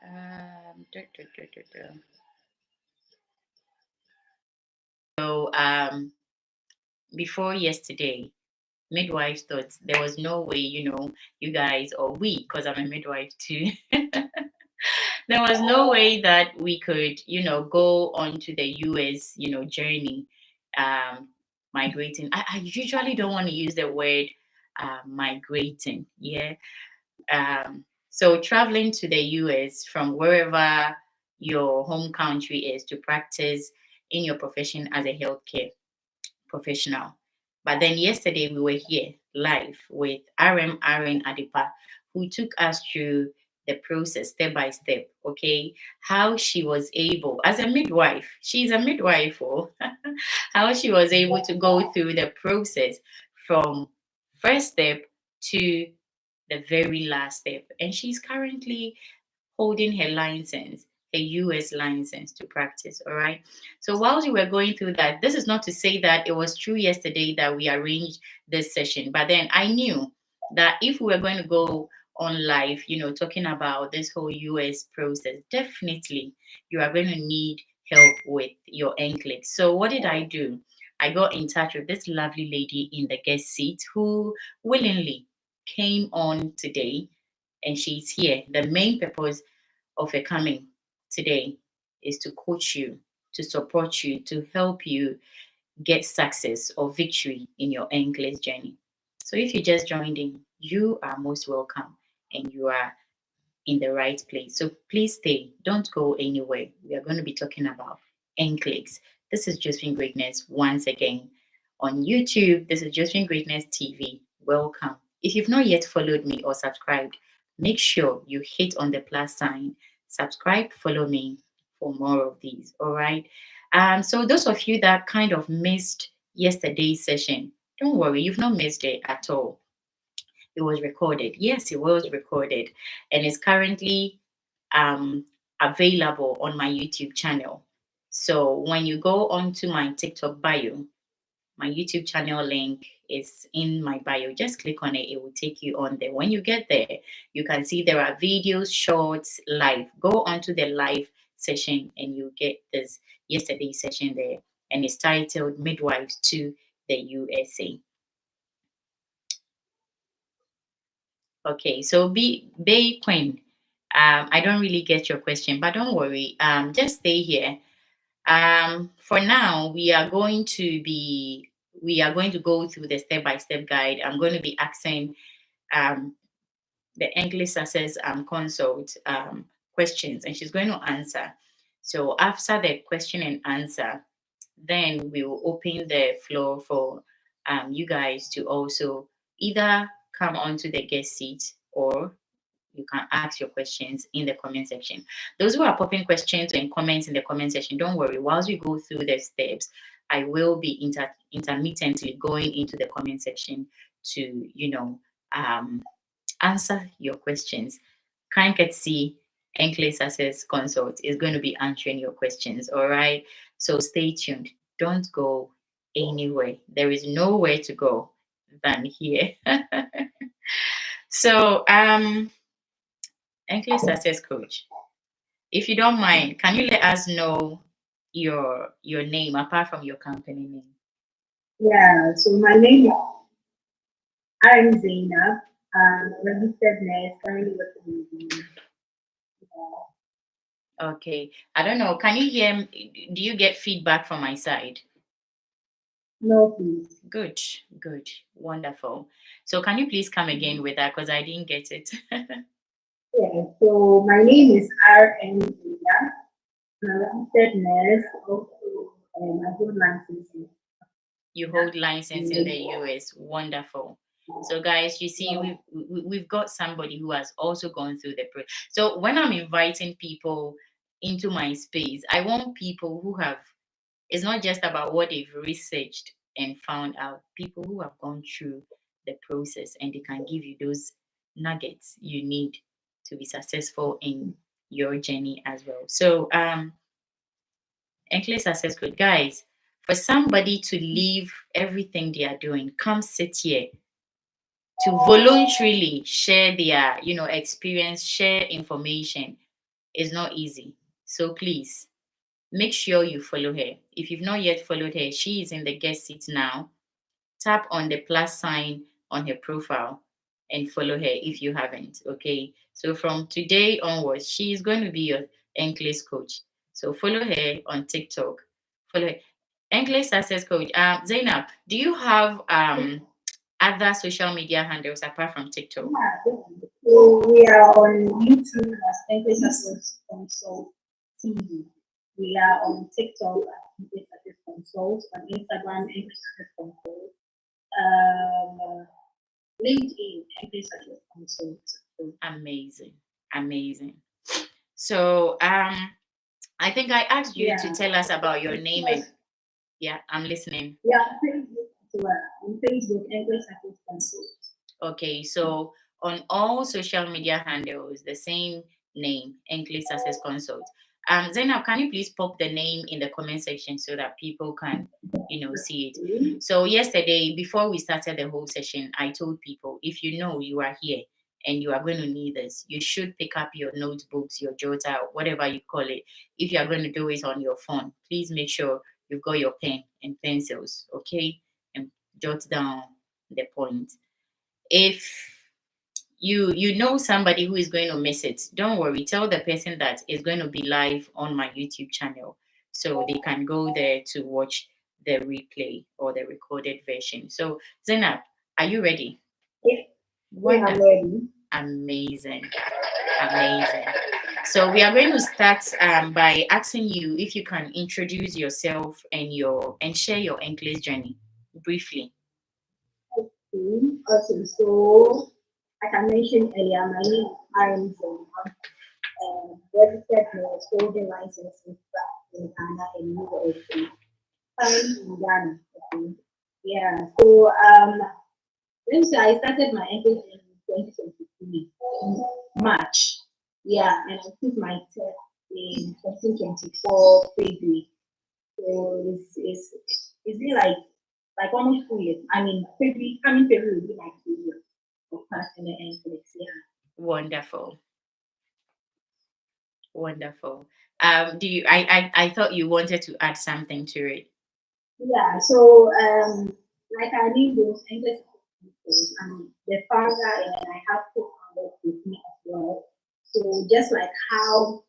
Um, duh, duh, duh, duh, duh. So before yesterday, midwives thought there was no way, you guys or we, because I'm a midwife too. There was no way that we could, go on to the US, journey, um, migrating. I usually don't want to use the word migrating. Yeah. So traveling to the US from wherever your home country is to practice in your profession as a healthcare professional. But then yesterday we were here live with RM Aaron Adipa, who took us through the process step by step, okay? How she was able, as a midwife, she's a midwife, how she was able to go through the process from first step to the very last step. And she's currently holding her license, her US license to practice. All right. So while we were going through that, this is not to say that it was true yesterday that we arranged this session, but then I knew that if we were going to go on live, talking about this whole US process, definitely you are going to need help with your NCLEX. So what did I do? I got in touch with this lovely lady in the guest seat who willingly came on today, and she's here. The main purpose of her coming today is to coach you, to support you, to help you get success or victory in your NCLEX journey. So if you just joined in, you are most welcome and you are in the right place. So please stay, don't go anywhere. We are going to be talking about NCLEX. This is Josephine Greatness once again on YouTube. This is Josephine Greatness TV. Welcome. If you've not yet followed me or subscribed, make sure you hit on the plus sign, subscribe, follow me for more of these. All right. So those of you that kind of missed yesterday's session, don't worry, you've not missed it at all. It was recorded. Yes, it was recorded, and it's currently um, available on my YouTube channel. So when you go onto my TikTok bio, my YouTube channel link is in my bio. Just click on it, it will take you on there. When you get there, you can see there are videos, shorts, live. Go onto the live session and you get this yesterday session there, and it's titled Midwives to the USA. Okay, so be Bay Queen. I don't really get your question, but don't worry. Just stay here. For now, we are going to go through the step-by-step guide. I'm going to be asking um the English Success Consult questions, and she's going to answer. So after the question and answer, then we will open the floor for you guys to also either come onto the guest seat, or you can ask your questions in the comment section. Those who are popping questions and comments in the comment section, don't worry. Whilst we go through the steps, I will be intermittently going into the comment section to, um, answer your questions. Kind Courtesy NCLEX Success Consult is going to be answering your questions. All right. So stay tuned. Don't go anywhere. There is nowhere to go than here. So, NCLEX Success Coach, if you don't mind, can you let us know your name apart from your company name? Yeah, so my name is I'm Zainab. Registered nurse, currently working in the Okay. I don't know. Can you hear me? Do you get feedback from my side? no please. Good, good, wonderful. So can you please come again with that because I didn't get it? Yeah, so my name is RM Zainab. I'm a registered nurse, also I hold licenses. You hold license in the US. Wonderful. So guys, you see, we've got somebody who has also gone through the process. So when I'm inviting people into my space, I want people who have, it's not just about what they've researched and found out, people who have gone through the process and they can give you those nuggets you need to be successful in your journey as well. So NCLEX Success Code, guys, for somebody to leave everything they are doing, come sit here to voluntarily share their, experience, share information. It's not easy. So please make sure you follow her. If you've not yet followed her, she is in the guest seat now. Tap on the plus sign on her profile and follow her if you haven't. Okay. So from today onwards, she is going to be your NCLEX coach. So follow her on TikTok. Follow her. NCLEX Success Coach. Zainab, do you have other social media handles apart from TikTok? Yeah, so we are on YouTube as NCLEX Success Consult TV. We are on TikTok as NCLEX Success Consult, on Instagram NCLEX Success Consult, LinkedIn NCLEX Success Consult. Amazing, amazing. So I think I asked you to tell us about your name and yeah, I'm listening. Yeah, Facebook as well. On Facebook, NCLEX Success Consult. Okay, so on all social media handles, the same name, NCLEX Success Consult. Zainab, can you please pop the name in the comment section so that people can, see it? So yesterday, before we started the whole session, I told people, if you know you are here and you are going to need this, you should pick up your notebooks, your jotter, whatever you call it. If you are going to do it on your phone, please make sure you've got your pen and pencils, okay? And jot down the point. If you know somebody who is going to miss it, don't worry, tell the person that it's going to be live on my YouTube channel so they can go there to watch the replay or the recorded version. So Zainab, are you ready? Yeah, I'm ready. Amazing, amazing. So we are going to start by asking you if you can introduce yourself and share your NCLEX journey briefly. Okay, so like I mentioned earlier, my name is Aaron registered nurse holding licenses back in Ghana and USA. Currently in Ghana. Okay. Yeah. So let me say I started my NCLEX in 2023 March. Yeah, and I took my test in 2024 February. So it's been like almost 2 years. I mean, February will be like 2 years of passing the NCLEX. Yeah. Wonderful. Wonderful. Do you I thought you wanted to add something to it. Yeah, so like I need those English speakers, and the father and I have co-founders with me as well. So just like how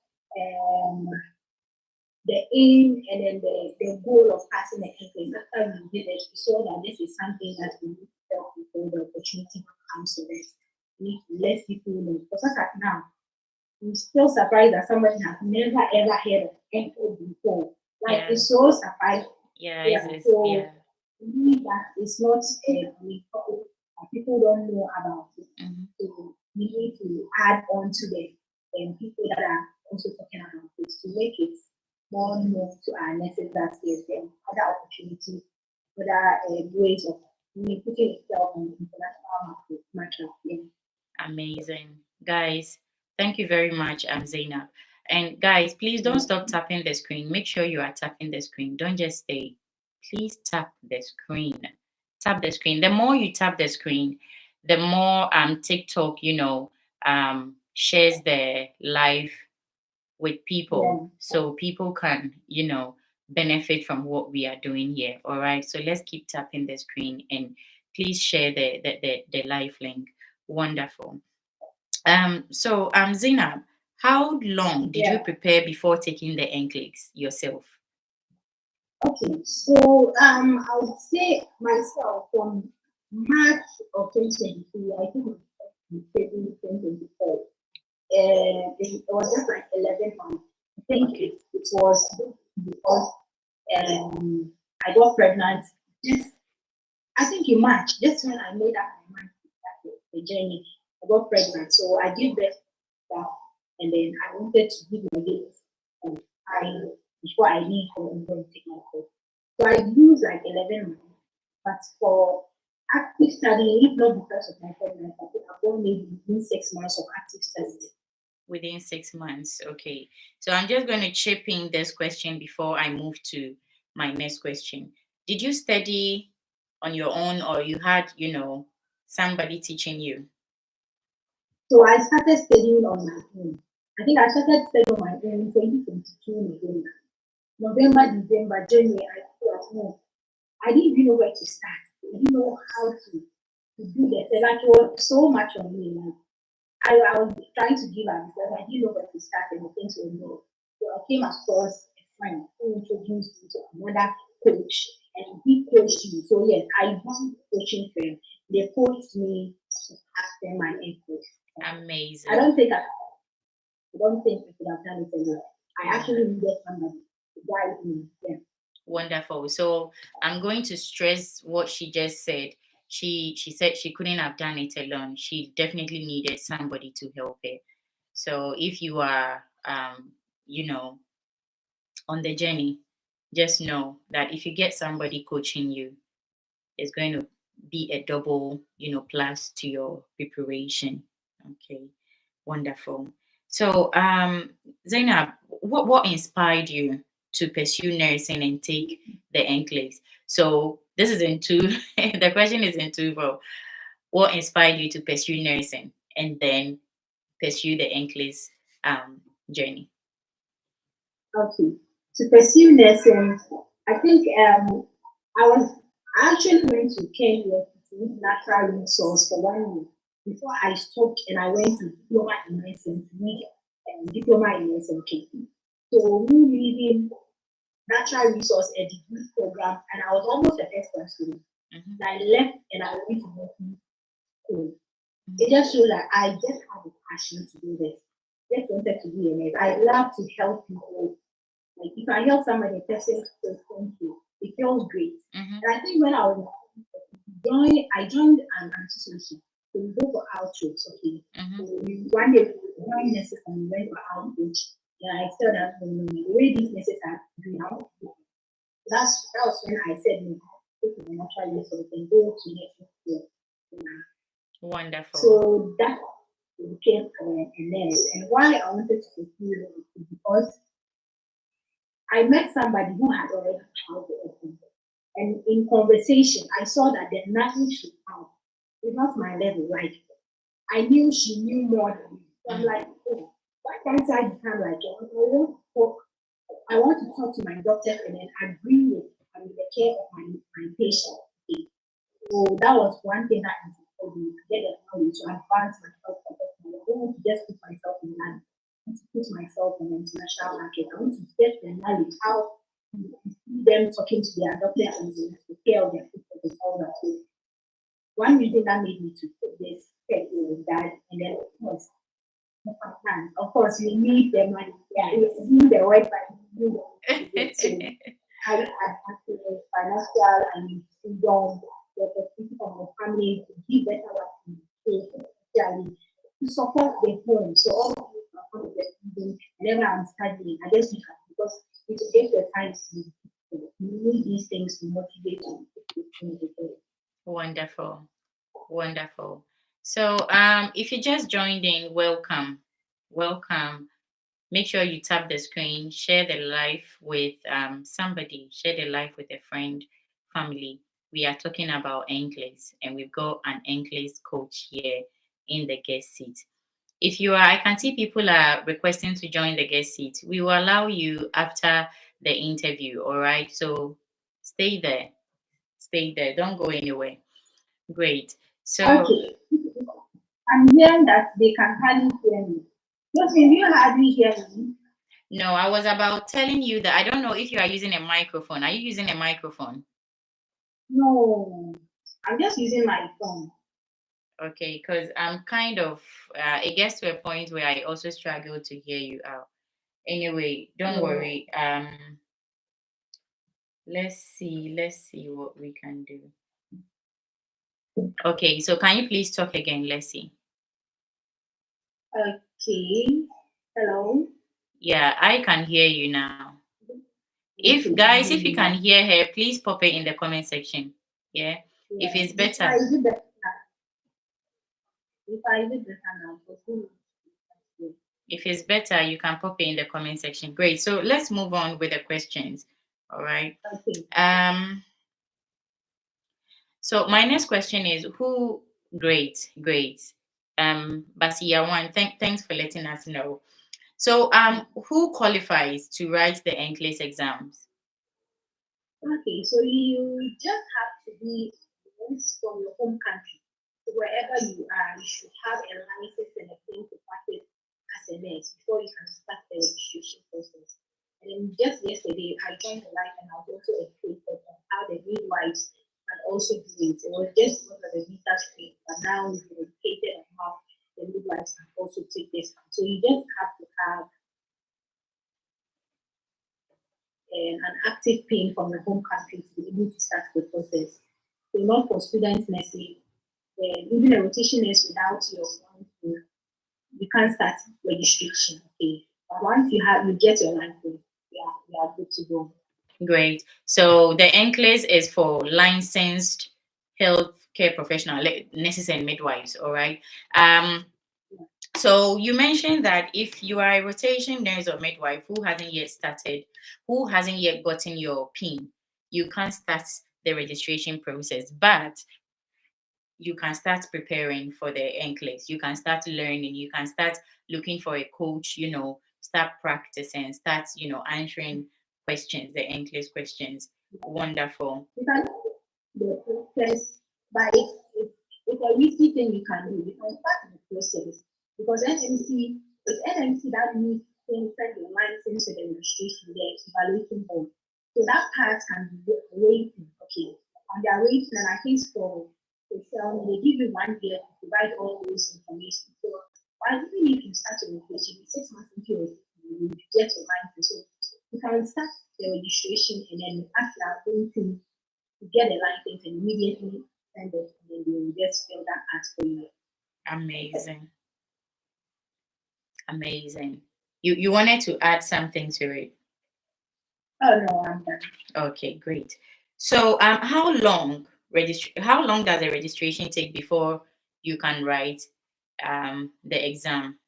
the aim and then the goal of passing the English, after we did it, we saw that this is something that we need to tell people the opportunity comes to this. We need to let people know. Because as at now, I'm still surprised that somebody has never ever heard of NCLEX before. Like it's so surprising. So that is not people don't know about it. Mm-hmm. So we need to add on to the people that are also talking about it to make it more known to our nurses that there's other opportunities, other ways of putting itself on the international market. Yeah. Amazing. Guys, thank you very much, Zainab. And guys, please don't stop tapping the screen. Make sure you are tapping the screen. Don't just stay. Please tap the screen. Tap the screen. The more you tap the screen, the more TikTok, shares the live with people so people can, benefit from what we are doing here. All right. So let's keep tapping the screen and please share the live link. Wonderful. So Zainab, how long did you prepare before taking the NCLEX yourself? Okay, so I would say myself from March of 2023, I think in February 2024. It was just like 11 months. I think it was because I got pregnant just I think in March, just when I made up my mind to start the journey, I got pregnant. So I gave birth back and then I wanted to give my babies before I leave home and go and take my course. So I used like 11 months. But for active studying, if not because of my pregnancy, I think I've done maybe within 6 months of active studying. Within 6 months, okay. So I'm just going to chip in this question before I move to my next question. Did you study on your own or you had, somebody teaching you? So I started studying on my own. I think I started studying on my own in 2022 November, December, January. I was at home. I didn't even know where to start. I didn't know how to do the that was so much on me. Like, I was trying to give up because I didn't know where to start and the things were new. So I came across a friend who introduced me to another coach and he coached me. So yes, I won coaching firm. They coached me to pass them my coach. Amazing. I don't think I could have done it alone. I actually needed somebody to guide me. Yeah. Wonderful. So I'm going to stress what she just said. She said she couldn't have done it alone. She definitely needed somebody to help her. So if you are you know, on the journey, just know that if you get somebody coaching you, it's going to be a double, plus to your preparation. Okay, wonderful. So, Zainab, what inspired you to pursue nursing and take the NCLEX? So this is in two. The question is in two. Bro. What inspired you to pursue nursing and then pursue the NCLEX journey? Okay. To pursue nursing, I think I actually went to Kenya to do natural resource for 1 year before I stopped and I went to diploma in nursing to read diploma in nursing. So me reading natural resource a degree program and I was almost a first class student. Mm-hmm. I left and I went to nursing school. It just showed that I just had a passion to do this. Just wanted to be a nurse. I love to help people. Like if I help somebody, person says thank you, it feels great. Mm-hmm. And I think when I joined an association. So we go for outreach. Okay. Mm-hmm. So one day we joined nurses and we went for outreach. And I said that the way these nurses are doing out. That was when I said no, go to the natural resource and go to nursing school. Wonderful. So that became a nurse. And why I wanted to pursue it is because I met somebody who had already tried the and in conversation, I saw that the knowledge she had is not my level. Like I knew she knew more than me. So I'm like, oh, why can't I become like her? I want to talk to my doctors and then agree with the care of my patient. Okay. So that was one thing that inspired me to get the knowledge to advance myself professionally. I don't want to just put myself in line. I want to put myself in the international market. I want to get the knowledge how to see them talking to their doctors and the care of their people and all that. So one reason that made me to put this step was that, and then of course, the finance. Of course, you need the money. Yeah, you need the right money. So I had the financial and freedom, the opportunity for my family to give better life to kids, especially to support the home. So all of you are part of the reason whenever I'm studying, I just look at because it will get your time to you need these things to motivate you. Wonderful. Wonderful. So, if you just joined in, welcome. Welcome. Make sure you tap the screen, share the live with somebody, share the live with a friend, family. We are talking about NCLEX, and we've got an NCLEX coach here in the guest seat. If you are, I can see people are requesting to join the guest seat. We will allow you after the interview, all right? So stay there. Stay there. Don't go anywhere. Great. So, okay. I'm hearing that they can hardly hear me. Josephine, do you hardly hear me? no, I was about telling you that I don't know if you are using a microphone. Are you using a microphone? No, I'm just using my phone. Okay, because I'm kind of, it gets to a point where I also struggle to hear you out. Anyway, don't worry. Let's see what we can do. Okay, so can you please talk again? Let's see. Okay. Hello. Yeah, I can hear you now. If guys, if you can hear her, please pop it in the comment section. Yeah. If it's better. If it's better, you can pop it in the comment section. Great. So let's move on with the questions. All right. Okay. So my next question is who great. Basia one, thanks for letting us know. So, who qualifies to write the NCLEX exams? Okay, so you just have to be from your home country. So wherever you are, you should have a license and a claim to practice as a nurse before you can start the registration process. And then just yesterday, I joined the life and I was also educated on how the midwives can also do it. It was just one of the visa screen, but now we've been educated on how the midwives can also take this. So you just have to have an active PIN from your home country to be able to start the process. So not for students nursing, even a rotation nurse without your PIN, you can't start registration. Okay, but once you get your license, yeah, you are good to go. Great. So the NCLEX is for licensed healthcare professional, nurses and midwives. All right. So you mentioned that if you are a rotation nurse or midwife who hasn't yet started, who hasn't yet gotten your PIN, you can't start the registration process, but you can start preparing for the NCLEX. You can start learning. You can start looking for a coach. Start practicing. Start answering questions, the NCLEX questions. Wonderful. You can do the process, but it's a risky thing you can do. You can start the process because it's NMC that needs to send the license to the registration, the evaluation board. So that part can be waiting, okay. And they are waiting, and I think for they give you 1 year to provide all those information. So even if you start a registration, 6 months into it, you get your license. So you can start the registration, and then as you are waiting to get a license, and immediately send it, and then you just fill that out for you. Amazing. Amazing. You wanted to add something to it? Oh no, I'm done. Okay, great. So how long does the registration take before you can write the exam?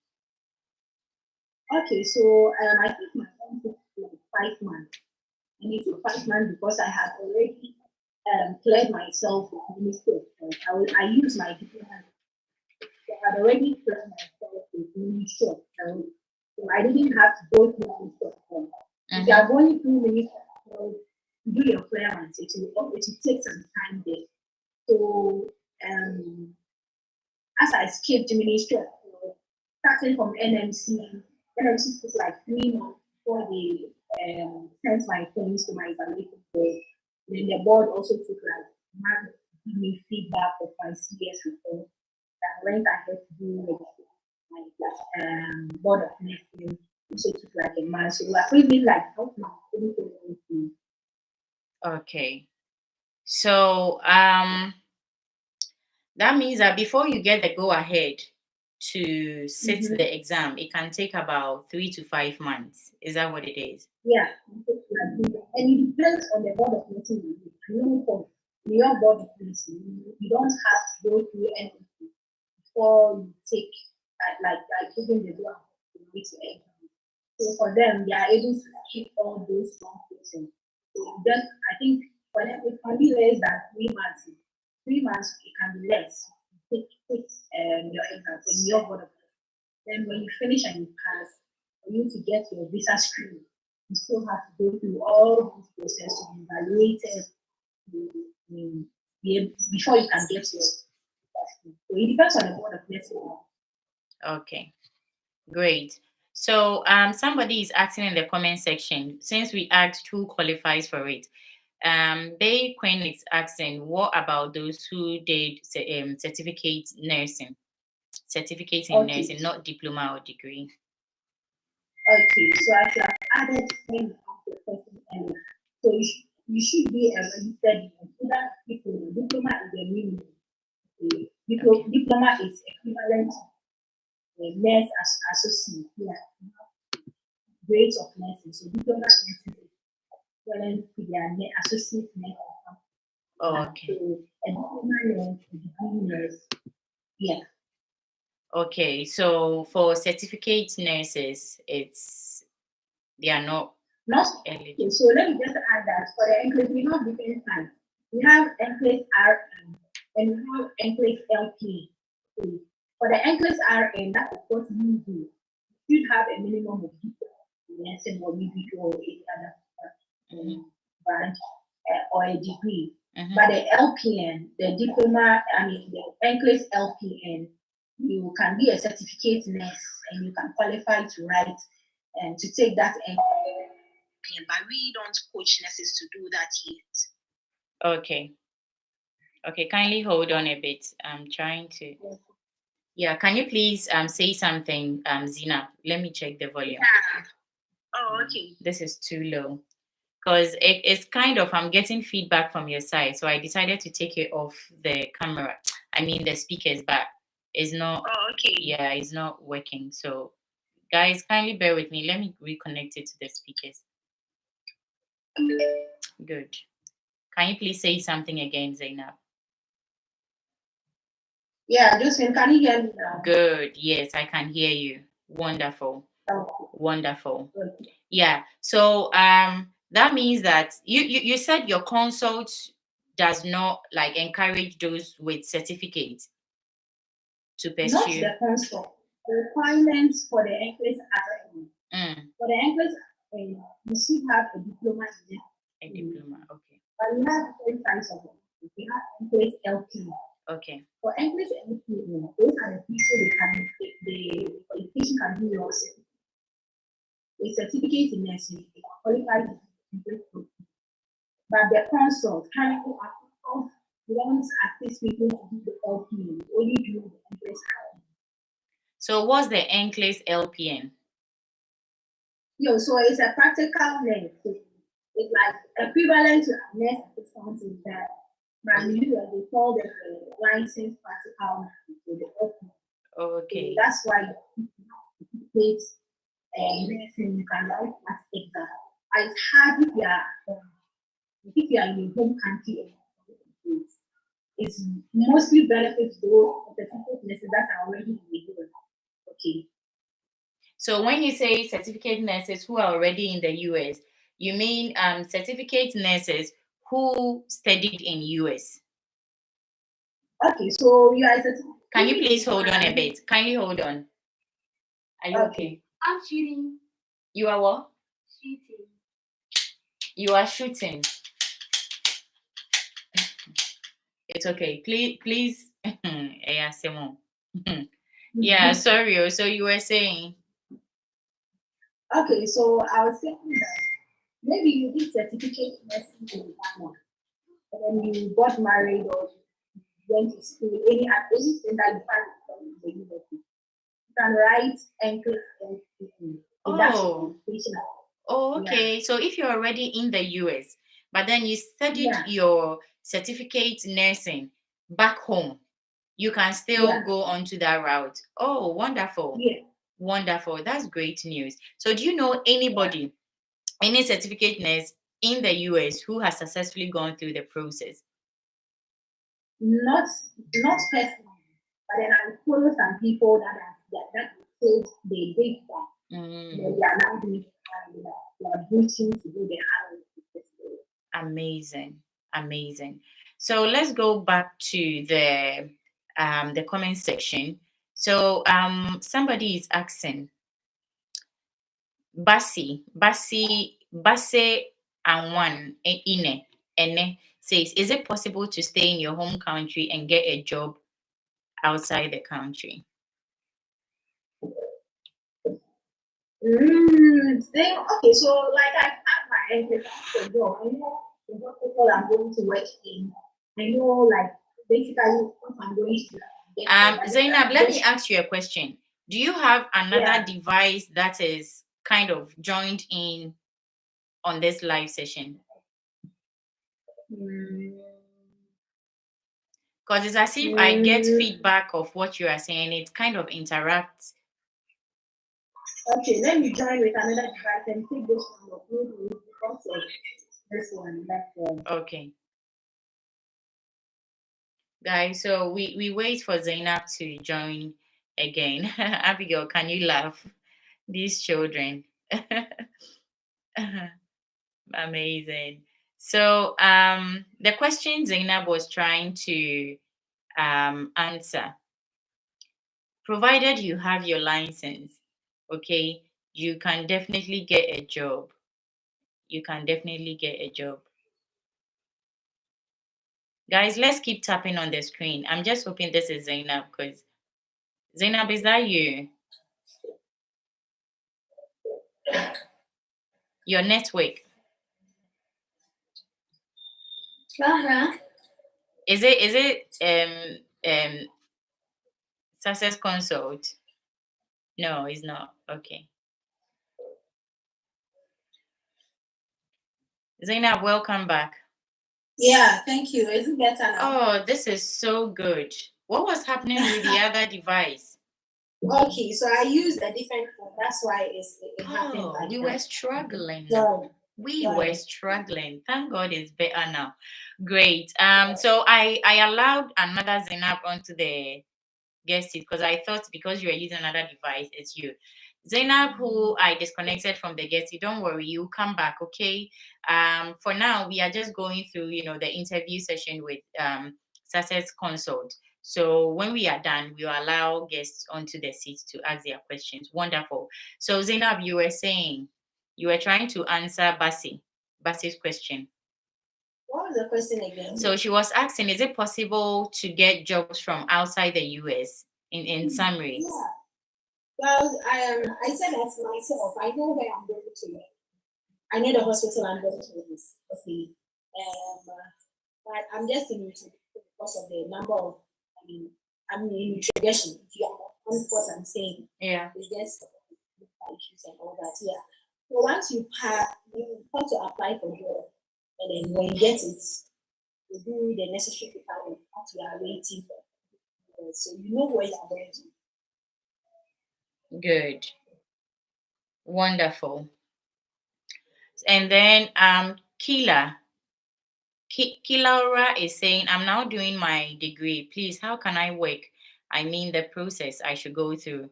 Okay, so I think my phone took like 5 months, and it took 5 months because I had already cleared myself with ministry. I used my diploma. So I had already cleared myself with ministry. So I didn't have to go through ministry. If you are going through ministry, to do your clearance, it will take some time there. So as I skipped ministry, starting from NMC took like 3 months before they sent my things to my evaluation board. Then the board also took like months to give me feedback of my CS report that went ahead to do my board of nursing. Also took like a month. So I really like 12 months. Okay. So that means that before you get the go ahead to sit the exam, it can take about 3 to 5 months. Is that what it is? Yeah, and it depends on the board of nursing. For your board of nursing, you don't have to go through anything before you take like giving the door to make the exam. So for them, they are able to keep all those long questions. So then I think for them it can be less than 3 months. 3 months it can be less. Take your exam from your board of nursing. Then when you finish and you pass, for you to get your visa screen, you still have to go through all these processes to be evaluated before you can get your visa screen. So it depends on the board of nursing. Okay, great. So somebody is asking in the comment section, since we asked who qualifies for it. Bay Queen is asking, what about those who did certificate in nursing, not diploma or degree? Okay, so I should have added him after the person earlier. So you should be a registered either diploma is the minimum. Diploma is equivalent to nurse associate. Yeah, grades of nursing. So diploma nursing is equivalent to their associate nurse. Okay. So a diploma nurse, a degree nurse. Yeah. Okay, so for certificate nurses, they are not eligible. Okay, so let me just add that for the NCLEX, we have different kinds. We have NCLEX RM and we have NCLEX LP. For the NCLEX RM, that is what we do. should have a minimum of nursing or midwifery or any other branch or a degree. But the LPN, the diploma, the NCLEX LPN, you can be a certificate nurse and you can qualify to write and to take that LPN. But we don't coach nurses to do that yet. Okay. Okay, kindly hold on a bit. I'm trying to. Yeah, can you please say something, Zina? Let me check the volume. Yeah. Oh, okay. This is too low. Because it's kind of, I'm getting feedback from your side. So I decided to take it off the camera. I mean, the speakers, but it's not. Oh, okay. Yeah, it's not working. So, guys, kindly bear with me. Let me reconnect it to the speakers. Good. Can you please say something again, Zainab? Yeah, Josephine, can you hear me now? Good. Yes, I can hear you. Wonderful. Wonderful. Yeah. So that means that you said your consult does not like encourage those with certificates to pursue. Not the consult. The requirements for the NCLEX are for the NCLEX, you should have a diploma in it. A diploma, okay. But we have different types of it. We have NCLEX LP. Okay. For NCLEX LP, those are the people the qualification can be your certificate. A certificate in nursing, they are qualified to. But the consult currently wants artist people to do the LPN, only do the NCLEX LPN. So what's the NCLEX LPN? So it's a practical nurse. It's like equivalent to a nurse assistant in that. But they call the licensed practical nurse. Okay. So that's why it's nursing you can write as exam. It's hard if you are in your home country. It's mostly benefits those certificate nurses that are already in the US. Okay. So when you say certificate nurses who are already in the US, you mean certificate nurses who studied in US? Okay, so you are. Can you please hold on a bit? Kindly hold on. Are you okay? I'm shooting. You are what? Shooting. You are shooting. It's okay. Please. Yeah, sorry. So you were saying. Okay, so I was saying that maybe you did certificate nursing in Ghana, and then you got married or you went to school, anything that you find from the university. You can write NCLEX. Oh, okay. Yeah. So if you're already in the US, but then you studied your certificate nursing back home, you can still go on to that route. Oh, wonderful. Yeah. Wonderful. That's great news. So do you know anybody, any certificate nurse in the US who has successfully gone through the process? Not personally, but then I follow some people that said they did that. They are now doing to do the amazing. So let's go back to the comment section. So somebody is asking, Basse and one Ine says, is it possible to stay in your home country and get a job outside the country? Okay, so like I have my job. I know the hospital I'm going to work in. I know like basically what I'm going to Zainab, let me ask you a question. Do you have another device that is kind of joined in on this live session? Because it's as if I get feedback of what you are saying. It kind of interrupts. Okay, let me join with another device and take this one this one. Okay. Guys, so we wait for Zainab to join again. Abigail, can you laugh? These children. Amazing. So the question Zainab was trying to answer, provided you have your license, okay, you can definitely get a job. You can definitely get a job. Guys, let's keep tapping on the screen. I'm just hoping this is Zainab, because Zainab, is that you? Your network. Is it Success Consult? No, it's not. Okay. Zainab, welcome back. Yeah, thank you. Is it better now? Oh, this is so good. What was happening with the other device? Okay, so I used a different phone. That's why it happened like We that. were struggling. Sorry. We Sorry. were struggling. Thank God it's better now. Great. So I allowed another Zainab onto the guest seat because I thought because you are using another device, it's you. Zainab, who I disconnected from the guest seat, don't worry, you come back, okay? For now, we are just going through, the interview session with Success Consult. So when we are done, we will allow guests onto the seats to ask their questions. Wonderful. So Zainab, you were saying you were trying to answer Bassi's question. What was the question again? So she was asking, is it possible to get jobs from outside the US in summary? Yeah. Well, I said that to myself. I know where I'm going to. I know the hospital I'm going to is. Okay. But I'm just in because of the number of, I'm in introduction. Yeah, that's what I'm saying. Yeah. It's just issues and all that. Yeah. So once you have to apply for job, and then when you get it, you do the necessary paperwork that you are waiting for. So you know where you are going to. Good. Wonderful. And then Kilaura is saying, I'm now doing my degree. Please, how can I work? I mean the process I should go through.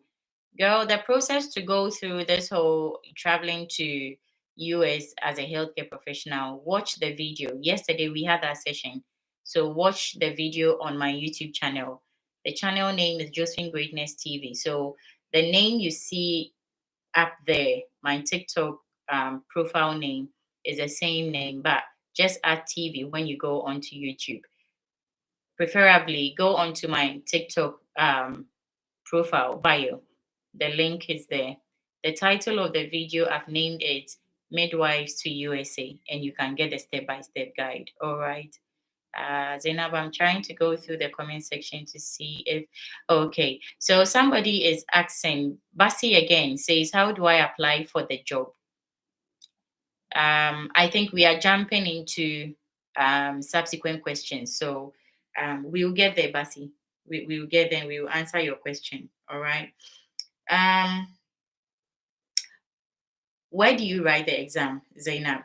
Girl, the process to go through this whole traveling to US as a healthcare professional, watch the video. Yesterday we had that session. So watch the video on my YouTube channel. The channel name is Josephine Greatness TV. So the name you see up there, my TikTok profile name is the same name, but just add TV when you go onto YouTube. Preferably go onto my TikTok profile bio. The link is there. The title of the video, I've named it Midwives to USA, and you can get a step-by-step guide. All right. Zainab, I'm trying to go through the comment section to see if, okay. So somebody is asking, Basi again says, how do I apply for the job? I think we are jumping into subsequent questions. So we'll get there, Basi. We will get there. We will answer your question. All right. Where do you write the exam, Zainab?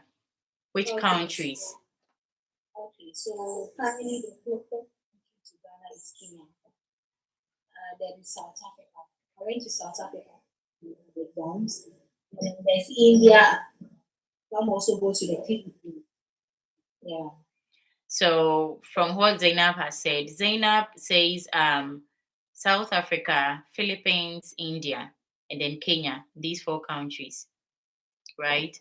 Which countries? Okay, so currently the closest country to Ghana is Kenya. Then South Africa. I went to South Africa with the exams. And then there's India. Some also go to the Philippines. Yeah. So from what Zainab has said, Zainab says South Africa, Philippines, India, and then Kenya, these 4 countries, right?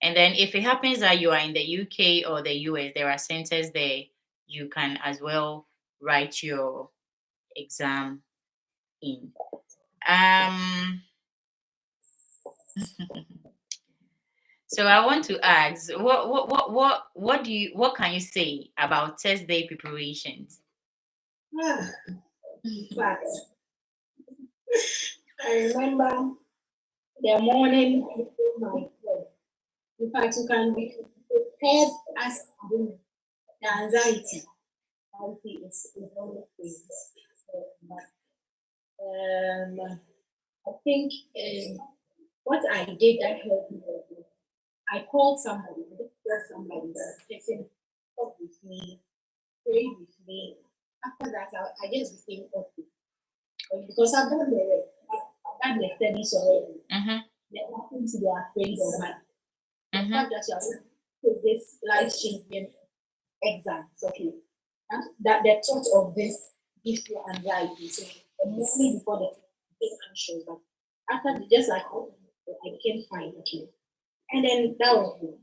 And then if it happens that you are in the UK or the US, there are centers there, you can as well write your exam in. So I want to ask, what can you say about test day preparations? In fact, I remember the morning before my club. In fact, you can be prepared as the anxiety. Anxiety is one of the things. I think what I did that helped me was I called somebody, that person talk with me, pray with me. After that, I just became okay. Because I've done the studies already. There are things they are afraid of. The fact that you are with this life-changing exams, okay, and that the thought of this gives you anxiety. So the morning before the take anxious, but After just like I became fine, okay. And then that was it.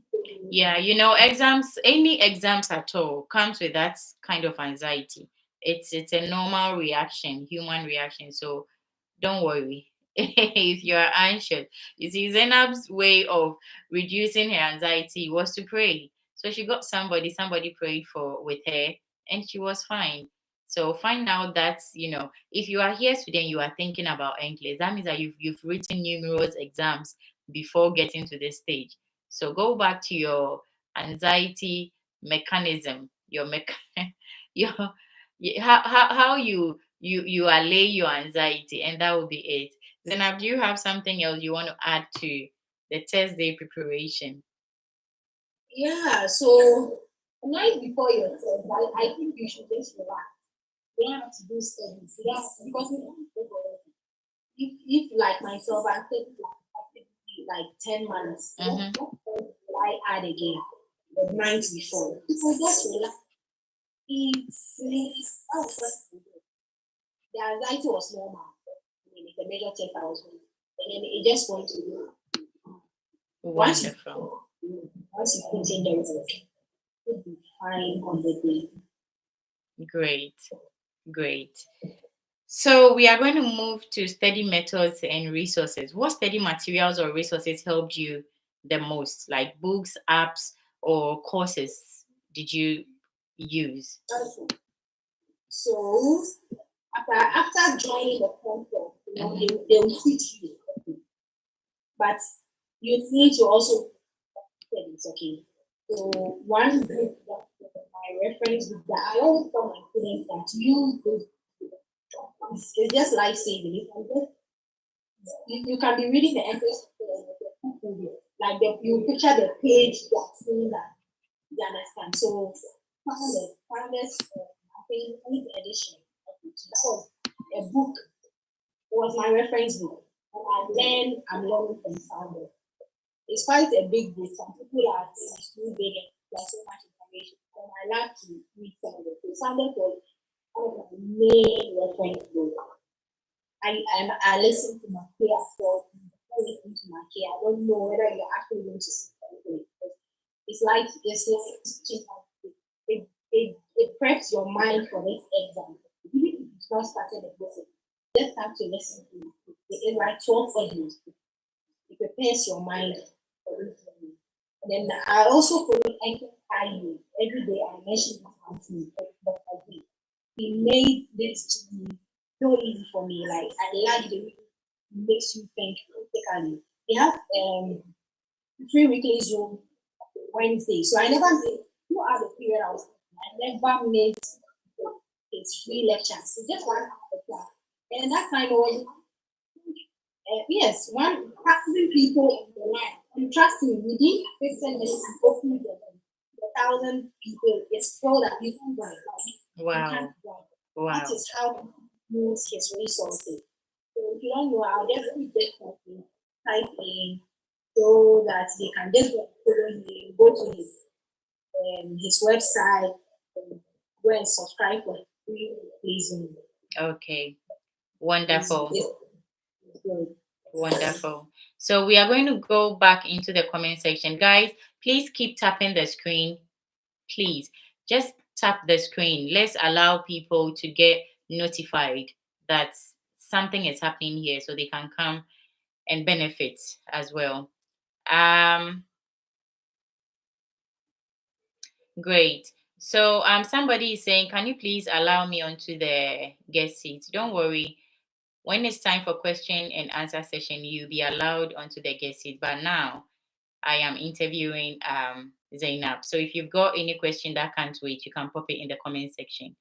Yeah, exams, any exams at all comes with that kind of anxiety. It's a normal reaction, human reaction. So don't worry if you are anxious. You see, Zainab's way of reducing her anxiety was to pray. So she got somebody prayed for with her, and she was fine. So find out that if you are here today and you are thinking about NCLEX, that means that you've written numerous exams before getting to this stage. So go back to your anxiety mechanism, your how you allay your anxiety, and that will be it. Zainab, do you have something else you want to add to the test day preparation? Yeah, so the night before your test, I think you should just relax. You don't have to do studies. Yeah, because you don't take already. If like myself, I take like 10 months. What will I add again? The night before. So just relax. The anxiety was normal. I mean, it's a major test I was doing. And then it just went to you. Wonderful. Once you put in the work, you'll be fine on the day. Great. So we are going to move to study methods and resources. What study materials or resources helped you the most? Like books, apps, or courses did you use? So after joining the conference, they will teach you. But you need to also study, okay. So one book my reference book that I always tell my students that use this. It's just life saving. You can be reading the entrance like you picture the page, you are seeing that. You understand? So founders, I think 8th edition. That was a book. It was my reference book, and I'm learning from founders. It's quite a big book. Some people are saying it's too big and there's so much information. And I love to read some of it. So founders was one of my main reference book. I listen to my care as well. I listen to my care. I don't know whether you're actually going to see something. It's like it preps your mind for this exam. Even if you've not started the process, you just have to listen to it. It's like 12 audios. It prepares your mind for this. And then I also follow NCLEX. Every day I mention something. He made this to be so easy for me. Like I like the way it makes you think critically. They have 3 weekly Zoom Wednesday. So I never say throughout the period I never missed his free lectures. It's just 1 hour. And that time was yes, one practicing people in the line. And trust me, within 15 minutes, open the 1,000 people. It's so that you can run. Wow. That is how he use his resources. So if you don't know, I'll definitely type in so that they can just follow him, go to his website, and go and subscribe for free reason. Okay. Wonderful. It's good. Wonderful. So we are going to go back into the comment section. Guys, please keep tapping the screen. Please just tap the screen. Let's allow people to get notified that something is happening here so they can come and benefit as well. Great. So somebody is saying, can you please allow me onto the guest seat? Don't worry. When it's time for question and answer session, you'll be allowed onto the guest seat. But now I am interviewing Zainab. So if you've got any question that can't wait, you can pop it in the comment section.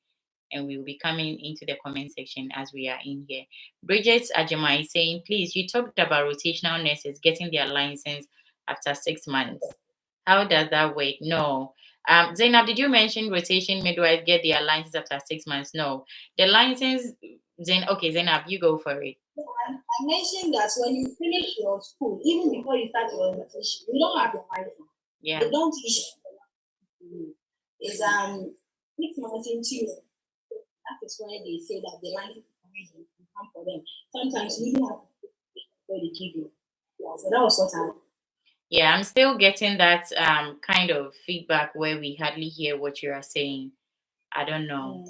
And we will be coming into the comment section as we are in here. Bridget Ajamai is saying, please, you talked about rotational nurses getting their license after 6 months. How does that work? No. Zainab, did you mention rotation midwife get their license after 6 months? No. The license, Zainab, you go for it. I mentioned that when you finish your school, even before you start your rotation, you don't have your license. Yeah. They don't issue. It's 6 months into it. That is why they say that the license is come for them. Sometimes you have to what they give you. Yeah, so that was what I. Yeah, I'm still getting that kind of feedback where we hardly hear what you are saying. I don't know.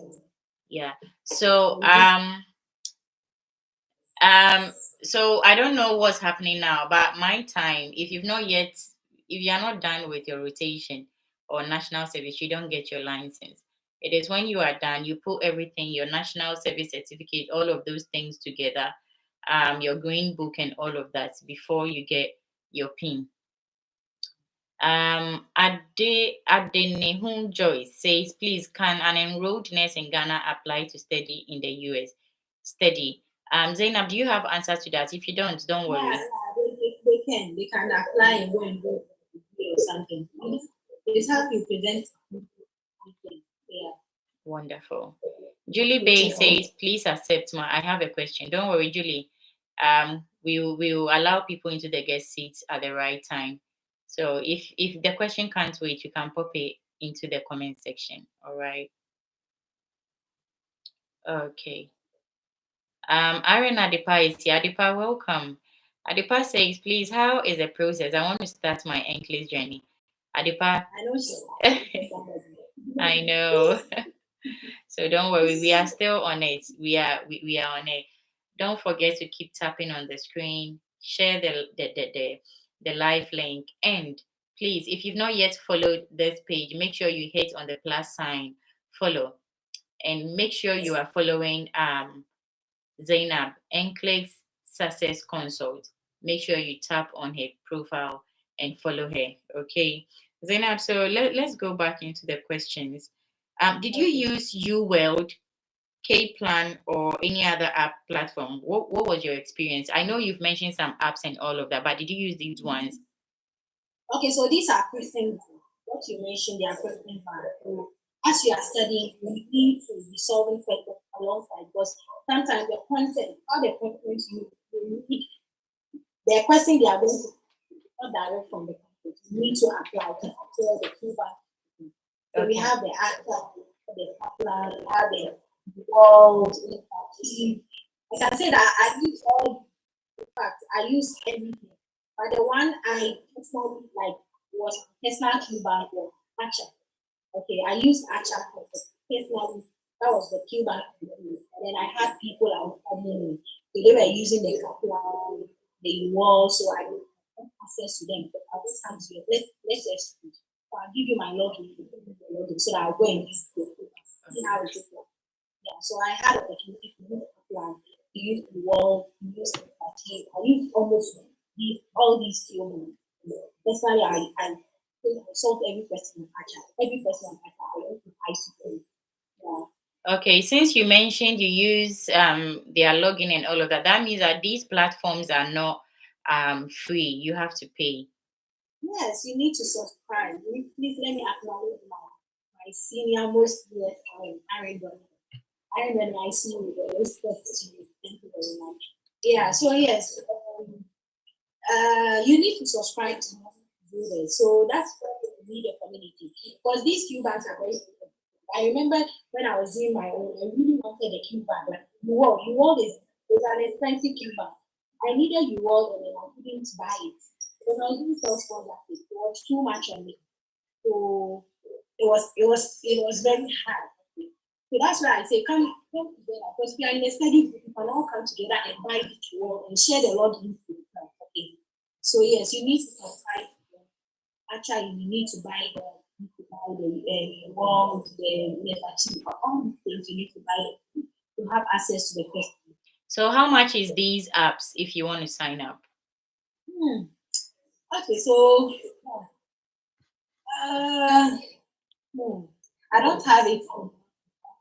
Yeah. So um so I don't know what's happening now, but my time, if you're not done with your rotation or national service, you don't get your license. It is when you are done, you put everything, your national service certificate, all of those things together, your green book and all of that before you get your PIN. Adenehun Joyce says, please, can an enrolled nurse in Ghana apply to study in the US? Study. Zainab, do you have answers to that? If you don't worry. Yeah, they can apply and go and do a degree or something. It's how you present. Yeah. Wonderful. Julie Bay says, please accept I have a question. Don't worry, Julie. We will allow people into the guest seats at the right time. So if the question can't wait, you can pop it into the comment section. All right. Okay. Aaron Adipa is here. Adipa, welcome. Adipa says, please, how is the process? I want to start my NCLEX journey. Adipa. I know I know. So don't worry, we are still on it. We are on it. Don't forget to keep tapping on the screen, share the live link, and please, if you've not yet followed this page, make sure you hit on the plus sign, follow, and make sure you are following Zainab, NCLEX Success Consult. Make sure you tap on her profile and follow her. Okay, Zainab. So let's go back into the questions. Did you use UWorld, K-Plan, or any other app platform? What was your experience? I know you've mentioned some apps and all of that, but did you use these ones? Okay, so these are questions. What you mentioned, they are questions. As you are studying, you need to be solving questions alongside, because sometimes the content, all the content you need, the question they are going to not direct from the content. You need to apply to answer the feedback. So we have the actor, the Kaplan, we have the world, I can say that I use all, in fact, I use everything. But the one I personally like was personal Cuban or Acha. Okay, I used Acha personally. That was the Cuban. And then I had people I was studying. So they were using the Kaplan, the wall, so I had access to them. But I was come to let's just so I'll give you my login, so that I'll go and use the see how it looks like. Yeah, so I had opportunity to use the Kaplan, to use the wall, to use the party. I used almost all these skills. Personally, I solve every question I catch. Every question I went to ICT. Yeah. Okay, since you mentioned you use their login and all of that, that means that these platforms are not free. You have to pay. Yes, you need to subscribe. Please let me acknowledge my senior most years Aaron. Aaron, I see you. Respect to you. Thank you very much. Yeah. So yes, you need to subscribe to do this. So that's why we need a community, because these Cubans are very different. I remember when I was doing my own, I really wanted a Cuban. Like UWorld is an expensive Cuban. I needed UWorld and then I couldn't buy it because I was doing self-sponsorship. It was too much on me. So it was very hard. So that's why I say come together, because we are in a study group. We can all come together and buy the UWorld and share the login. Okay. So yes, you need to subscribe. Actually, you need to buy the world, the membership, all these things you need to buy to have access to the question. So how much is these apps if you want to sign up? Okay, so I don't have it.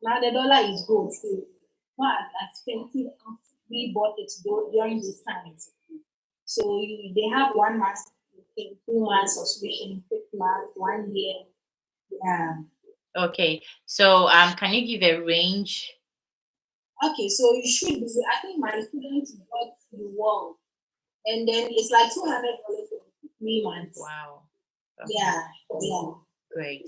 Now the dollar is good, so not as expensive as we bought it during this time. So they have 1 month, 2 months subscription, 6 months, 1 year. Yeah. Okay. So can you give a range? Okay, so you should be. I think my students got the wall, and then it's like $200 for 3 months. Wow. Okay. Yeah. Great.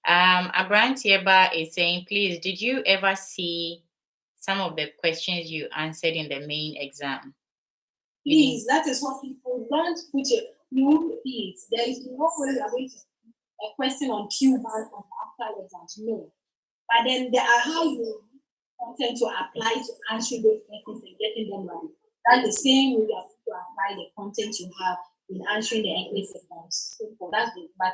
Abrantieba is saying, please, did you ever see some of the questions you answered in the main exam? Please, that is what people don't put it. You won't see it. There is no way you are going to a question on Q1 on after exams. No. But then there are how you content to apply to answering those questions and getting them right. That's the same way you have to apply the content you have in answering the NCLEX exams. Simple. That's it. But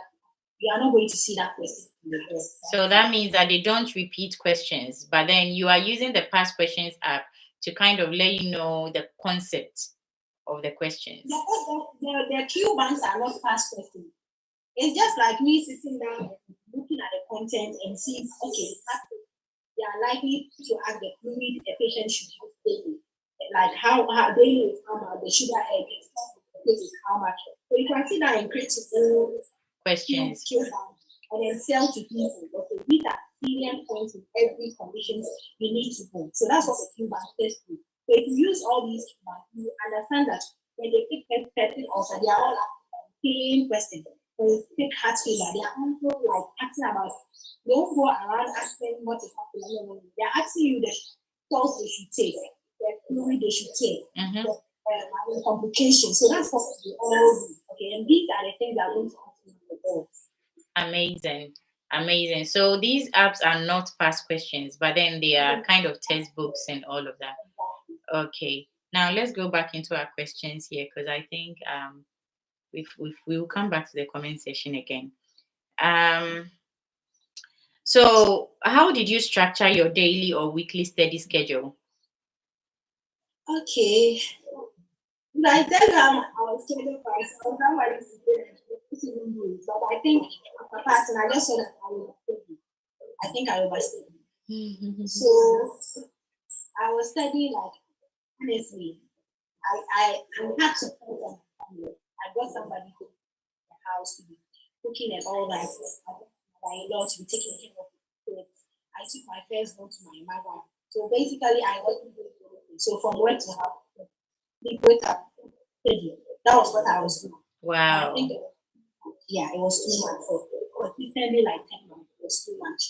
you are not going to see that question in the test. So that means that they don't repeat questions, but then you are using the past questions app to kind of let you know the concept of the questions. The Q banks are not past questions. It's just like me sitting down and looking at the content and seeing, okay, they are likely to ask the fluid a patient should use daily. Like how daily is how much, the sugar egg is how much. So you can sit down and create questions and then sell to people. Okay, these are salient points in every condition you need to know. So that's what the Q bank test do. So if you use all these Q banks, you understand that when they pick person also, they are all asking the same question. When you pick heart failure, they are also like asking about, they don't go around asking what is happening. They are asking you the salts they should take, the fluid they should take, the complications. So that's what we all do. Okay, and these are the things that we do. Amazing. So these apps are not past questions, but then they are kind of textbooks and all of that. Okay. Now let's go back into our questions here, because I think we will come back to the comment section again. So how did you structure your daily or weekly study schedule? Okay. I tell you our schedule first. Somebody but I think as a person, I just saw that I think I overstudied. So I was studying like honestly. I had support on my family. I got somebody to the house to be cooking and all that. My in-law to be taking care of the kids. I took my first one to my mother. So basically, I wasn't doing anything. So from work to house, we wake up. That was what I was doing. Wow. I think, yeah, it was too much. So consistently like 10 months, it was too much.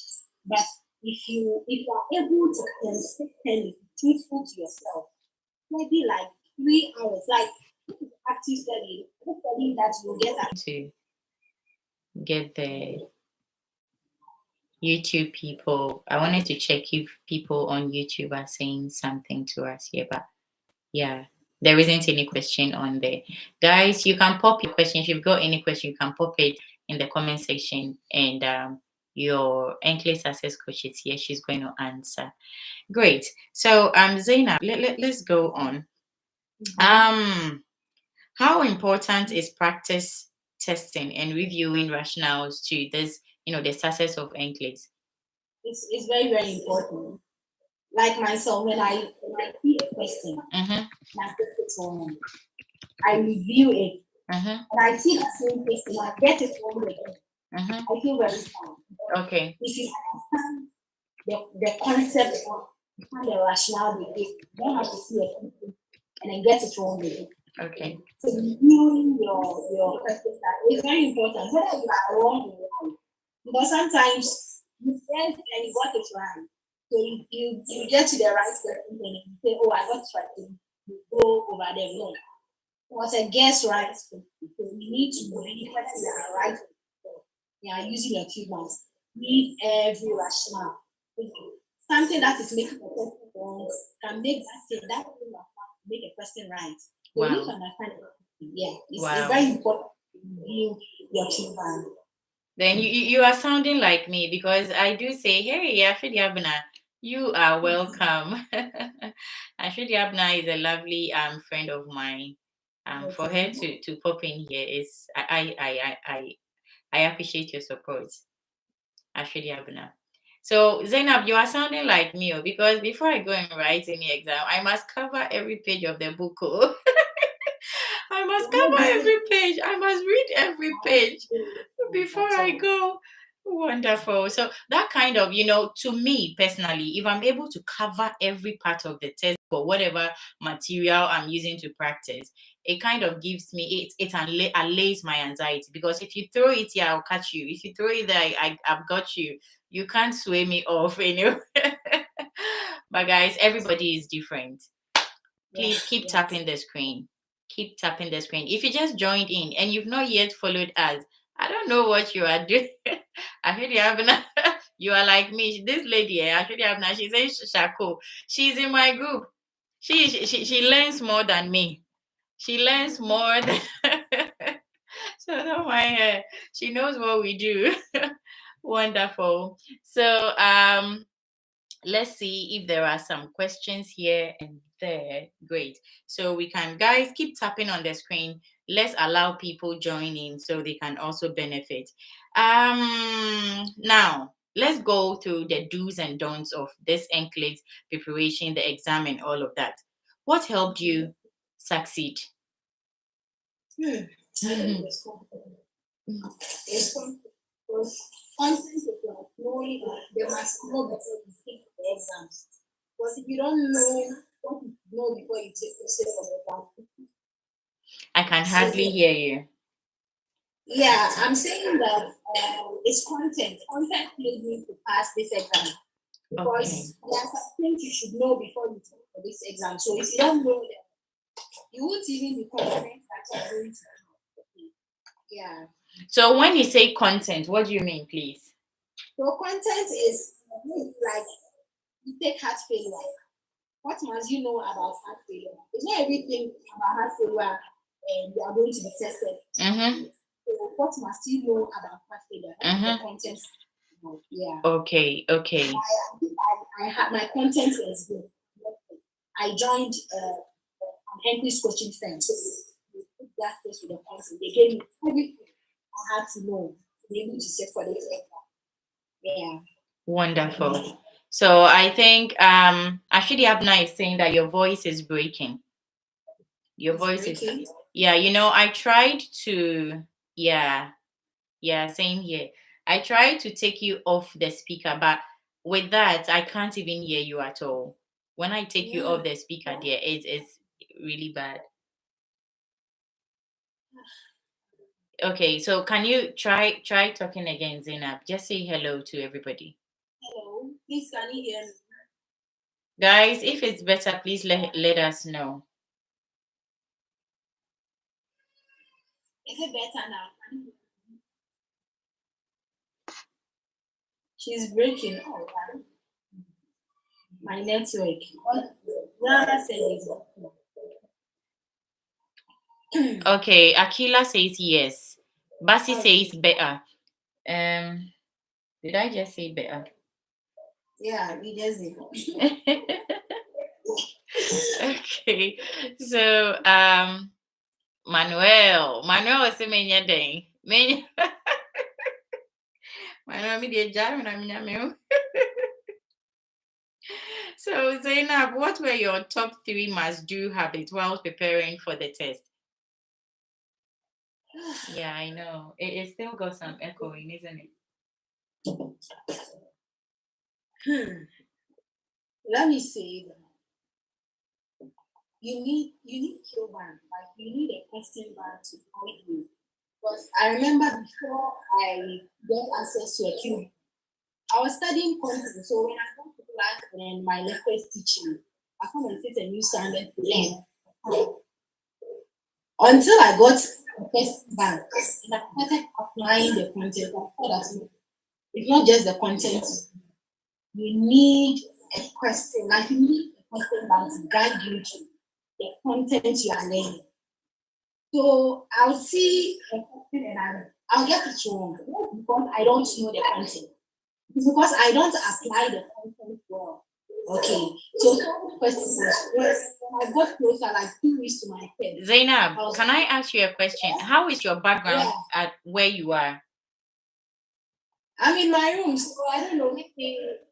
But if you are able to consistently be truthful to yourself, maybe like 3 hours, like active study that you get to get the YouTube people. I wanted to check if people on YouTube are saying something to us here, but yeah, there isn't any question on there. Guys, you can pop your question. If you've got any question, you can pop it in the comment section, and your NCLEX Success Coach is here. She's going to answer. Great. So Zainab, let's go on. How important is practice testing and reviewing rationales to this, the success of NCLEX? It's very, very important. Like myself, when I see a question, I review it, and I see the same question, I get it wrong again. I feel very sad. Okay. If you understand the concept of the rationale they give, you don't have to see a question and then get it wrong again. Okay. So reviewing your questions is very important. Whether you are wrong or right, because sometimes you test and you got it right. So you get to the right question and you say, oh, I got it right. You go over there. No. It was a guess right. So you need to really whether you are right. You are using your keywords. Read every rationale. Something that is making a question wrong can make that make a question right. So you need to understand it. Yeah, it's very important to review your keywords. Then you are sounding like me, because I do say, hey, Ashidi Abna, you are welcome. Ashidi Abna is a lovely friend of mine. For her to pop in here is I appreciate your support, Ashidi Abna. So Zainab, you are sounding like me, because before I go and write any exam, I must cover every page of the book. I must cover every page. I must read every page before I go. Wonderful. So that kind of, to me personally, if I'm able to cover every part of the test or whatever material I'm using to practice, it kind of gives me, it allays my anxiety, because if you throw it here, I'll catch you. If you throw it there, I've got you. You can't sway me off anyway. But guys, everybody is different. Please keep tapping the screen. keep tapping the screen. If you just joined in and you've not yet followed us, I don't know what you are doing. I heard you have you are like me. This lady, I heard you have now. She says Shako. She's in my group. She learns more than me. She learns more than so don't mind her. She knows what we do. Wonderful. So let's see if there are some questions here and there. Great. So we can, guys, keep tapping on the screen. Let's allow people join in so they can also benefit. Now let's go through the do's and don'ts of this NCLEX preparation, the exam, and all of that. What helped you succeed? It's because content is like knowing they must know before you take the exams. Because if you don't know what you know before you take the exam, I can hardly hear you. Yeah, I'm saying that it's content. Content made me to pass this exam. Because there are some things you should know before you take for this exam. So if you don't know them, you won't even be confident that you're going to know. Yeah. So when you say content, what do you mean, please? So content is like you take heart failure. What must you know about heart failure? It's not everything about heart failure and you are going to be tested. Mm-hmm. So what must you know about heart failure? That's the content. Yeah. Okay. I had my content was good. I joined an NCLEX coaching center. So they put that test with the content. They gave me everything I had to know to be able to set for this exam. Yeah. Wonderful. So I think Ashidi Abna is saying that your voice is breaking. Your voice is, yeah, I tried to, same here. I tried to take you off the speaker, but with that, I can't even hear you at all. When I take you off the speaker, there, it's really bad. Okay, so can you try talking again, Zainab? Just say hello to everybody. Hello, please can you hear me? Guys, if it's better, please let us know. Is it better now? She's breaking. Oh, wow. My network. Okay, Akila says yes. Basi says better. Did I just say better? Yeah, we just did. Okay, so Manuel is saying many day. Manuel, me dey jam na. So Zainab, what were your top 3 must-do habits while preparing for the test? Yeah, I know. It still got some echoing, isn't it? Let me say that you need Q bank, like you need a question bank to guide you. Because I remember before I got access to a Q, I was studying content. So when I come to class and my lecturer is teaching, I come and sit and use standard to learn. Until I got a question bank and I started applying the content, I thought that it's not just the content. You need a question, like you need a question bank to guide you to the content you are learning. So I'll see a question and I'll get it wrong. Not because I don't know the content. It's because I don't apply the content well. Okay. So some questions when I got closer, like 2 weeks to my head. Zainab, can I ask you a question? How is your background at where you are? I'm in my room, so I don't know.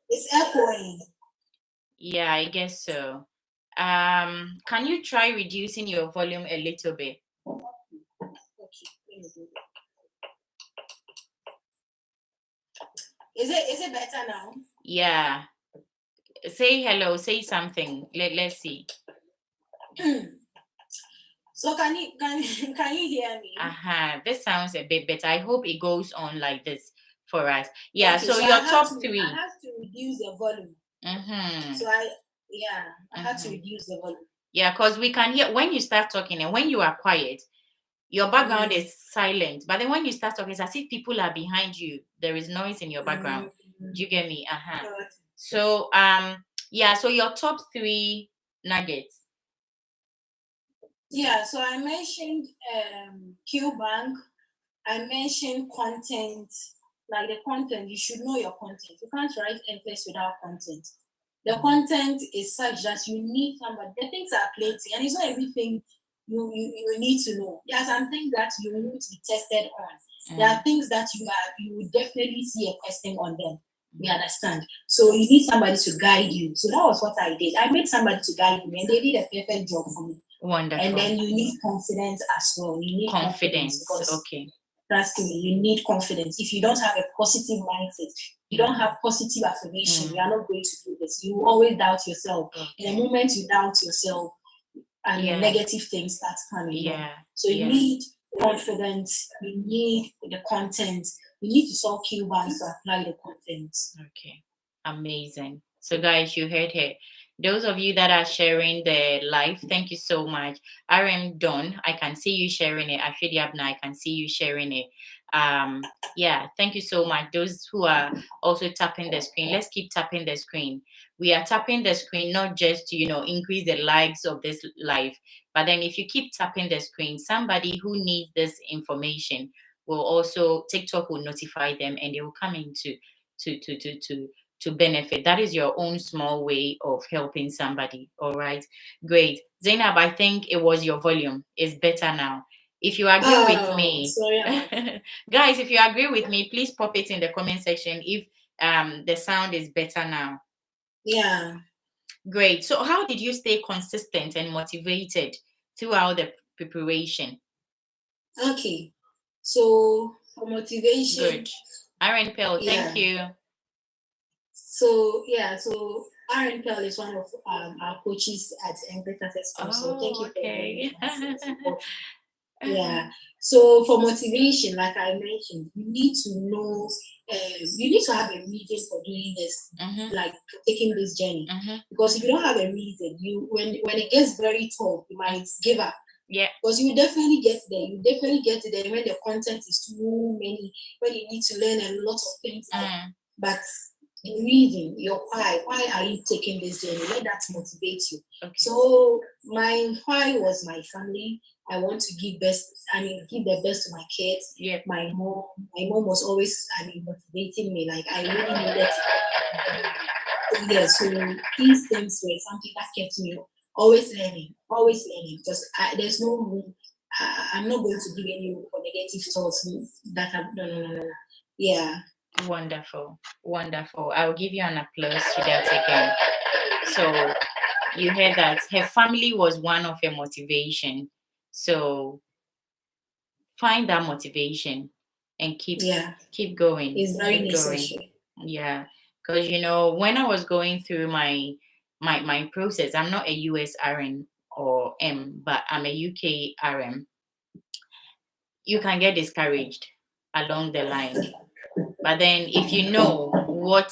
It's echoing. Yeah, I guess so. Can you try reducing your volume a little bit? Is it better now? Yeah. Say hello, say something. Let's see. So can you hear me? This sounds a bit better. I hope it goes on like this for us. Yeah, okay, so your top 3. I have to reduce the volume. So I have to reduce the volume. Yeah, because we can hear when you start talking and when you are quiet, your background is silent. But then when you start talking, it's as if people are behind you. There is noise in your background. Do you get me? So yeah, so your top 3 nuggets. Yeah, so I mentioned Q Bank. I mentioned content. Like the content, you should know your content. You can't write NCLEX without content. The content is such that you need somebody. The things are plenty, and it's not everything you need to know. There are some things that you need to be tested on. There are things that you will definitely see a question on them. You understand? So you need somebody to guide you. So that was what I did. I made somebody to guide me, and they did a perfect job for me. Wonderful. And then you need confidence as well. You need confidence because, okay. Trust me, you need confidence. If you don't have a positive mindset, you don't have positive affirmation, you are not going to do this. You always doubt yourself. Okay. The moment you doubt yourself, and negative things start coming. Yeah. So you need confidence, you need the content, you need to solve key ones to apply the content. Okay. Amazing. So guys, you heard her. Those of you that are sharing the live, thank you so much. RM Don, I can see you sharing it. Afidi Abna, I can see you sharing it. Yeah, thank you so much. Those who are also tapping the screen, let's keep tapping the screen. We are tapping the screen not just to, increase the likes of this live, but then if you keep tapping the screen, somebody who needs this information will also, TikTok will notify them and they will come into to benefit. That is your own small way of helping somebody. All right, great. Zainab, I think it was your volume. It's better now. If you agree with me, guys, if you agree with me, please pop it in the comment section if the sound is better now. Yeah. Great. So how did you stay consistent and motivated throughout the preparation? Okay. So for motivation. Good. Aaron Pell, thank you. So Aaron Pell is one of our coaches at NCLEX Success Consult. Thank you for support. Yeah. So for motivation, like I mentioned, you need to know, you need to have a reason for doing this, like taking this journey. Because if you don't have a reason, when it gets very tough, you might give up. Yeah. Because you definitely get there. You definitely get there when the content is too many, when you need to learn a lot of things. But the reason, your why are you taking this journey? Let that motivate you. Okay. So my why was my family. I want to give the best to my kids. Yeah. My mom was always motivating me. Like I really needed to. Yeah, so these things were something that kept me always learning. Because there's no room. I'm not going to give any room for negative thoughts. No. Yeah. Wonderful. I'll give you an applause to that again. So you heard that her family was one of her motivation. So find that motivation and keep going. It's very necessary. Yeah. Because when I was going through my process, I'm not a US RN or M, but I'm a UK RM. You can get discouraged along the line. But then if you know what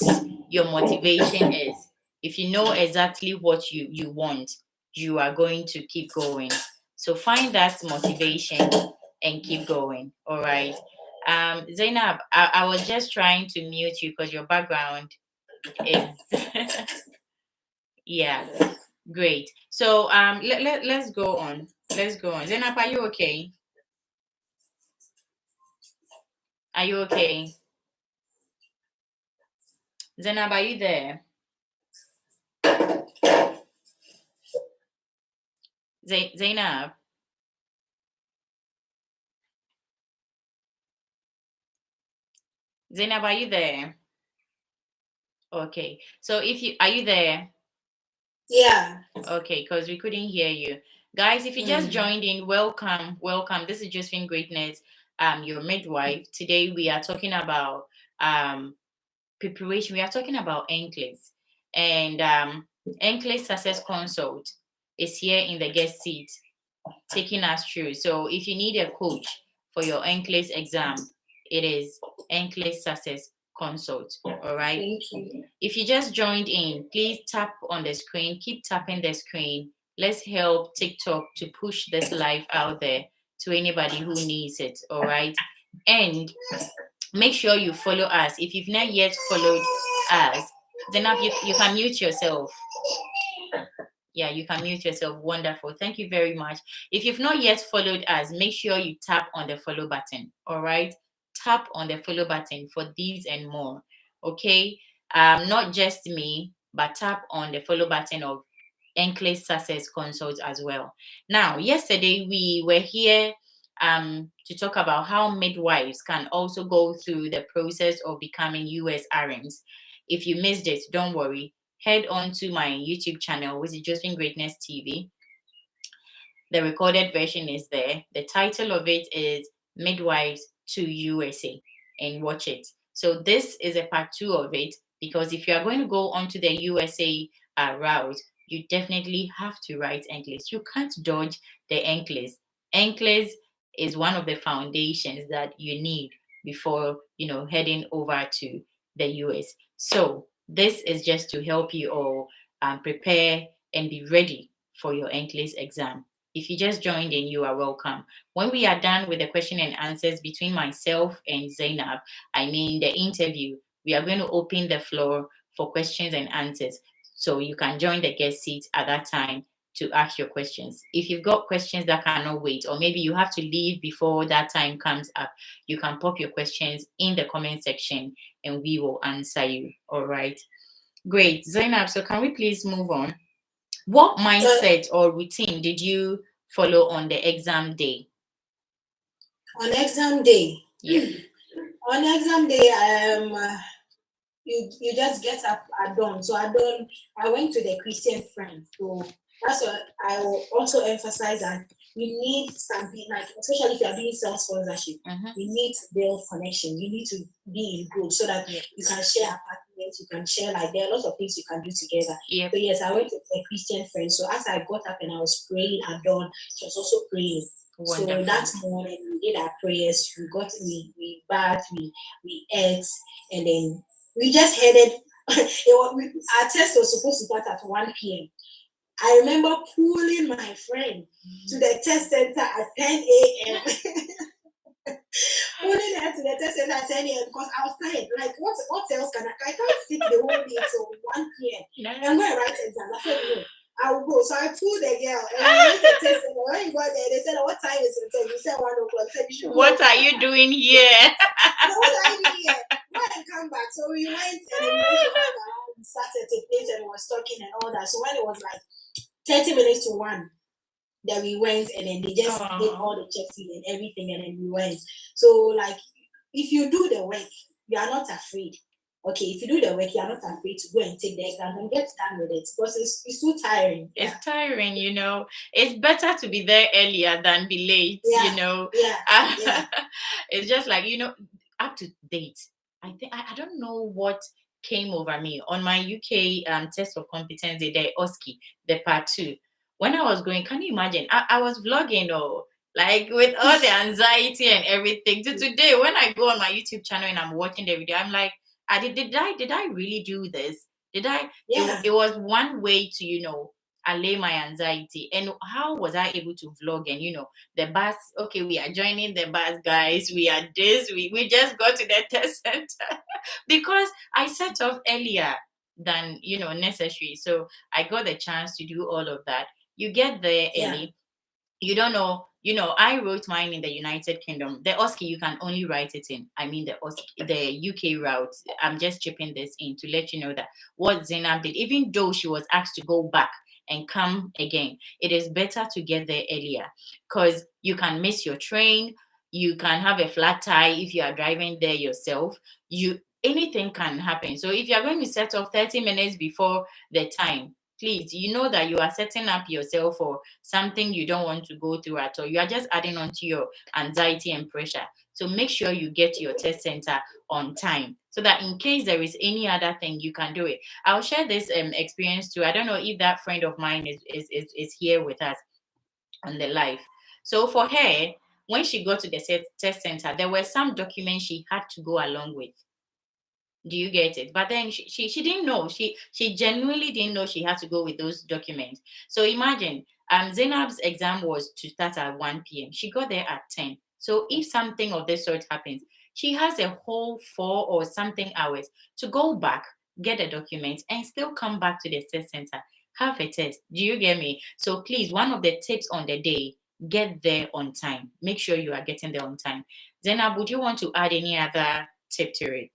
your motivation is, if you know exactly what you want, you are going to keep going. So find that motivation and keep going. All right. Zainab, I was just trying to mute you because your background is yeah, great. So let's go on. Zainab, are you okay? Are you okay? Zainab, are you there? Zainab? Zainab, are you there? Okay. So are you there? Yeah. Okay, because we couldn't hear you. Guys, if you just joined in, welcome. This is Josephine Greatness, your midwife. Today we are talking about preparation. We are talking about NCLEX. And NCLEX Success Consult is here in the guest seat, taking us through. So if you need a coach for your NCLEX exam, it is NCLEX Success Consult. All right. Thank you. If you just joined in, please tap on the screen. Keep tapping the screen Let's help TikTok to push this life out there to anybody who needs it. All right. And make sure you follow us. If you've not yet followed us, then you can mute yourself. Yeah, you can mute yourself. Wonderful. Thank you very much. If you've not yet followed us, make sure you tap on the follow button. All right. Tap on the follow button for these and more. Okay. Not just me, but tap on the follow button of NCLEX Success Consult as well. Now, yesterday we were here to talk about how midwives can also go through the process of becoming US RMs. If you missed it, don't worry. Head on to my YouTube channel, which is Josephine Greatness TV. The recorded version is there. The title of it is Midwives to USA, and watch it. So this is a part 2 of it, because if you are going to go onto the USA route, you definitely have to write NCLEX. You can't dodge the NCLEX. NCLEX is one of the foundations that you need before heading over to the US. So this is just to help you all prepare and be ready for your NCLEX exam. If you just joined in, you are welcome. When we are done with the question and answers between myself and Zainab, I mean the interview, we are going to open the floor for questions and answers. So you can join the guest seat at that time to ask your questions. If you've got questions that cannot wait, or maybe you have to leave before that time comes up, you can pop your questions in the comment section and we will answer you. All right. Great. Zainab, so can we please move on? What mindset or routine did you follow on the exam day? On exam day? Yeah. On exam day, you just get up at dawn. So I went to the Christian friends. So that's what I will also emphasize, that you need something, like especially if you are doing self-sponsorship, you need to build connection. You need to be in group so that you can share apartments, you can share, like there are lots of things you can do together. Yep. So yes, I went to a Christian friend. So as I got up and I was praying at dawn, she was also praying. Wonderful. So that morning we did our prayers, we bathed, we ate, and then we just headed. Our test was supposed to start at 1 p.m. I remember pulling my friend to the test center at 10 a.m. Pulling her to the test center at 10 a.m. because I was tired. Like, what else can I can't sit the whole day till 1 p.m. I'm going to write exam. I said, no, I will go. So I pulled the girl and we went to the test center. When you got there, they said, what time is your test? You said 1 o'clock. I said, you should go. What are you doing here? What are you doing here? Go and come back. So we went and then we went to have around Saturday place and we was talking and all that. So when it was like 30 minutes to 1, then we went and then they just did all the checks in and everything and then we went. So like, if you do the work, you are not afraid. Okay, if you do the work, you are not afraid to go and take the exam and get done with it, because it's too tiring. It's tiring, It's better to be there earlier than be late, It's just like, up to date. I don't know what came over me on my UK test of competence, the OSCE, the part 2. When I was going, can you imagine? I was vlogging, like with all the anxiety and everything. To today, when I go on my YouTube channel and I'm watching the video, I'm like, did I really do this? Did I? Yeah. It was one way to, allay my anxiety. And how was I able to vlog? And the bus, okay, we are joining the bus, guys. We are this, we just got to the test center because I set off earlier than necessary. So I got the chance to do all of that. You get there early. You don't know, I wrote mine in the United Kingdom. The OSCE, you can only write it in. I mean, the OSCE, the UK route. I'm just chipping this in to let you know that what Zainab did, even though she was asked to go back and come again, it is better to get there earlier because you can miss your train. You can have a flat tire if you are driving there yourself. Anything can happen. So if you're going to set off 30 minutes before the time, please, you know that you are setting up yourself for something you don't want to go through at all. You are just adding on to your anxiety and pressure. So make sure you get to your test center on time so that in case there is any other thing, you can do it. I'll share this experience too. I don't know if that friend of mine is here with us on the live. So for her, when she got to the test center, there were some documents she had to go along with. Do you get it? But then she didn't know. She genuinely didn't know she had to go with those documents. So imagine, Zainab's exam was to start at 1 p.m. She got there at 10. So if something of this sort happens, she has a whole 4 or something hours to go back, get the documents, and still come back to the test center, have a test. Do you get me? So please, one of the tips on the day, get there on time. Make sure you are getting there on time. Zainab, would you want to add any other tip to it?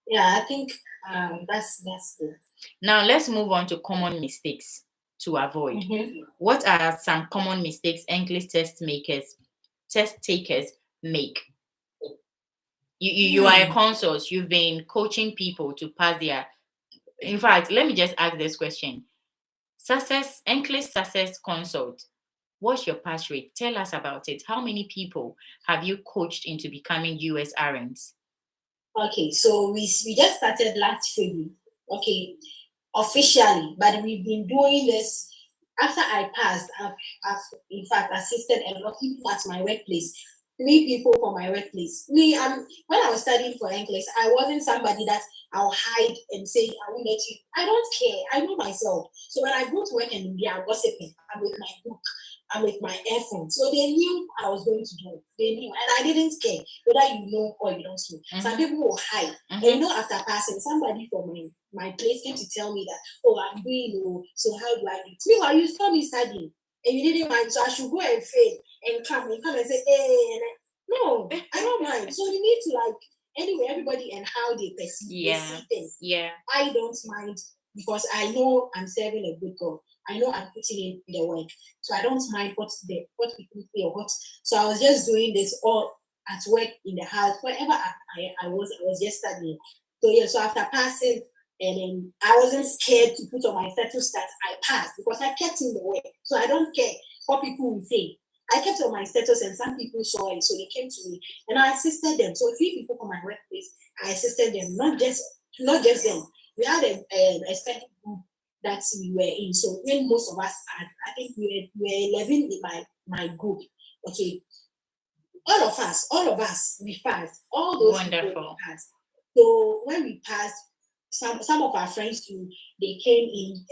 Yeah, I think that's good. Now let's move on to common mistakes to avoid. Mm-hmm. What are some common mistakes English test takers make? You are a consult. You've been coaching people to pass their. In fact, let me just ask this question: English Success Consult. What's your pass rate? Tell us about it. How many people have you coached into becoming US RNs? Okay, so we just started last February. Okay, officially, but we've been doing this after I passed. I've in fact assisted a lot of people at my workplace. 3 people from my workplace. When I was studying for English, I wasn't somebody that I'll hide and say I won't let you. I don't care. I know myself. So when I go to work and they are gossiping, I'm with my book, I'm with my earphone. So they knew I was going to do it. They knew, and I didn't care whether you know or you don't know. Mm-hmm. Some people will hide. Mm-hmm. And after passing, somebody from my place came to tell me that, oh, I'm doing, so how do I do it? Meanwhile, you saw me studying and you didn't mind, so I should go and fail and come and say, hey, no, I don't mind. So you need to anyway, everybody and how they perceive things. Yeah. I don't mind because I know I'm serving a good God. I know I'm putting in the work. So I don't mind what people say or what. So I was just doing this all at work, in the house, wherever I was just studying. So yeah, so after passing, and then I wasn't scared to put on my status that I passed because I kept in the work. So I don't care what people will say. I kept on my status and some people saw it, so they came to me and I assisted them. So 3 people from my workplace, I assisted them, not just them. We had a study group that we were in. So when most of us had, I think we were 11 in my group. Okay. All of us, we passed. All those wonderful people passed. So when we passed, some of our friends too, they came in,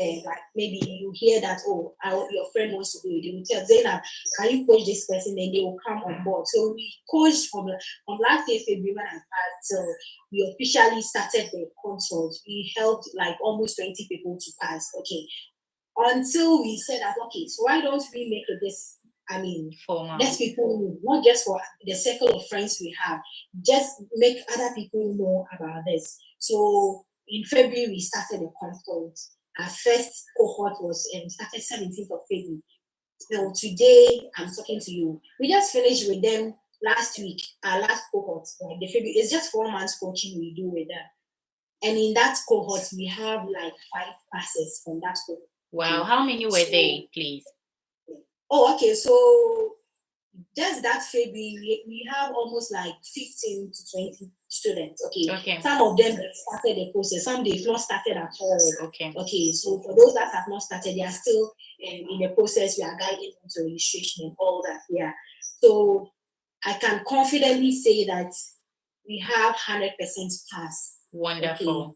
maybe you hear that, your friend wants to do it. They will tell Zainab, can you coach this person? Then they will come on board. So we coached from last year February when I passed till we officially started the consult. We helped almost 20 people to pass. Okay, until we said that, okay, so why don't we make this? Let people know, not just for the circle of friends we have, just make other people know about this. So in February, we started a conference. Our first cohort was started 17th of February. So today, I'm talking to you. We just finished with them last week, our last cohort. The February, it's just 4 months coaching we do with them. And in that cohort, we have 5 passes from that cohort. Wow, how many were they, please? Oh, okay. So just that February, we have almost 15 to 20 students. Okay. Some of them started the process. Some they've not started at all. Okay. So for those that have not started, they are still in the process. We are guiding them to registration and all that. Yeah. So I can confidently say that we have 100% pass. Wonderful. Okay.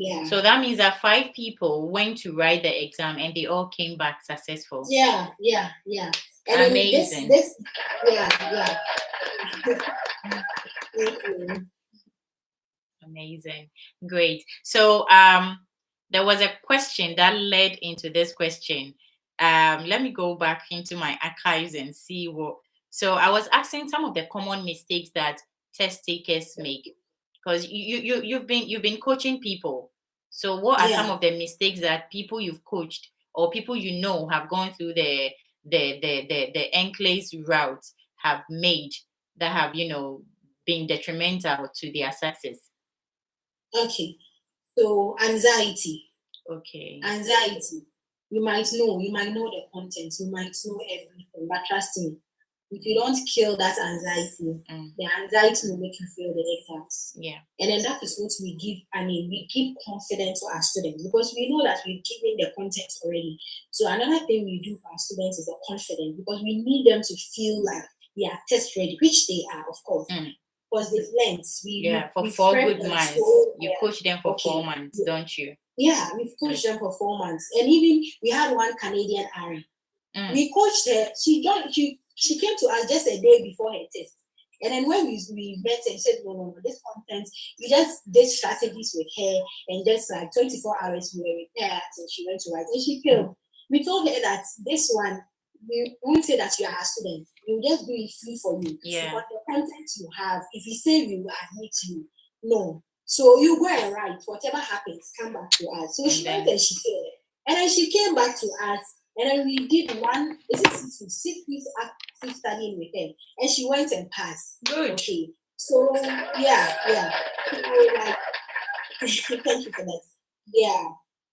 Yeah. So that means that 5 people went to write the exam and they all came back successful. Yeah. And amazing. Yeah. Amazing. Great. So there was a question that led into this question. Let me go back into my archives and see what. So I was asking some of the common mistakes that test takers make, because you've been coaching people. So what are some of the mistakes that people you've coached or people you know have gone through the NCLEX route have made that have been detrimental to their success? Okay, so anxiety. Okay. Anxiety. You might know the content, you might know everything, but trust me, if you don't kill that anxiety, the anxiety will make you fail the exams. Yeah. And then that is what we give. We give confidence to our students because we know that we're giving the content already. So another thing we do for our students is the confidence, because we need them to feel like they are test ready, which they are, of course. because they've learned. For we've 4 prepped good them months. so You well. coach them for Okay. 4 months, don't you? Yeah, we've coached them for 4 months. And even we had one Canadian RN. We coached her. She came to us just a day before her test. And then when we met and said, no, this content, we just did strategies with her, and just like 24 hours we were with her until she went to write. And she failed. We told her that this one, we won't say that you are a student. We will just do it free for you. Yeah. But the content you have, if we say we will admit you, no. So you go and write. Whatever happens, come back to us. So she went and she failed. And then she came back to us. And then we did 6 weeks active studying with her, and she went and passed. Good. Okay. So yeah. So, like, thank you for that. Yeah.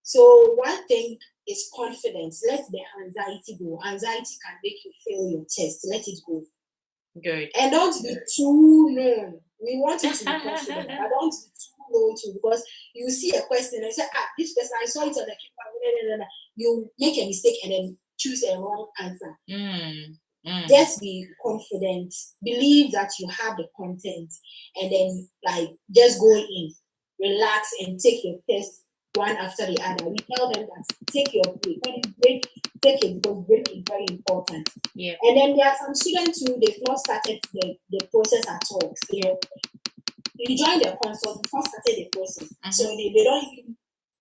So one thing is confidence. Let the anxiety go. Anxiety can make you fail your test. Let it go. Good. And don't be too known. We want you to be confident. I don't be too known too, because you see a question and say, this person, I saw it on the camera. You make a mistake and then choose a wrong answer. Just be confident. Believe that you have the content, and then like just go in, relax, and take your test one after the other. We tell them that take your break. When you break, take it, because break is very important. Yeah. And then there are some students who they've not started the process at all. You join the consult before started the process. So they don't even,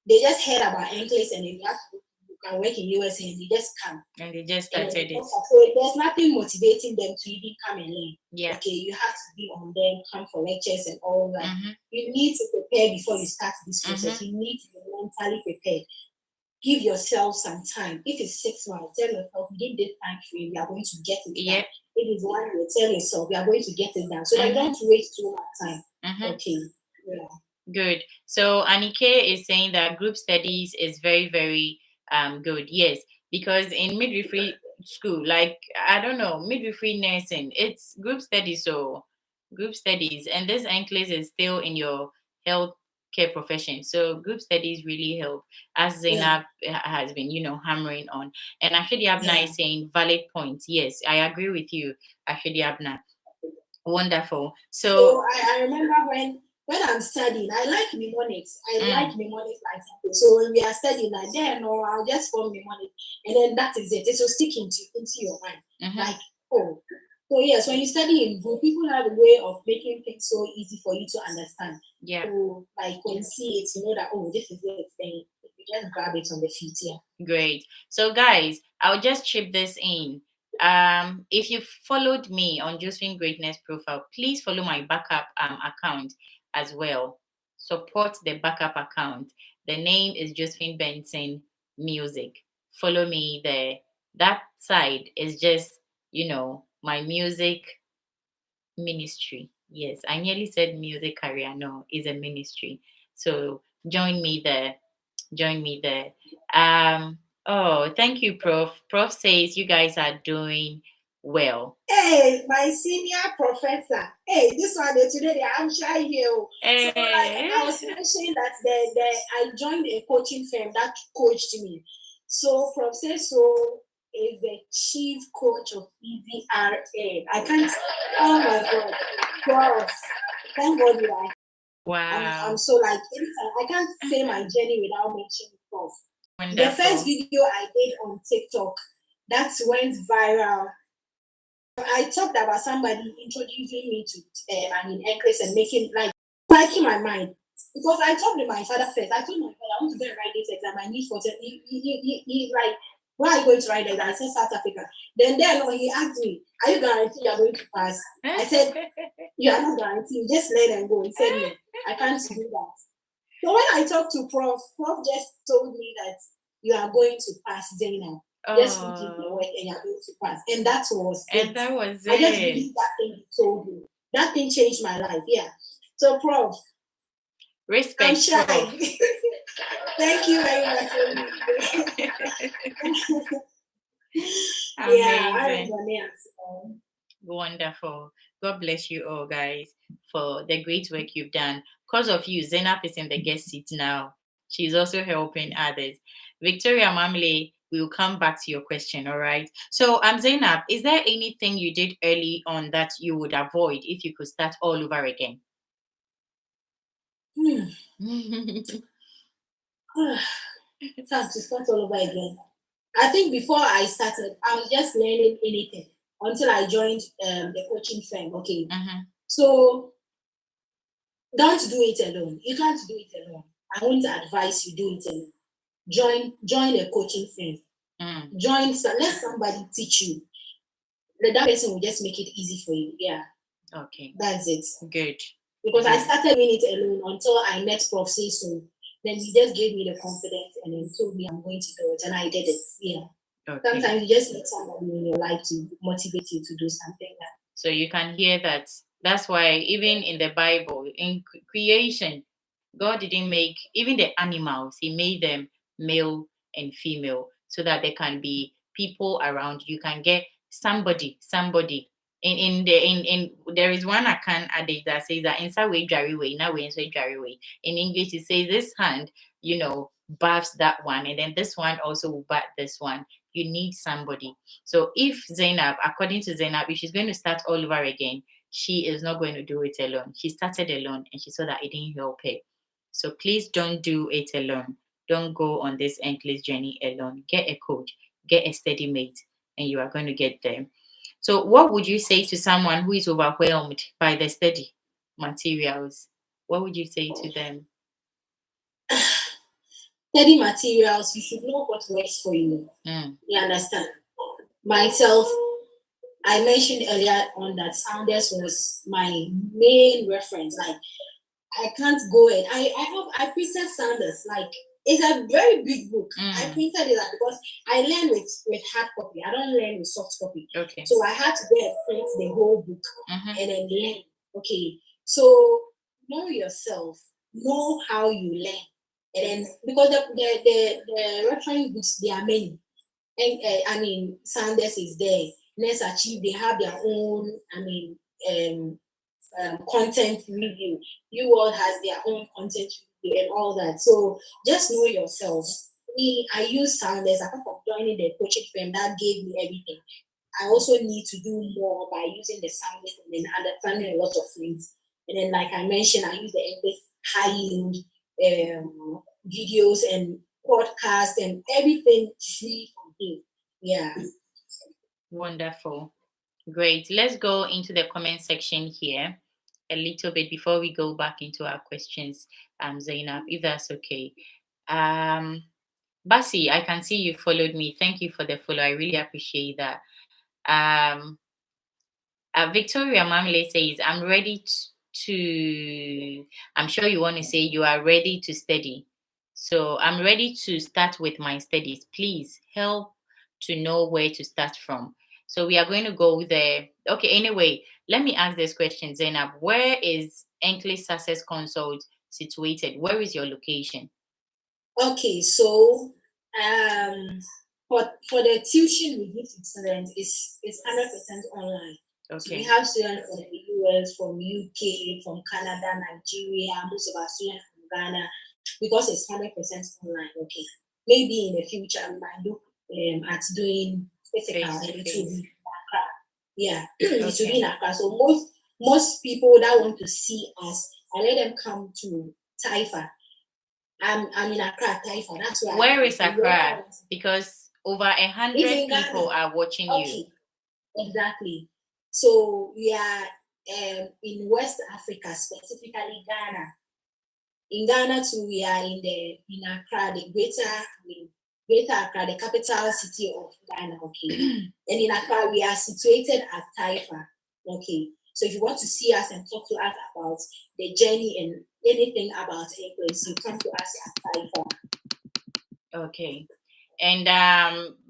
they just heard about NCLEX and they have to can work in US, and they just come. And they just started it. So there's nothing motivating them to even come and learn. Yeah. Okay, you have to be on them, come for lectures and all that. You need to prepare before you start this process. You need to be mentally prepared. Give yourself some time. If it's 6 months, tell yourself, within this time frame, we are going to get it done. If it's 1 year, tell yourself, we are going to get it done. So that you don't waste too much time. Okay. Yeah. Good. So Anike is saying that group studies is very, very good. Yes, because in midwifery school, like, I don't know, midwifery nursing, it's group studies. So group studies, and this NCLEX is still in your health care profession. So group studies really help, as Zainab has been, hammering on. And actually Abna is saying valid points. Yes, I agree with you, actually Abna. Wonderful. So I remember when I'm studying, I like mnemonics. I like mnemonics like that. So when we are studying, like, I'll just form mnemonic, and then that is it. It will stick into your mind. Like, oh. So yes, when you study in group, people have a way of making things so easy for you to understand. Yeah. So like when you see it, you know that, oh, this is it. Then you just grab it on the feet. Yeah. Great. So guys, I'll just chip this in. If you followed me on Josephine Greatness profile, please follow my backup account as well. Support the backup account. The name is Josephine Benson Music. Follow me there. That side is just, my music ministry. Yes, I nearly said music career. No, it's a ministry. So join me there. Oh, thank you, Prof. Prof says you guys are doing well. Hey, my senior professor. Hey, this one today I'm shy here. Hey. So like I was mentioning that I joined a coaching firm that coached me. So Prof says so is the chief coach of EVRN. I can't. Oh my God, Prof. Thank God you are. Wow. I'm so like I can't say my journey without mentioning Prof. Wonderful. The first video I did on TikTok that went viral. I talked about somebody introducing me to NCLEX and making liking my mind, because I talked to my father first. I told my father I want to go and write this exam. I need for he like, where are you going to write it? I said South Africa. Then he asked me, are you guaranteed you are going to pass? I said, you are not guaranteed. Just let them go. He said, no, I can't do that. So when I talked to Prof just told me that you are going to pass, Zainab. Just keep the work and you're going to pass. And that was it. And that was I just believe that thing he told me. That thing changed my life. Yeah. So Prof. Respect. I'm shy. Prof. Thank you very much. Amazing. Wonderful. God bless you all, guys, for the great work you've done. Because of you, Zainab is in the guest seat now. She's also helping others. Victoria Mamle, we will come back to your question. All right. So, Zainab, is there anything you did early on that you would avoid if you could start all over again? Time to start all over again. I think before I started, I was just learning anything until I joined the coaching firm. Okay. So don't do it alone. You can't do it alone. I won't advise you do it alone. Join a coaching firm. Let somebody teach you. That person will just make it easy for you. Yeah. Okay. That's it. Good. Because I started doing it alone until I met Prof. So then he just gave me the confidence and then told me I'm going to do it, and I did it. Yeah. Okay. Sometimes you just need somebody in your life to motivate you to do something. So you can hear that. That's why even in the Bible, in creation, God didn't make even the animals. He made them male and female so that there can be people around. You can get somebody. In there is one Akan adage that says that inside way dry way, now we inside dry way. In English, it says this hand, baths that one, and then this one also will bath this one. You need somebody. So if Zainab, according to Zainab, if she's going to start all over again, she is not going to do it alone. She started alone and she saw that it didn't help her. So please don't do it alone. Don't go on this endless journey alone. Get a coach, get a steady mate, and you are going to get there. So what would you say to someone who is overwhelmed by the study materials? What would you say to them? Study materials, you should know what works for you. You understand? Myself, I mentioned earlier on that Sounders was my main reference. Like, I can't go in. I printed Sounders. Like, it's a very big book. I printed it because I learn with hard copy. I don't learn with soft copy. Okay. So I had to go and print the whole book and then learn. Okay. So know yourself. Know how you learn. And then because the reference books, there are many. And Sanders is there. Let's Achieve, they have their own, content review. You all has their own content review and all that. So just know yourself. I use Sanders apart from joining the coaching firm that gave me everything. I also need to do more by using the Sanders and then understanding a lot of things. And then, like I mentioned, I use the English high yield videos and podcasts and everything free from him. Yeah. Wonderful. Great. Let's go into the comment section here a little bit before we go back into our questions, Zainab, if that's okay. Basi, I can see you followed me. Thank you for the follow. I really appreciate that. Victoria Mamile says, I'm ready to, I'm sure you want to say you are ready to study. So I'm ready to start with my studies. Please help to know where to start from. So we are going to go there. Okay, anyway, let me ask this question, Zainab. Where is NCLEX Success Consult situated? Where is your location? Okay, so for the tuition we give to students is 100% online. Okay. So we have students from the US, from UK, from Canada, Nigeria, most of our students from Ghana, because it's 100% online. Okay. Maybe in the future we might look at doing physical and it will be in Accra. Yeah, it will be in Accra. So most people that want to see us, I let them come to Taifa. I'm in Accra, Taifa. That's where. Where is Accra? Because over 100 people are watching you. Exactly. So we are in West Africa, specifically Ghana. In Ghana too, we are in Accra, the Greater Accra, the capital city of Ghana. Okay. And in Accra, we are situated at Taifa. Okay. So if you want to see us and talk to us about the journey and anything about NCLEX, you come to us at Taifa. Okay. And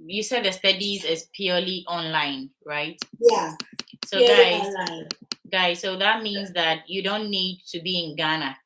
you said the studies is purely online, right? Yeah. So guys, so that means that you don't need to be in Ghana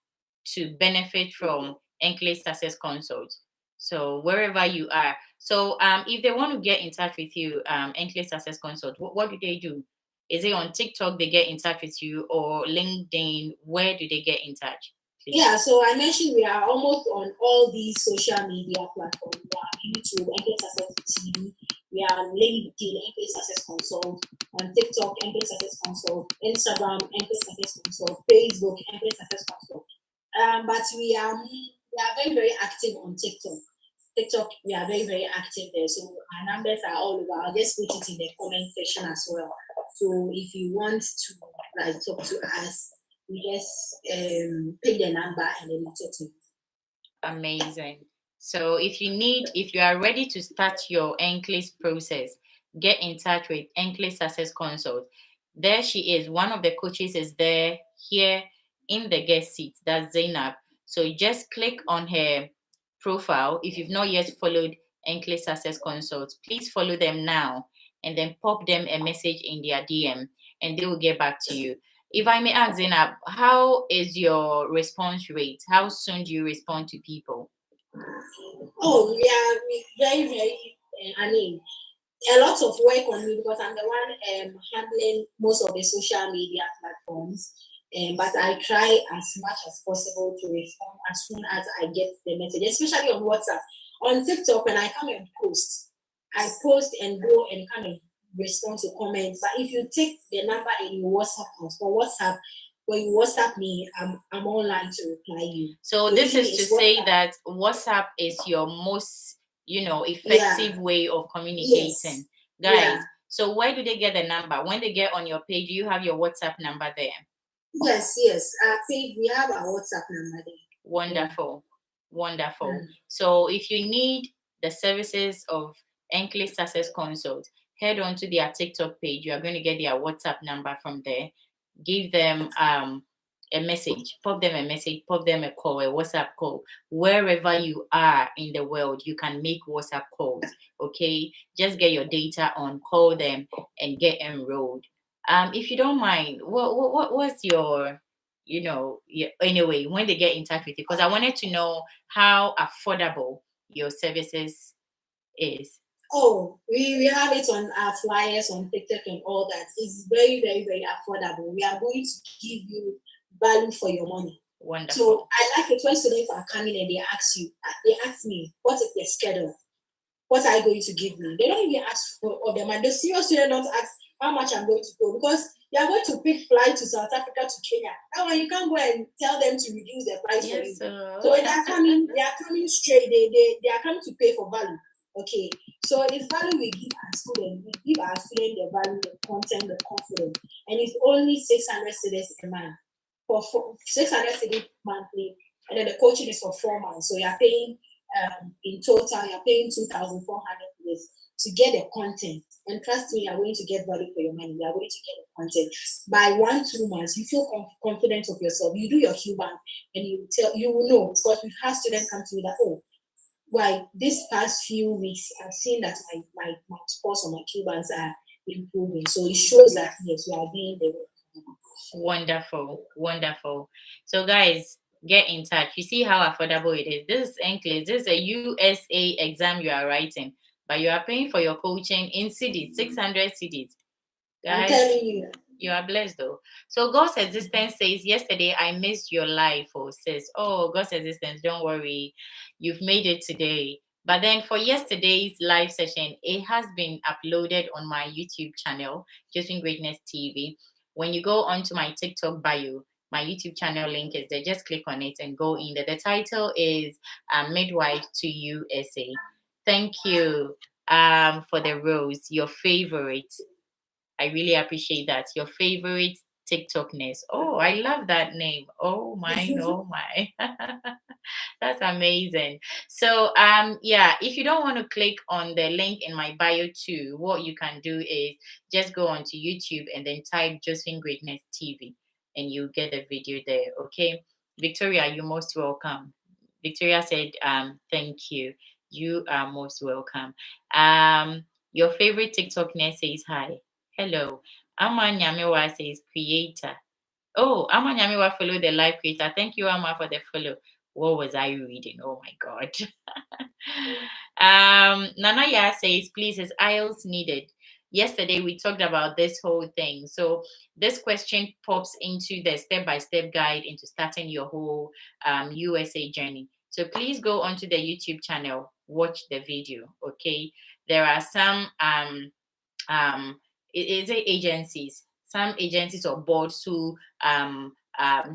to benefit from NCLEX Success Consult. So wherever you are. So if they want to get in touch with you, NCLEX Success Consult, what do they do? Is it on TikTok they get in touch with you, or LinkedIn? Where do they get in touch? Please? Yeah, so I mentioned we are almost on all these social media platforms. We are YouTube, NCLEX Success TV. We are LinkedIn, NCLEX Success Consult. On TikTok, NCLEX Success Consult. Instagram, NCLEX Success Consult. Facebook, NCLEX Success Consult. But we are very, very active on TikTok. TikTok, we are very, very active there. So our numbers are all over. I'll just put it in the comment section as well. So if you want to talk to us, we just pick the number and then we talk to you. Amazing. So if you are ready to start your NCLEX process, get in touch with NCLEX Success Consult. There she is. One of the coaches is there here in the guest seat. That's Zainab. So just click on her profile. If you've not yet followed NCLEX Success Consult, please follow them now and then pop them a message in their DM and they will get back to you. If I may ask, Zainab, how is your response rate? How soon do you respond to people? Oh, we are very, very, a lot of work on me because I'm the one handling most of the social media platforms. But I try as much as possible to respond as soon as I get the message, especially on WhatsApp. On TikTok, when I come and post, I post and go and come and respond to comments. But if you take the number in your WhatsApp for WhatsApp, when you WhatsApp me, I'm online to reply you. So this is to say that WhatsApp is your most, effective way of communicating. Yes. Guys, so where do they get the number? When they get on your page, you have your WhatsApp number there. Yes. I think we have our WhatsApp number there. Wonderful. So if you need the services of NCLEX Success Consult, head on to their TikTok page. You are going to get their WhatsApp number from there. Give them a message, pop them a call, a WhatsApp call. Wherever you are in the world, you can make WhatsApp calls. Okay, just get your data on, call them, and get enrolled. If you don't mind, what's your anyway, when they get in touch with you, because I wanted to know how affordable your services is. Oh, we have it on our flyers on TikTok and all that. It's very, very, very affordable. We are going to give you value for your money. Wonderful. So I like it when students are coming and they ask me, what is the schedule? What are you going to give me? They don't even ask for them. And the serious student don't ask how much I'm going to go because they are going to pick flight to South Africa to Kenya. That one you can't go and tell them to reduce the price for you. So they are coming straight. They are coming to pay for value. Okay, so it's value we give our student. We give our student the value, the content, the confidence, and it's only 600 cedis a month for 600 cedis monthly, and then the coaching is for 4 months. So you're paying in total, you're paying 2,400 cedis to get the content. And trust me, you're going to get value for your money. You're going to get the content. By 1-2 months, you feel confident of yourself. You do your Q1 and you will know because we've had students come to me that, oh, why this past few weeks I've seen that my scores on my Cubans are improving. So it shows that yes, we are doing the work. Wonderful. So guys, get in touch. You see how affordable it is. This is NCLEX. This is a USA exam you are writing, but you are paying for your coaching in cedis, 600 cedis. Guys, I'm telling you are blessed though. So God's Existence says, yesterday I missed your live. Says, oh, God's Existence, don't worry. You've made it today. But then for yesterday's live session, it has been uploaded on my YouTube channel, Josephine Greatness TV. When you go onto my TikTok bio, my YouTube channel link is there. Just click on it and go in there. The title is Midwife to USA. Thank you for the rose, your favorite. I really appreciate that. Your favorite TikTokness. Oh, I love that name. Oh my, oh my. That's amazing. So if you don't want to click on the link in my bio too, what you can do is just go onto YouTube and then type Josephine Greatness TV and you get the video there. Okay. Victoria, you're most welcome. Victoria said, thank you. You are most welcome. Your favorite TikTokness says hi. Hello. Ama Nyamewa says creator. Oh, Ama Nyamewa follow the live creator. Thank you, Ama, for the follow. What was I reading? Oh my God. Nanaya says, please, is IELTS needed? Yesterday we talked about this whole thing. So this question pops into the step-by-step guide into starting your whole USA journey. So please go onto the YouTube channel. watch the video. Okay, there are some is it agencies, some agencies or boards who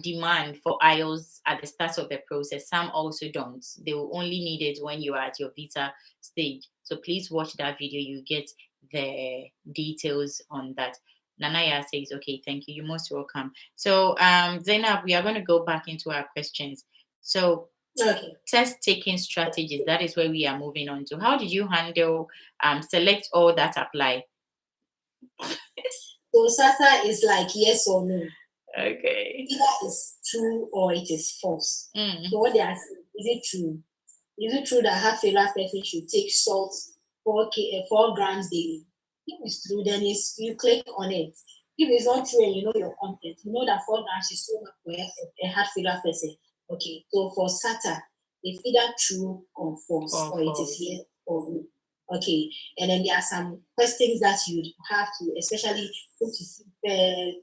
demand for IELTS at the start of the process. Some also don't. They will only need it when you are at your visa stage. So please watch that video. You get the details on that. Nanaya says, okay, thank you. You're most welcome. So Zainab, we are going to go back into our questions. So Okay. test taking strategies, that is where we are moving on to. How did you handle select all that apply? So SASA is like yes or no. Okay. Either it's true or it is false. So what they are saying, is it true? Is it true that heart failure person should take salt 4 grams daily? If it's true, then you click on it. If it's not true and you know your content, you know that 4 grams is too much for a heart failure person. Okay, so for SATA, it's either true or false, or it is yes or no. Okay, and then there are some questions that you have to, especially who to see first,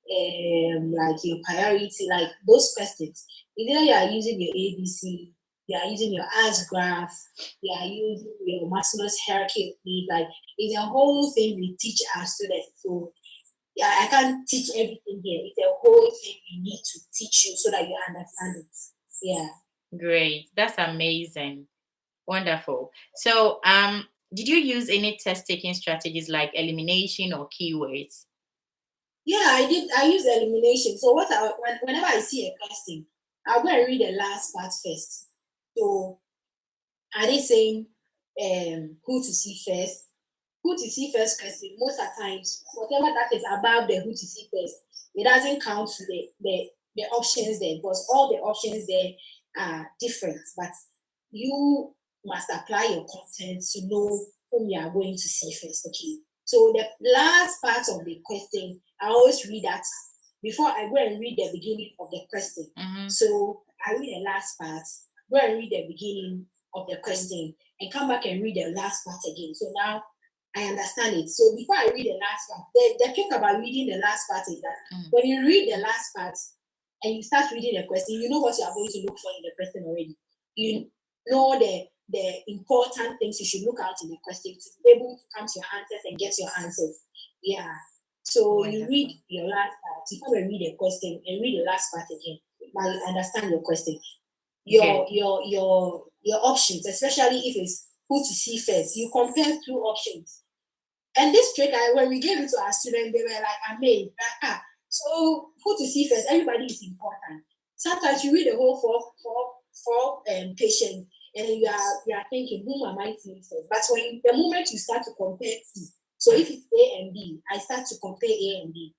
like your priority, like those questions. Either you are using your ABC, you are using your AS graph, you are using your Maslow's hierarchy of needs. Like it's a whole thing we teach our students. So yeah, I can't teach everything here. It's a whole thing we need to teach you so that you understand it. Yeah. Great. That's amazing. Wonderful. So did you use any test taking strategies like elimination or keywords? Yeah, I did. I use elimination. So whenever I see a question, I'll go and read the last part first. So are they saying who to see first? Who to see first question, most of the times, whatever that is above the who to see first, it doesn't count to the options there, because all the options there are different. But you must apply your content to know whom you are going to see first. Okay. So the last part of the question, I always read that before I go and read the beginning of the question. So I read the last part, go and read the beginning of the question, and come back and read the last part again. So now I understand it. So before I read the last part, the trick about reading the last part is that when you read the last part and you start reading the question, you know what you are going to look for in the question already. You know the important things you should look out in the question to be able to come to your answers and get your answers. Yeah. So wonderful. You read your last part, you come and read the question and read the last part again. Now you understand your question. Your options, especially if it's who to see first, you compare 2 options. And this trick, when we gave it to our students, they were like amazed. So who to see first? Everybody is important. Sometimes you read the whole four patients, and you are thinking, whom am I seeing first? But the moment you start to compare two, so if it's A and B, I start to compare A and B.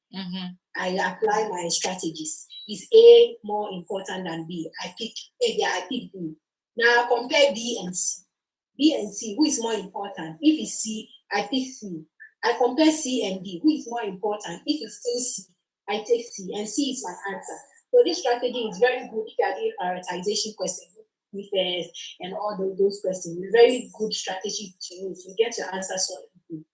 I apply my strategies. Is A more important than B? I pick A, I pick B. Now compare B and C. B and C, who is more important? If it's C, I pick C. I compare C and D, who is more important? If it's still C, I take C, and C is my answer. So this strategy is very good if you are doing prioritization questions, and all those questions. It's very good strategy to use. You get your answer so quickly.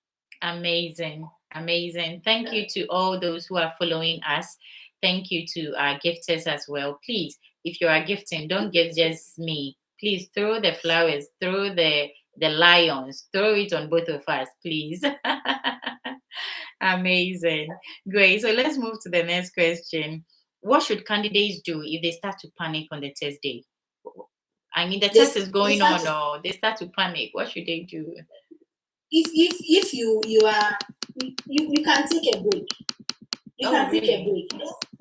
Amazing. Thank you to all those who are following us. Thank you to our gifters as well. Please, if you are gifting, don't give just me. Please throw the flowers, throw the lions, throw it on both of us, please. Amazing. Great. So let's move to the next question. What should candidates do if they start to panic on the test day? I mean, the test is going on, or they start to panic. What should they do? If you can take a break. You can take a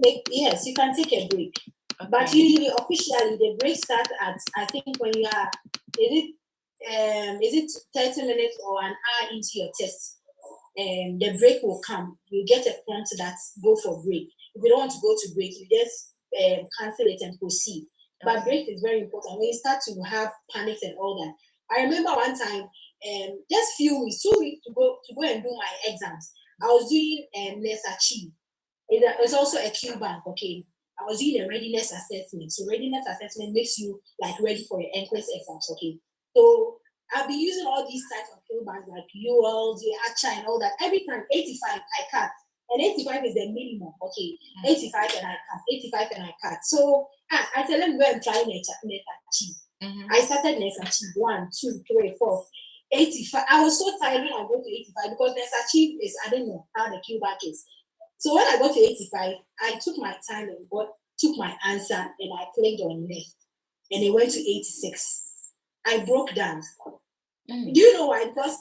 break. Yes, you can take a break. Okay. But usually, officially, the break starts at, I think, when you are, is it 30 minutes or an hour into your test? The break will come. You get a prompt that go for break. If you don't want to go to break, you just cancel it and proceed. Okay. But break is very important. When you start to have panics and all that. I remember one time, just 2 weeks to go and do my exams. I was doing NCLEX Achieve. It's also a Q bank, okay. I was doing a readiness assessment. So readiness assessment makes you like ready for your NCLEX exams, okay. So I'll be using all these types of Q banks like ULs, ACHA and all that. Every time 85 I cut. And 85 is the minimum, okay. 85 and I cut, 85 and I cut. So I tell them, go and try NCLEX Achieve. I started Next Achieve 1, 2, 3, 4, 85. I was so tired when I got to 85 because Next Achieve is, I don't know how the Q back is. So when I got to 85, I took my time and took my answer and I clicked on next. And it went to 86. I broke down. Do you know why? Because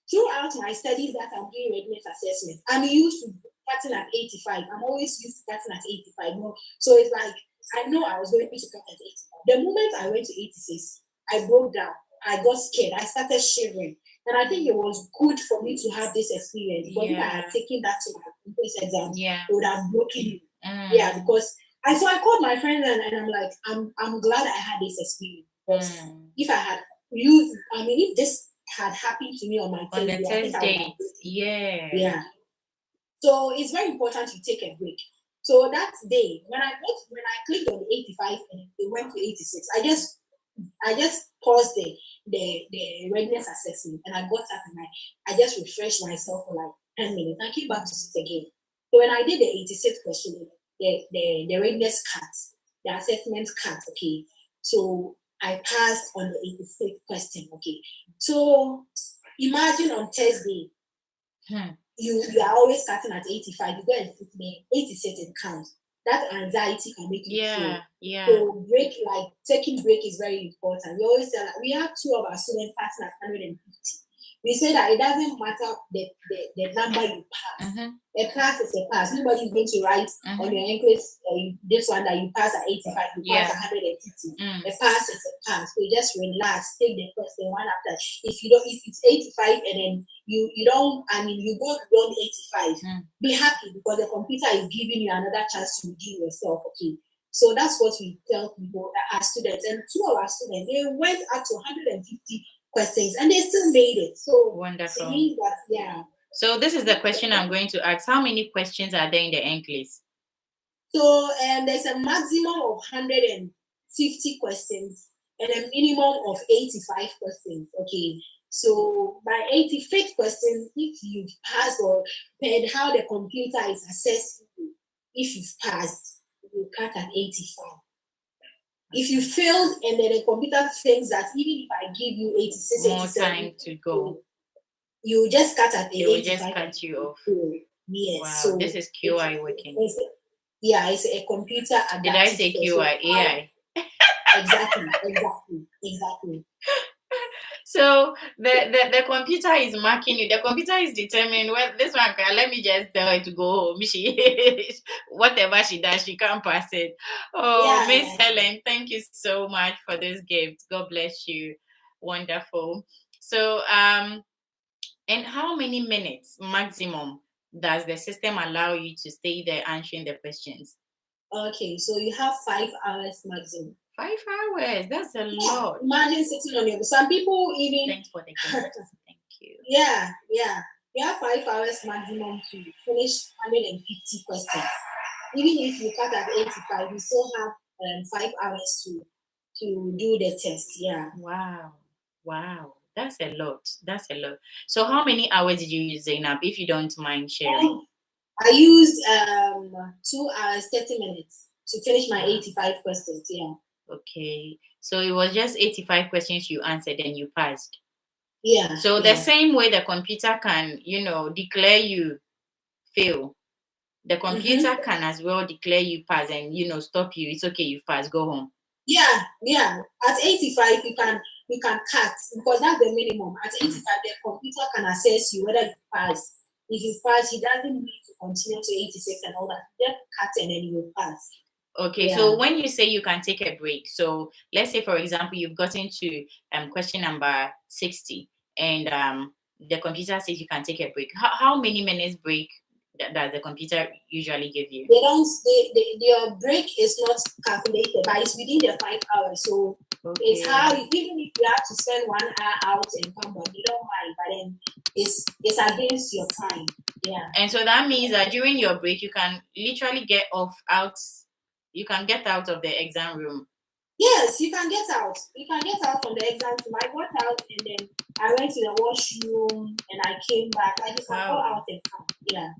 throughout my studies that I'm doing readiness assessment, I'm used to cutting at 85. I'm always used to cutting at 85. So it's like, I know I was going to cut at 85. The moment I went to 86, I broke down. I got scared. I started shivering. And I think it was good for me to have this experience. Because if I had taken that to my previous exam, it would have broken me. Yeah, because I called my friend and I'm like, I'm glad I had this experience. Because if I had used, if this had happened to me on my test day, yeah. So it's very important to take a break. So that day, when I clicked on the 85 and it went to 86, I just paused the readiness assessment and I got up and I just refreshed myself for like 10 minutes and came back to sit again. So when I did the 86 question, the readiness cut, the assessment cut, okay. So I passed on the 86 question, okay. So imagine on Thursday, you are always starting at 85, you go and sit there, 86 it counts. That anxiety can make you feel. So taking break is very important. We always say we have 2 of our students passing at 150. We say that it doesn't matter the number you pass. A pass is a pass. Nobody is going to write on your NCLEX this one that you pass at 85, you pass 150. A pass is a pass. So you just relax, take the question one after. If it's 85 and then you go beyond 85, be happy because the computer is giving you another chance to redeem yourself. Okay. So that's what we tell people, our students. And 2 of our students, they went up to 150 questions and they still made it. So wonderful. Yeah. So this is the question I'm going to ask. How many questions are there in the NCLEX? So there's a maximum of 150 questions and a minimum of 85 questions. Okay. So by 85th question, if you've passed or heard how the computer is assessing you, if you've passed, you cut at 85. If you failed and then the computer thinks that even if I give you 86, more time to go, you just cut at 85. It will just cut you off. Yes. Wow, so this is QI working. It's a computer. Did I say QI? AI. Exactly. So the computer is marking you. The computer is determining well this one. Let me just tell her to go home. Whatever she does, she can't pass it. Oh, Miss Helen, thank you so much for this gift. God bless you. Wonderful. So and how many minutes maximum does the system allow you to stay there answering the questions? Okay, so you have 5 hours maximum. 5 hours, that's a lot. Imagine sitting on your. Some people even. Thanks for the gift. Thank you. Yeah. You have 5 hours maximum to finish 150 questions. Even if you cut at 85, you still have 5 hours to do the test. Yeah. Wow. That's a lot. So how many hours did you use, Zainab, if you don't mind sharing? I used 2 hours, 30 minutes to finish my 85 questions. Yeah. Okay. So it was just 85 questions you answered and you passed. Yeah. So the same way the computer can, declare you fail, the computer can as well declare you pass and, stop you. It's okay, you've passed, go home. Yeah. At 85, you can cut because that's the minimum. At 85, the computer can assess you whether you pass. If you pass, it doesn't need to continue to 86 and all that. Just cut and then you will pass. Okay, so when you say you can take a break, so let's say, for example, you've gotten to question number 60 and the computer says you can take a break. How many minutes break does the computer usually give you? Your break is not calculated, but it's within the 5 hours. So it's how, even if you have to spend 1 hour out and come back, you don't mind, but then it's against your time. Yeah. And so that means that during your break, you can literally get out. You can get out of the exam room. Yes, you can get out. You can get out from the exam room. I got out and then I went to the washroom and I came back. I just go out and come. Yeah.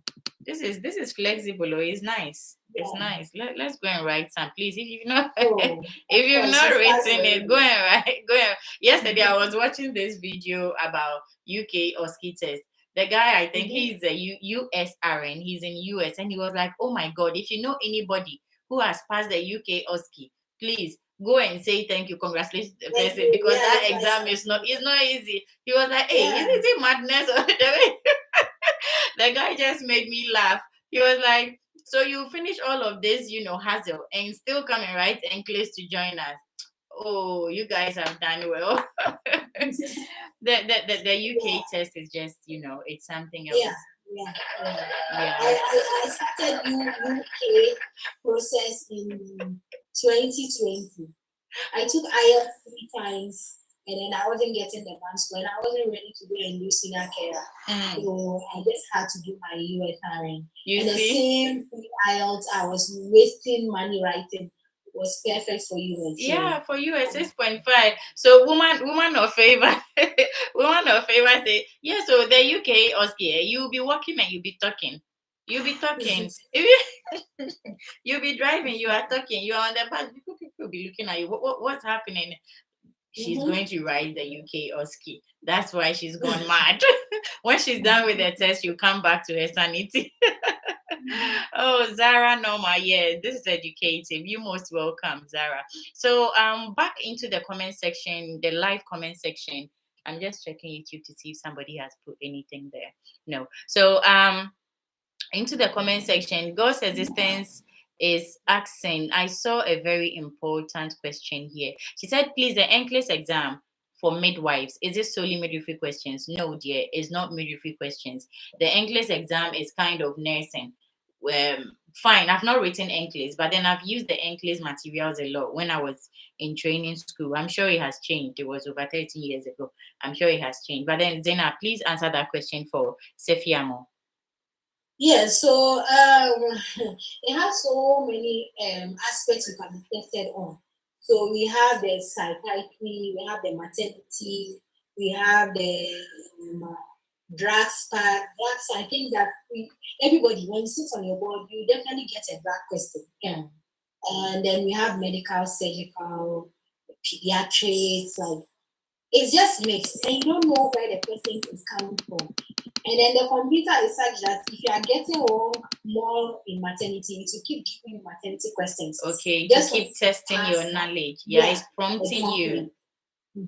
This is flexible. It's nice. It's nice. Let's go and write some, please. If you've not, Oh, if of you've course, not you start written it, go already. and write. Go and. Yesterday, I was watching this video about UK OSCE test. The guy, I think he's a US RN. He's in US, and he was like, "Oh my God! If you know anybody who has passed the UK OSCE, please go and say thank you, congratulations to the Thank person, you. because Yeah, that it's exam nice. is not. It's not easy." He was like, "Hey, is Yeah. it madness or the way?" The guy just made me laugh. He was like, "So you finish all of this, hassle, and still come and write NCLEX to join us? Oh, you guys have done well." The UK test is just, it's something else. Yeah, yeah, yeah. Yeah. I started UK process in 2020. I took IELTS 3 times, and then I wasn't getting the marks when I wasn't ready to go and do senior care. So I just had to do my USRN. You And the see? same thing IELTS, I was wasting money writing. It was perfect for US. Yeah, for you at 6.5. So woman of favor, woman of favor say, yeah, so the UK OSCE, you'll be walking and you'll be talking. You'll be talking. You'll be driving, you are talking, you are on the bus, people will be looking at you. What's happening? She's going to write the UK OSCE. That's why she's gone mad. When she's done with the test, she'll come back to her sanity. Oh, Zara Norma, yes, this is educative. You most welcome, Zara. So back into the comment section, the live comment section. I'm just checking YouTube to see if somebody has put anything there. No. So into the comment section, God's existence is asking. I saw a very important question here. She said, please, the NCLEX exam for midwives, is it solely midwifery questions? No, dear, it's not midwifery questions. The NCLEX exam is kind of nursing. Fine, I've not written NCLEX, but then I've used the NCLEX materials a lot when I was in training school. I'm sure it has changed. It was over 13 years ago. I'm sure it has changed. But then, Zena, please answer that question for Sefiamo. Yeah, so it has so many aspects you can be tested on. So we have the psychiatry, we have the maternity, we have the drugs part. Drugs, I think that everybody, when you sit on your board, you definitely get a drug question. Yeah. And then we have medical, surgical, pediatrics, like it's just mixed, and you don't know where the question is coming from. And then the computer is such that if you are getting wrong more in maternity, it will keep giving you maternity questions. Okay, just keep testing your knowledge. Yeah, it's prompting you.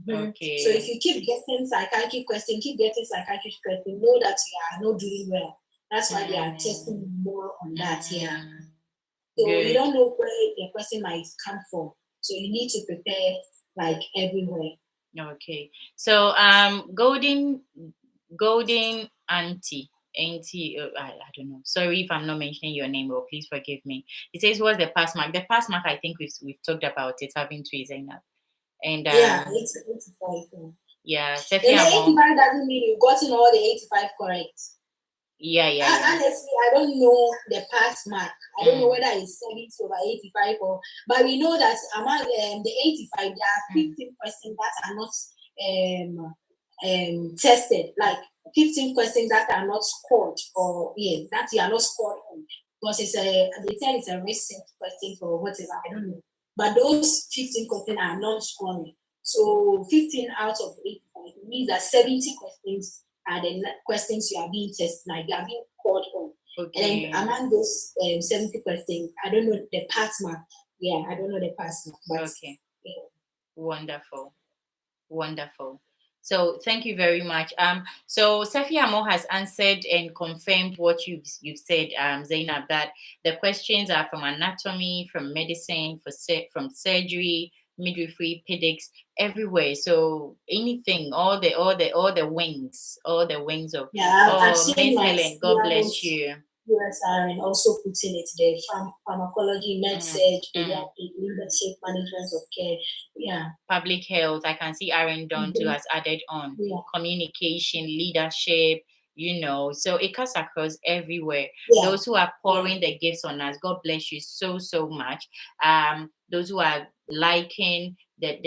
Okay. So if you keep getting psychiatric question, know that you are not doing well. That's why they are testing more on that. Yeah. So you don't know where the question might come from. So you need to prepare like everywhere. Okay. So golden auntie. I don't know. Sorry if I'm not mentioning your name, or please forgive me. It says, what's the pass mark? The pass mark, I think we've talked about it, having to Zainab. And yeah, 85. Yeah, the 85 doesn't mean you've gotten all the 85 correct. Yeah. Honestly, I don't know the pass mark. I don't know whether it's 70 over 85 but we know that among the 85, there are 15 questions that are not tested, like 15 questions that are not scored, or that you are not scored on, because they say it's a recent question for whatever, I don't know. But those 15 questions are non-scoring. So 15 out of 85 means that 70 questions are the questions you are being tested, like you are being called on. Okay. And among those 70 questions, I don't know the pass mark. Yeah, I don't know the pass mark. But, okay. Yeah. Wonderful. So thank you very much. So Safia Mo has answered and confirmed what you've said, Zainab, that the questions are from anatomy, from medicine, from surgery, midwifery, pedics, everywhere. So anything, all the wings of Miss Helen. God bless you. USR, and also putting it there, pharmacology, med-surg, leadership, management of care, public health. I can see Aaron Don too has added on communication, leadership, so it cuts across everywhere. Those who are pouring the gifts on us, God bless you so much. Those who are liking the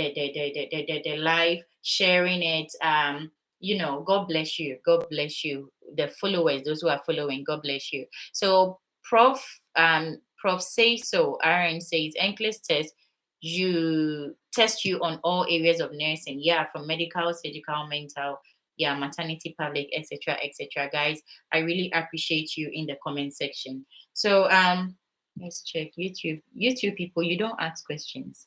live, sharing it, God bless you. God bless you. The followers, those who are following, God bless you. So Prof Prof say so. RN says NCLEX test you on all areas of nursing. Yeah, from medical, surgical, mental, yeah, maternity, public, etc., etc. Guys, I really appreciate you in the comment section. So let's check YouTube. YouTube people, you don't ask questions.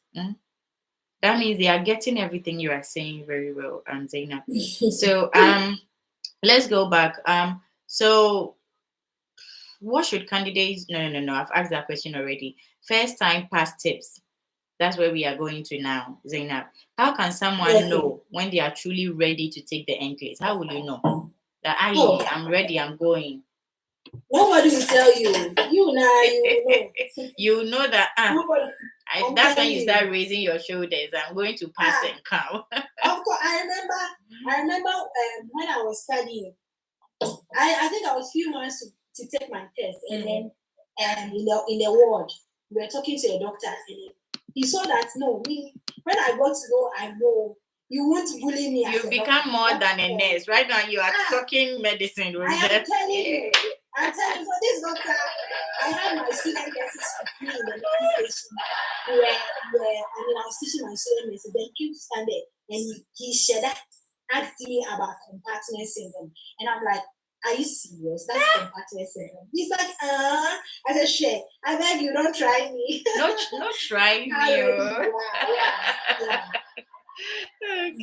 That means they are getting everything you are saying very well, Zainab. So let's go back. So what should candidates? No. I've asked that question already. First time pass tips. That's where we are going to now, Zainab. How can someone know when they are truly ready to take the NCLEX? How will you know that I'm ready, I'm going? Nobody will tell you. You now, you know. You know that that's when you start you. raising your shoulders. I'm going to pass and come. Of course, I remember when I was studying. I think I was few months to take my test, and then in the ward, we were talking to a doctor, and he saw that when I got to know I know, you won't bully me. You become more than a nurse. Right now you are talking medicine. I am telling you, for this doctor, I had my student nurses with me in the nursing station where I was teaching my student nurses. Then he came to stand there and he shared that, asked me about compartment syndrome, and I'm like, are you serious? That's compartment syndrome. He's like, I said, share. I beg you, don't try me. Not try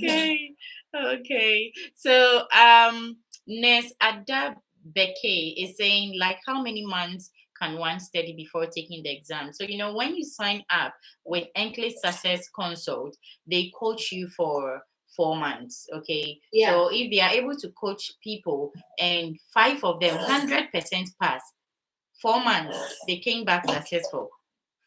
me. Okay. So Nurse Ada Beke is saying, like, how many months can one study before taking the exam? So when you sign up with NCLEX Success Consult, they coach you for 4 months. Okay. Yeah. So if they are able to coach people and 5 of them 100% pass, 4 months they came back successful.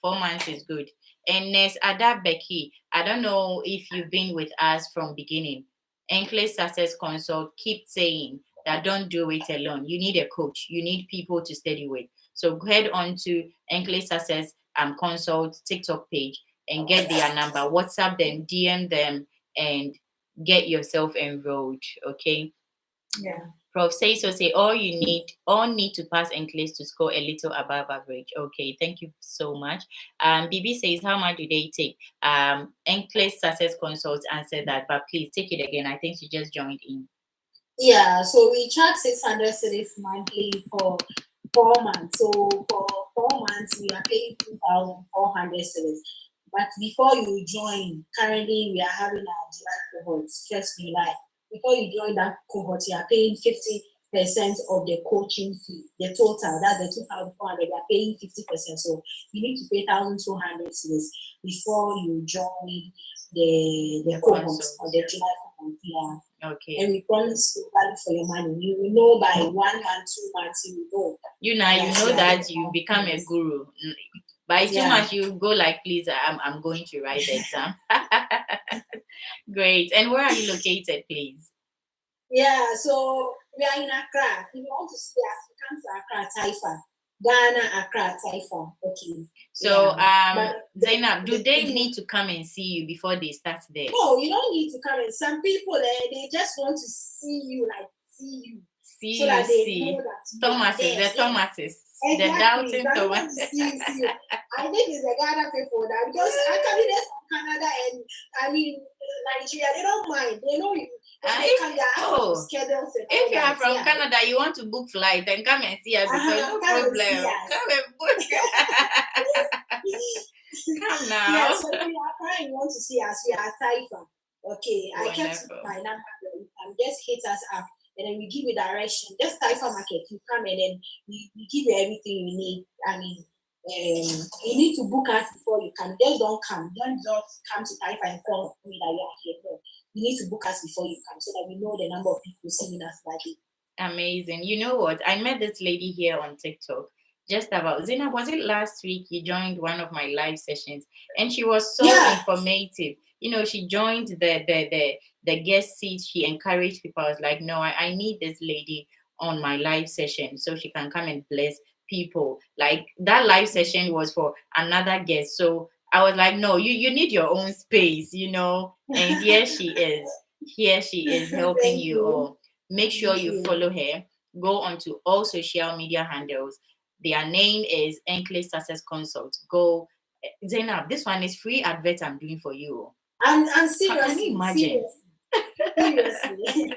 4 months is good. And Nurse Ada Becky, I don't know if you've been with us from beginning. NCLEX Success Consult keep saying that don't do it alone. You need a coach. You need people to study with. So head on to NCLEX Success Consult TikTok page and get their number. WhatsApp them, DM them, and get yourself enrolled. Okay. Yeah. Prof say all need to pass NCLEX to score a little above average. Okay, thank you so much. BB says, how much do they take? NCLEX Success Consult answered that, but please take it again. I think she just joined in. Yeah, so we charge 600 cedis monthly for 4 months. So for 4 months, we are paying 2,400 cedis. But before you join, currently we are having our July cohorts, 1st July. Before you join that cohort, you are paying 50% of the coaching fee, the total, that's the 2,400, you are paying 50%. So you need to pay 1,200 cedis before you join the cohort or the July cohort. Yeah. Okay. And we promise you value for your money. You will know by 1 month, 2 months, you will know. You know that you become a guru. By 2 months, you go like, please, I'm going to write the exam. Great. And where are you located, please? Yeah, so we are in Accra. If you want to see us, you come to Accra, Taifa. Ghana, Accra, Taifa. Okay. So, Zainab, do they need to come and see you before they start there? No, you don't need to come. And some people, they just want to see you, see you. See, so that they know that Thomases, the Thomases, exactly. The doubting Thomases. I think it's the Ghana people that, because actually they're from Canada and Nigeria, they don't mind. They know you. If you are from Canada, you want to book flight and come and see us, no problem. Come and book. Come now. Yeah, so if you are crying, you want to see us, we are Taifa. Okay, wonderful. I kept my number. You can just hit us up. And then we give you direction. Just Taifa Market, you come and then we give you everything you need. You need to book us before you come. Just don't come. Don't just come to Taifa and call me that you are here. No. You need to book us before you come so that we know the number of people seeing us that day. Amazing. You know what? I met this lady here on TikTok. Just about Zina, was it last week you joined one of my live sessions? And she was so informative. She joined the guest seat. She encouraged people. I was like, no, I need this lady on my live session so she can come and bless people. Like that live session was for another guest. So I was like, no, you need your own space, And here she is. Here she is helping you all. Make sure you follow her. Go onto all social media handles. Their name is NCLEX Success Consult. Go, Zainab. This one is free advert I'm doing for you. I'm seriously. Can you imagine? Seriously.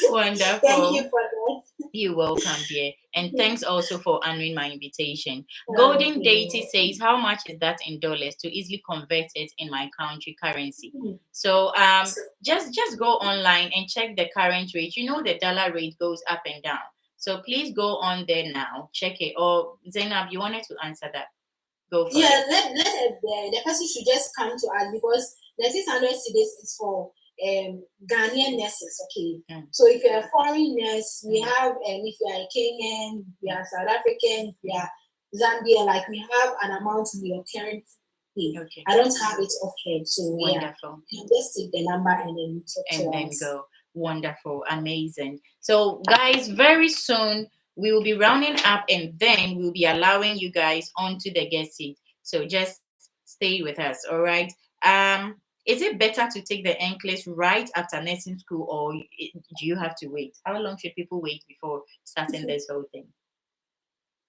Wonderful. Thank you for that. You're welcome, dear. And thanks also for honoring my invitation. Golden Deity says, how much is that in dollars to easily convert it in my country currency? So just go online and check the current rate. You know the dollar rate goes up and down. So please go on there now, check it. Or Zainab, you wanted to answer that? Go for it. Let the person should just come to us, because the 600 cedis is for Ghanaian nurses, okay? So if you're a foreign nurse, we have, if you are Kenyan, if you are South African, if you are Zambia, like we have an amount in your current pay. Okay. I don't have it offhand, so wonderful. You just take the number and then talk to us. Go. Wonderful, amazing. So guys, very soon we will be rounding up, and then we'll be allowing you guys onto the guest seat. So just stay with us, all right? Is it better to take the NCLEX right after nursing school, or do you have to wait? How long should people wait before starting this whole thing?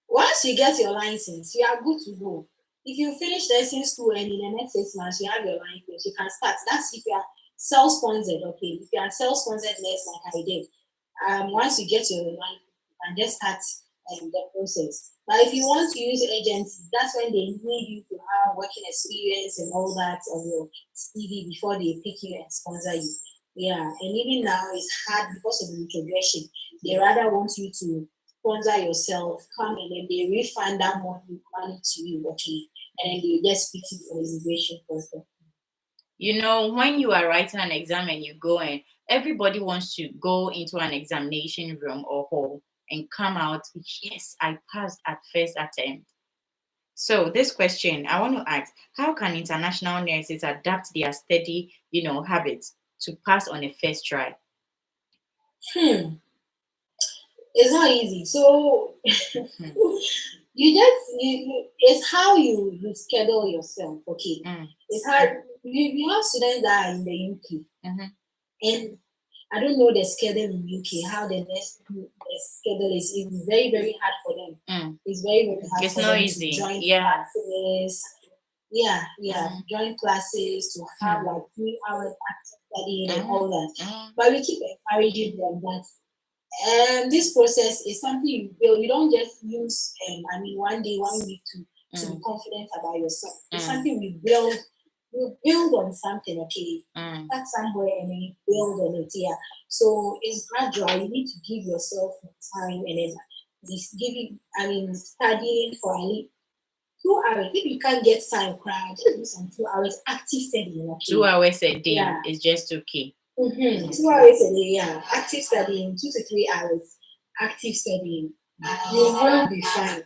Once you get your license, you are good to go. If you finish nursing school and in the next 6 months you have your license, you can start. That's if you are self-sponsored, okay? If you are self-sponsored nurse like I did, once you get your license, you can just start the process. But if you want to use agencies, that's when they need you to have working experience and all that on your CV before they pick you and sponsor you. Yeah, and even now it's hard because of the integration. They rather want you to sponsor yourself, come and then they refund that money to you, okay? And then they just pick you for immigration process. You know, when you are writing an exam and you go in, everybody wants to go into an examination room or hall and come out, yes, I passed at first attempt. So this question, I want to ask, how can international nurses adapt their study, habits to pass on a first try? It's not easy. So it's how you schedule yourself, okay? It's hard. You have students that are in the UK, and I don't know the schedule in UK, how the schedule is. It's very, very hard for them. It's very, very hard for them to join classes. Join classes, to have like 3 hours active studying and all that. But we keep encouraging them that this process is something you build. You don't just use, one day, 1 week to be confident about yourself. It's something we build. You build on something, okay? Start somewhere and then you build on it, yeah. So it's gradual. You need to give yourself time and then studying for at least 2 hours. If you can't get time, just do some 2 hours active studying, okay? 2 hours a day is just okay. 2 hours a day, yeah. Active studying, 2 to 3 hours. Active studying. You will be fine.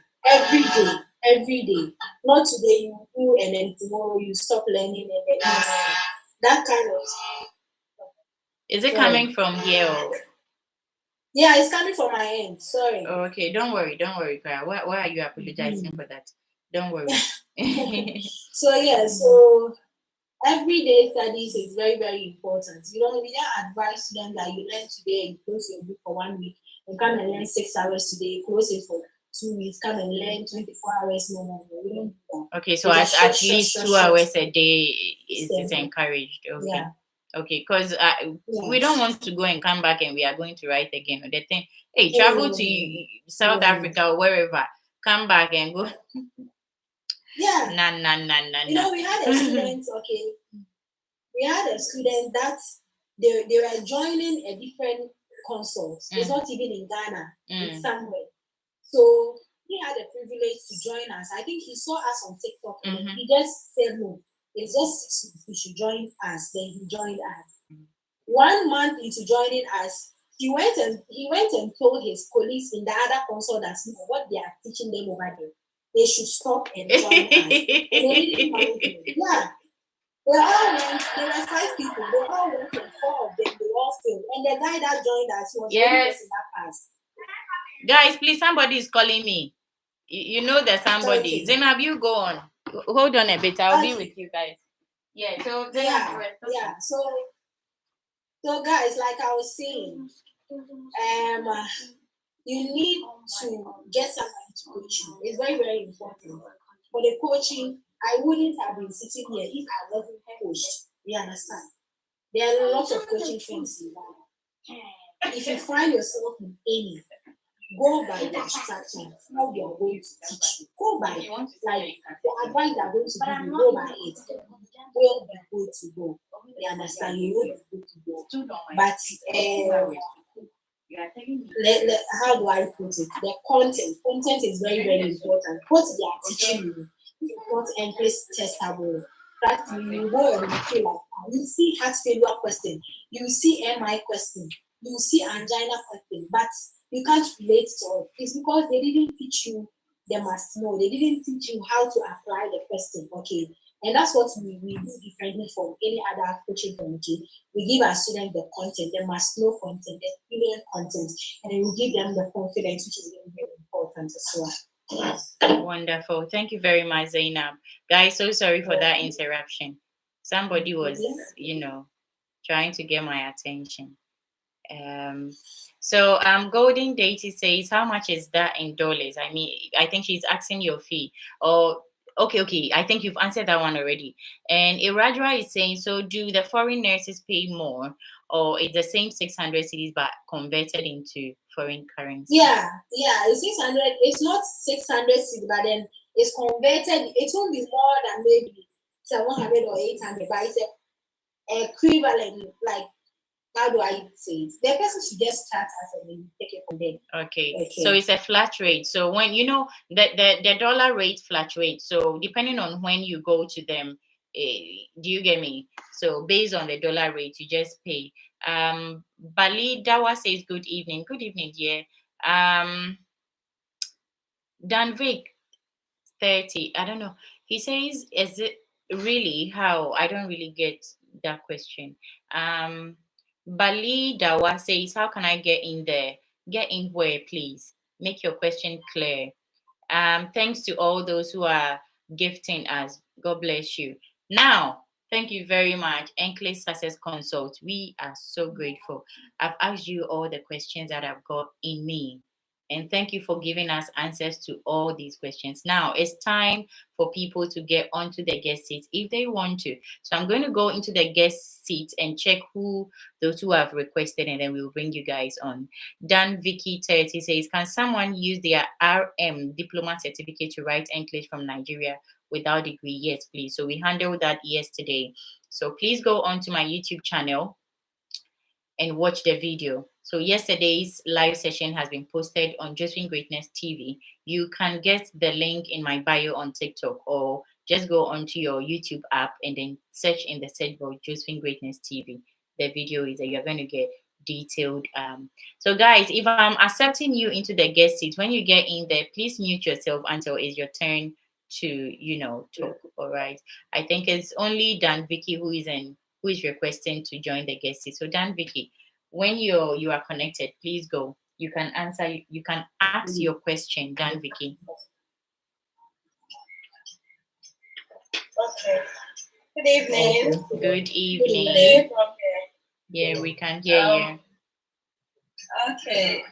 Every day. Not today you do and then tomorrow you stop learning and then that kind of. Is it coming from here? Yeah, it's coming from my end. Sorry. Oh, okay, don't worry, Clara. Why are you apologizing for that? Don't worry. So everyday studies is very, very important. We don't advise them that you learn today and close your book for 1 week and come and learn 6 hours today, close it for 2 weeks, come and learn 24 hours. No. We don't do that. Okay, so at least 2 hours a day is encouraged. Okay. Yeah. Okay, because we don't want to go and come back and we are going to write again. They think, hey, travel to South Africa or wherever, come back and go. Yeah. Nah. We had a student, okay. We had a student that they were joining a different consult. It's not even in Ghana, it's somewhere. So he had the privilege to join us. I think he saw us on TikTok and he just said no. It's just he should join us. Then he joined us. 1 month into joining us, he went and told his colleagues in the other consult that what they are teaching them over there, they should stop and join us. And they didn't mind him. Yeah. They were 5 people. They all went and 4 of them, they all failed. And the guy that joined us was the only person that passed. Guys, please, somebody is calling me. You know there's somebody. Okay. Zainab, you go on. Hold on a bit. I'll be with you guys. Yeah. So So guys, like I was saying, you need to get somebody to coach you. It's very, very important. For the coaching, I wouldn't have been sitting here if I wasn't coached. You understand? There are lots of coaching firms in Ghana. If you find yourself in any, go by the instructions, how they are going to teach you. Go by like the advice they are going to give you, go by it. Will be good to go. You understand? You will be good to go. But how do I put it? The content is very, very important. What they are teaching you is not endless testable. Practically, you go and you feel like you see heart failure question, you see MI question, you see angina question, but you can't relate to it. It's because they didn't teach you the must know. They didn't teach you how to apply the question. Okay. And that's what we do differently from any other coaching community. We give our students the content, the must know content, the experience content, and then we give them the confidence, which is very, very important as well. Wonderful. Thank you very much, Zainab. Guys, so sorry for that interruption. Somebody was, trying to get my attention. Golden Deity says, how much is that in dollars? I mean, I think she's asking your fee. Or okay. I think you've answered that one already. And Iradra is saying, so do the foreign nurses pay more, or it's the same 600 cedis but converted into foreign currency? Yeah, it's 600. It's not 600 cedis, but then it's converted. It won't be more than maybe 700 or 800, but it's equivalent, like, how do I say it? The person should just start as a take it from there. Okay. So it's a flat rate. So when the dollar rate fluctuates. So depending on when you go to them, do you get me? So based on the dollar rate, you just pay. Bali Dawa says good evening. Good evening, dear. Danvik 30. I don't know. He says, is it really how? I don't really get that question. Bali Dawa says, how can I get in there? Get in where, please? Make your question clear. Thanks to all those who are gifting us. God bless you. Now, thank you very much, NCLEX Success Consult. We are so grateful. I've asked you all the questions that I've got in me. And thank you for giving us answers to all these questions. Now it's time for people to get onto the guest seat if they want to. So I'm going to go into the guest seat and check those who have requested, and then we'll bring you guys on. Dan Vicky 30 says, can someone use their RM diploma certificate to write English from Nigeria without degree? Yes, please. So we handled that yesterday. So please go onto my YouTube channel and watch the video. So yesterday's live session has been posted on Josephine Greatness TV. You can get the link in my bio on TikTok, or just go onto your YouTube app and then search in the search bar Josephine Greatness TV. The video is there. You're going to get detailed. So guys, if I'm accepting you into the guest seat, when you get in there, please mute yourself until it's your turn to talk. All right. I think it's only Dan Vicky who is requesting to join the guest seat. So Dan Vicky, when you are connected, please go. You can answer. You can ask your question, Dan Vicky. Okay. Good evening. Good evening. Yeah, we can hear you. Okay.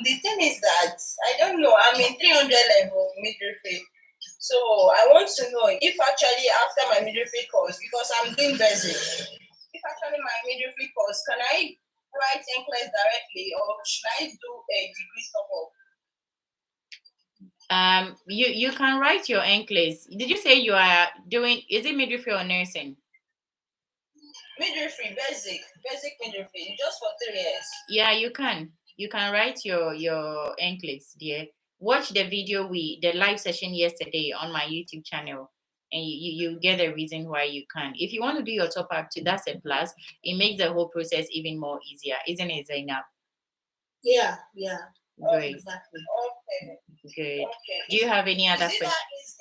The thing is that I don't know. I'm in 300 level midwifery. So I want to know if actually after my midwifery course, because I'm doing basic, if actually my midwifery course, can I write NCLEX directly, or should I do a degree top up? You can write your NCLEX. Did you say you are doing? Is it midwifery or nursing? Midwifery, basic midwifery, just for 3 years. Yeah, you can write your NCLEX, dear. Watch the video the live session yesterday on my YouTube channel, and you get the reason why you can. If you want to do your top up too, that's a plus. It makes the whole process even more easier, isn't it, Zainab? Yeah. Great. Exactly. Okay. Good. Okay. Do you have any other questions?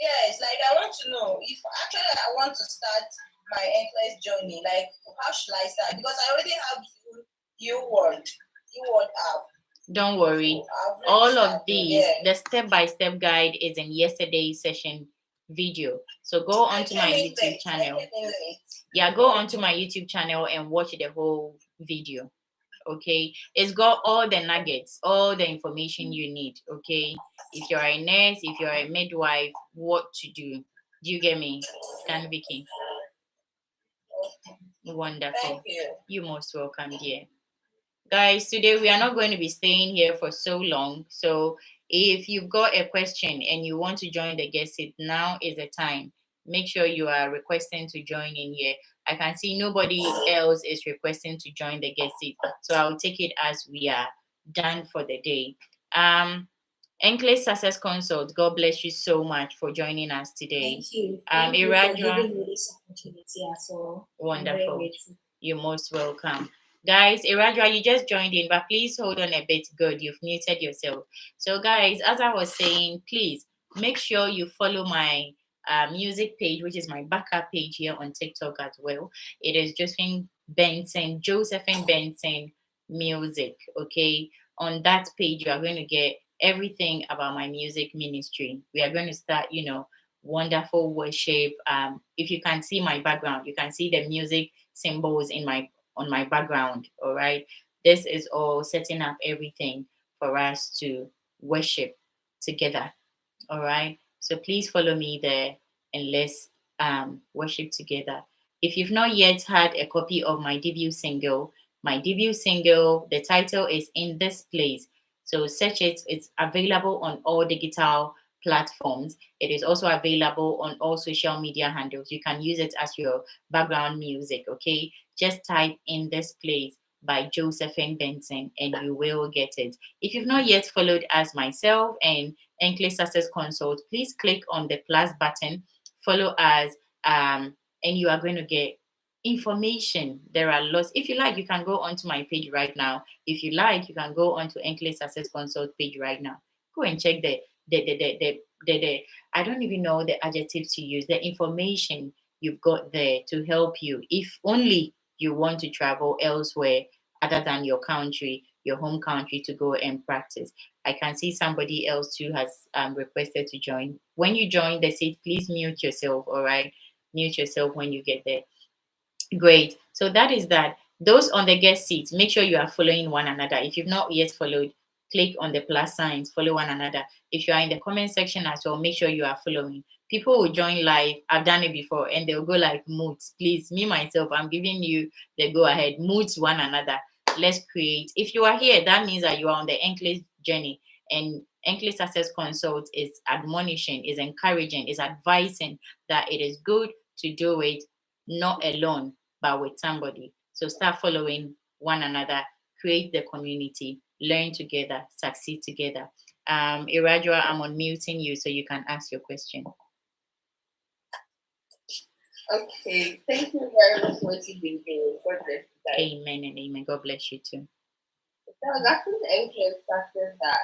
Yes, like I want to know if actually I want to start my NCLEX journey, like how should I start? Because I already have U-Word app. Don't worry. All of these, the step-by-step guide is in yesterday's session video. So go onto my YouTube channel. Yeah, go onto my YouTube channel and watch the whole video. Okay, it's got all the nuggets, all the information you need. Okay, if you're a nurse, if you're a midwife, what to do. Do you get me? Dan Vicky. Wonderful. Thank you. You're most welcome, dear. Guys, today we are not going to be staying here for so long. So if you've got a question and you want to join the guest seat, now is the time. Make sure you are requesting to join in here. I can see nobody else is requesting to join the guest seat. So I'll take it as we are done for the day. NCLEX Success Consult, God bless you so much for joining us today. Thank you. Thank you for giving me this opportunity as well. Wonderful. You're most welcome. Guys, Irajwa, you just joined in, but please hold on a bit. Good, you've muted yourself. So, guys, as I was saying, please make sure you follow my music page, which is my backup page here on TikTok as well. It is Josephine Benson Music. Okay, on that page, you are going to get everything about my music ministry. We are going to start, wonderful worship. If you can see my background, you can see the music symbols on my background. All right, this is all setting up everything for us to worship together. All right, so please follow me there and let's worship together. If you've not yet had a copy of my debut single, the title is In This Place. So search it. It's available on all digital platforms. It is also available on all social media handles. You can use it as your background music. Okay, just type In This Place by Josephine Benson and you will get it. If you've not yet followed as myself and NCLEX Success Consult, please click on the plus button, follow us, and you are going to get information. There are lots. If you like, you can go onto my page right now. If you like, you can go onto NCLEX Success Consult page right now. Go and check the I don't even know the adjectives to use, the information you've got there to help you. If only you want to travel elsewhere other than your country, your home country, to go and practice. I can see somebody else too has requested to join. When you join the seat, please mute yourself. All right, mute yourself when you get there. Great. So that is that. Those on the guest seats, make sure you are following one another. If you've not yet followed, click on the plus signs, follow one another. If you are in the comment section as well, make sure you are following. People will join live. I've done it before, and they'll go like moods. Please, me myself, I'm giving you the go ahead. Moods one another. Let's create. If you are here, that means that you are on the NCLEX journey, and NCLEX Success Consult is admonishing, is encouraging, is advising that it is good to do it not alone, but with somebody. So start following one another, create the community, learn together, succeed together. Irajwa, I'm unmuting you so you can ask your question. Okay, thank you very much for what you've been doing. God bless you guys. Amen and amen. God bless you too. So I was asking the NCLEX factors that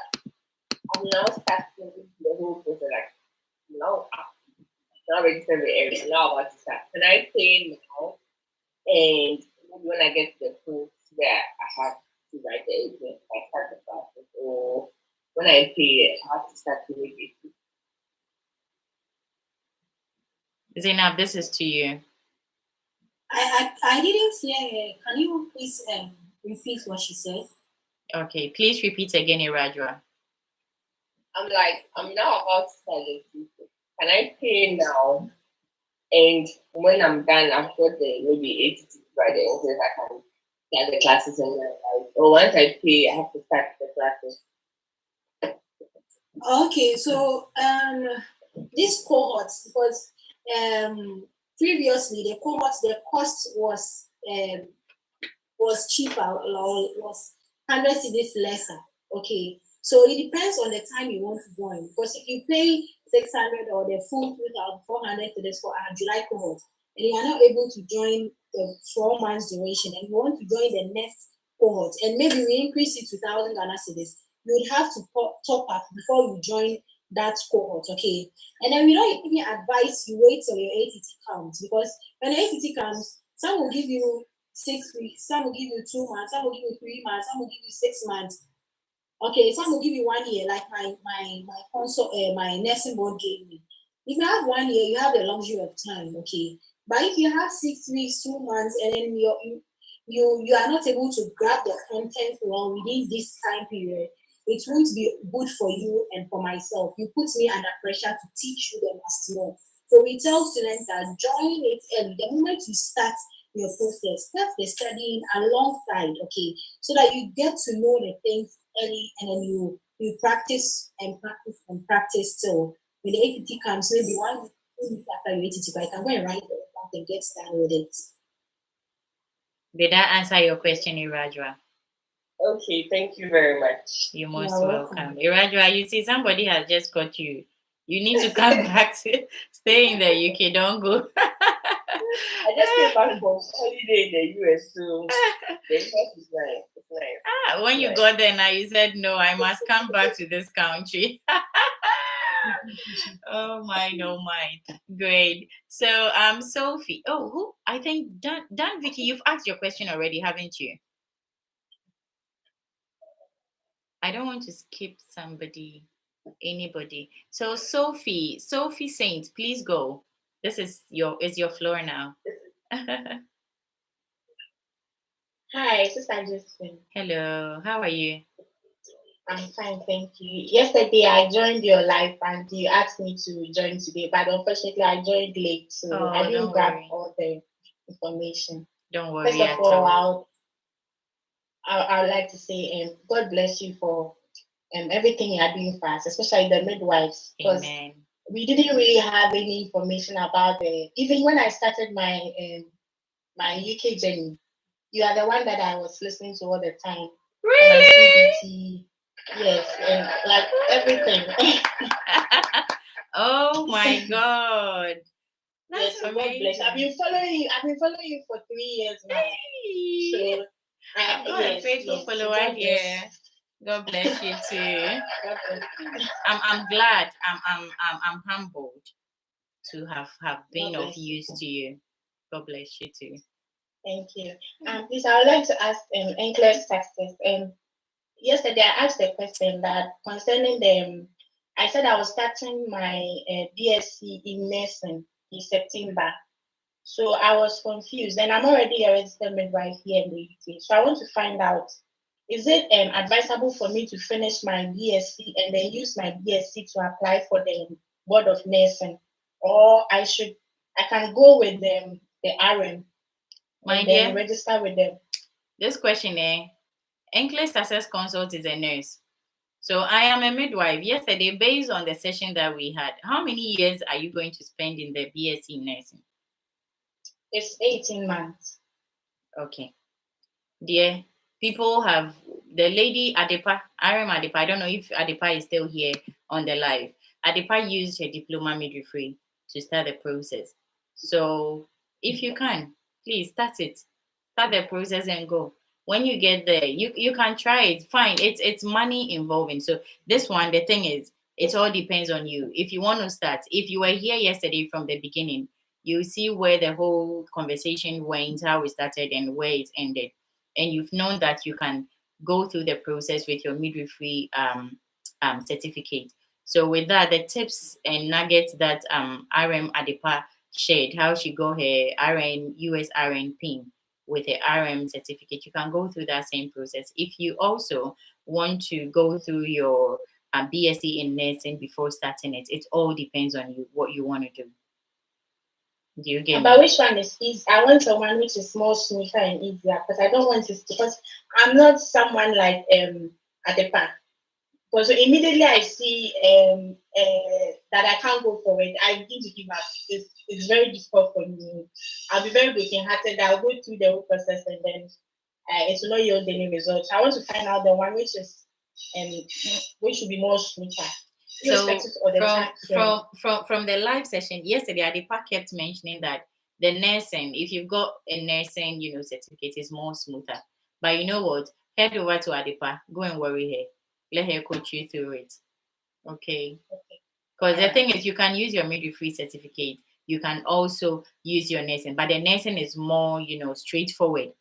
I'm now starting the whole process. Like, now I'm not registered the area. Now about to start. Can I pay now? And maybe when I get to the point where I have to write the exam, I start the process, or when I pay, I have to start immediately. Zainab, this is to you. I didn't hear her. Can you please repeat what she said? Okay, please repeat again, Irajwa. I'm now about to start the people. Can I pay now? And when I'm done, I've got the maybe 80 by the end, I can start the classes and or once I pay, I have to start the classes. Okay, so this cohorts, because previously the cohorts, the cost was cheaper, or was 100 cedis lesser. Okay, so it depends on the time you want to join. Because if you pay 600 or the full 2,400 cedis for our July cohort, and you are not able to join the 4 months duration, and you want to join the next cohort, and maybe we increase it to 1,000 Ghana cedis, you would have to top up before you join that cohort, okay? And then we don't even advise you wait till your ATT comes, because when the ATT comes, some will give you 6 weeks, some will give you 2 months, some will give you 3 months, some will give you 6 months. Okay, some will give you 1 year, like my consult, my nursing board gave me. If you have 1 year, you have the luxury of time, okay? But if you have 6 weeks, 2 months, and then you are not able to grab the content well within this time period, it won't be good for you and for myself. You put me under pressure to teach you the must know. So we tell students that join it early. The moment you start your process, start the studying alongside, okay, so that you get to know the things early, and then you practice and practice and practice till when the ATT comes, maybe 1 week after your ATT, but I can go and write it back and get started with it. Did that answer your question, Irajwa? Okay, thank you very much. You're most welcome. Irajwa, you see, somebody has just caught you. You need to come back to stay in the UK. Don't go. I just came back from holiday in the US, so the US is nice. It's nice. When you got there now, you said, no, I must come back to this country. Oh my, no mind. Great. So Sophie. Oh, who? I think Dan Vicky, you've asked your question already, haven't you? I don't want to skip anybody. So Sophie Saint, please go. This is your floor now. Hi, Sister Josephine. Hello, how are you? I'm fine, thank you. Yesterday I joined your live and you asked me to join today, but unfortunately I joined late, so I didn't grab all the information. Don't worry. First of all, I would like to say God bless you for everything you are doing for us, especially the midwives. Because we didn't really have any information about even when I started my my UK journey, you are the one that I was listening to all the time. Really? Yes, and like everything. Oh my God. That's yes, amazing. I've been following you for 3 years now. Hey. So I'm a faithful follower here. God bless you too. I'm glad. I'm humbled to have been of use to you. God bless you too. Thank you. Please, I would like to ask NCLEX Success. Yesterday I asked a question that concerning them. I said I was starting my BSc in nursing in September. So I was confused, and I'm already a registered midwife here in the UK. So I want to find out, is it advisable for me to finish my BSc and then use my BSc to apply for the Board of Nursing, or I can go with the RM and then register with them? This question, NCLEX Success Consult is a nurse. So I am a midwife. Yesterday, based on the session that we had, how many years are you going to spend in the BSc nursing? It's 18 months. Okay. Dear, people have the lady Adepa, RM Adepa. I don't know if Adepa is still here on the live. Adepa used her diploma midwifery to start the process. So if you can, please start it. Start the process and go. When you get there, you can try it. Fine. It's money involving. So this one, the thing is, it all depends on you. If you want to start, if you were here yesterday from the beginning, you see where the whole conversation went, how we started and where it ended. And you've known that you can go through the process with your midwifery certificate. So with that, the tips and nuggets that RM Adepa shared, how she got her RN, US RN PIN with a RM certificate, you can go through that same process. If you also want to go through your BSc in nursing before starting it, it all depends on you, what you want to do. Do you get But which one is easy? I want someone which is more smoother and easier, because I don't want to, because I'm not someone like Adepa. Because immediately I see that I can't go for it, I begin to give up. It's very difficult for me. I'll be very broken-hearted. I'll go through the whole process and then it will not yield any results. I want to find out the one which is which should be more smoother. So from the live session yesterday, Adepa kept mentioning that the nursing, if you've got a nursing, certificate, is more smoother. But you know what? Head over to Adepa, go and worry her. Let her coach you through it. Okay. Because the thing is, you can use your midwifery certificate. You can also use your nursing, but the nursing is more, straightforward.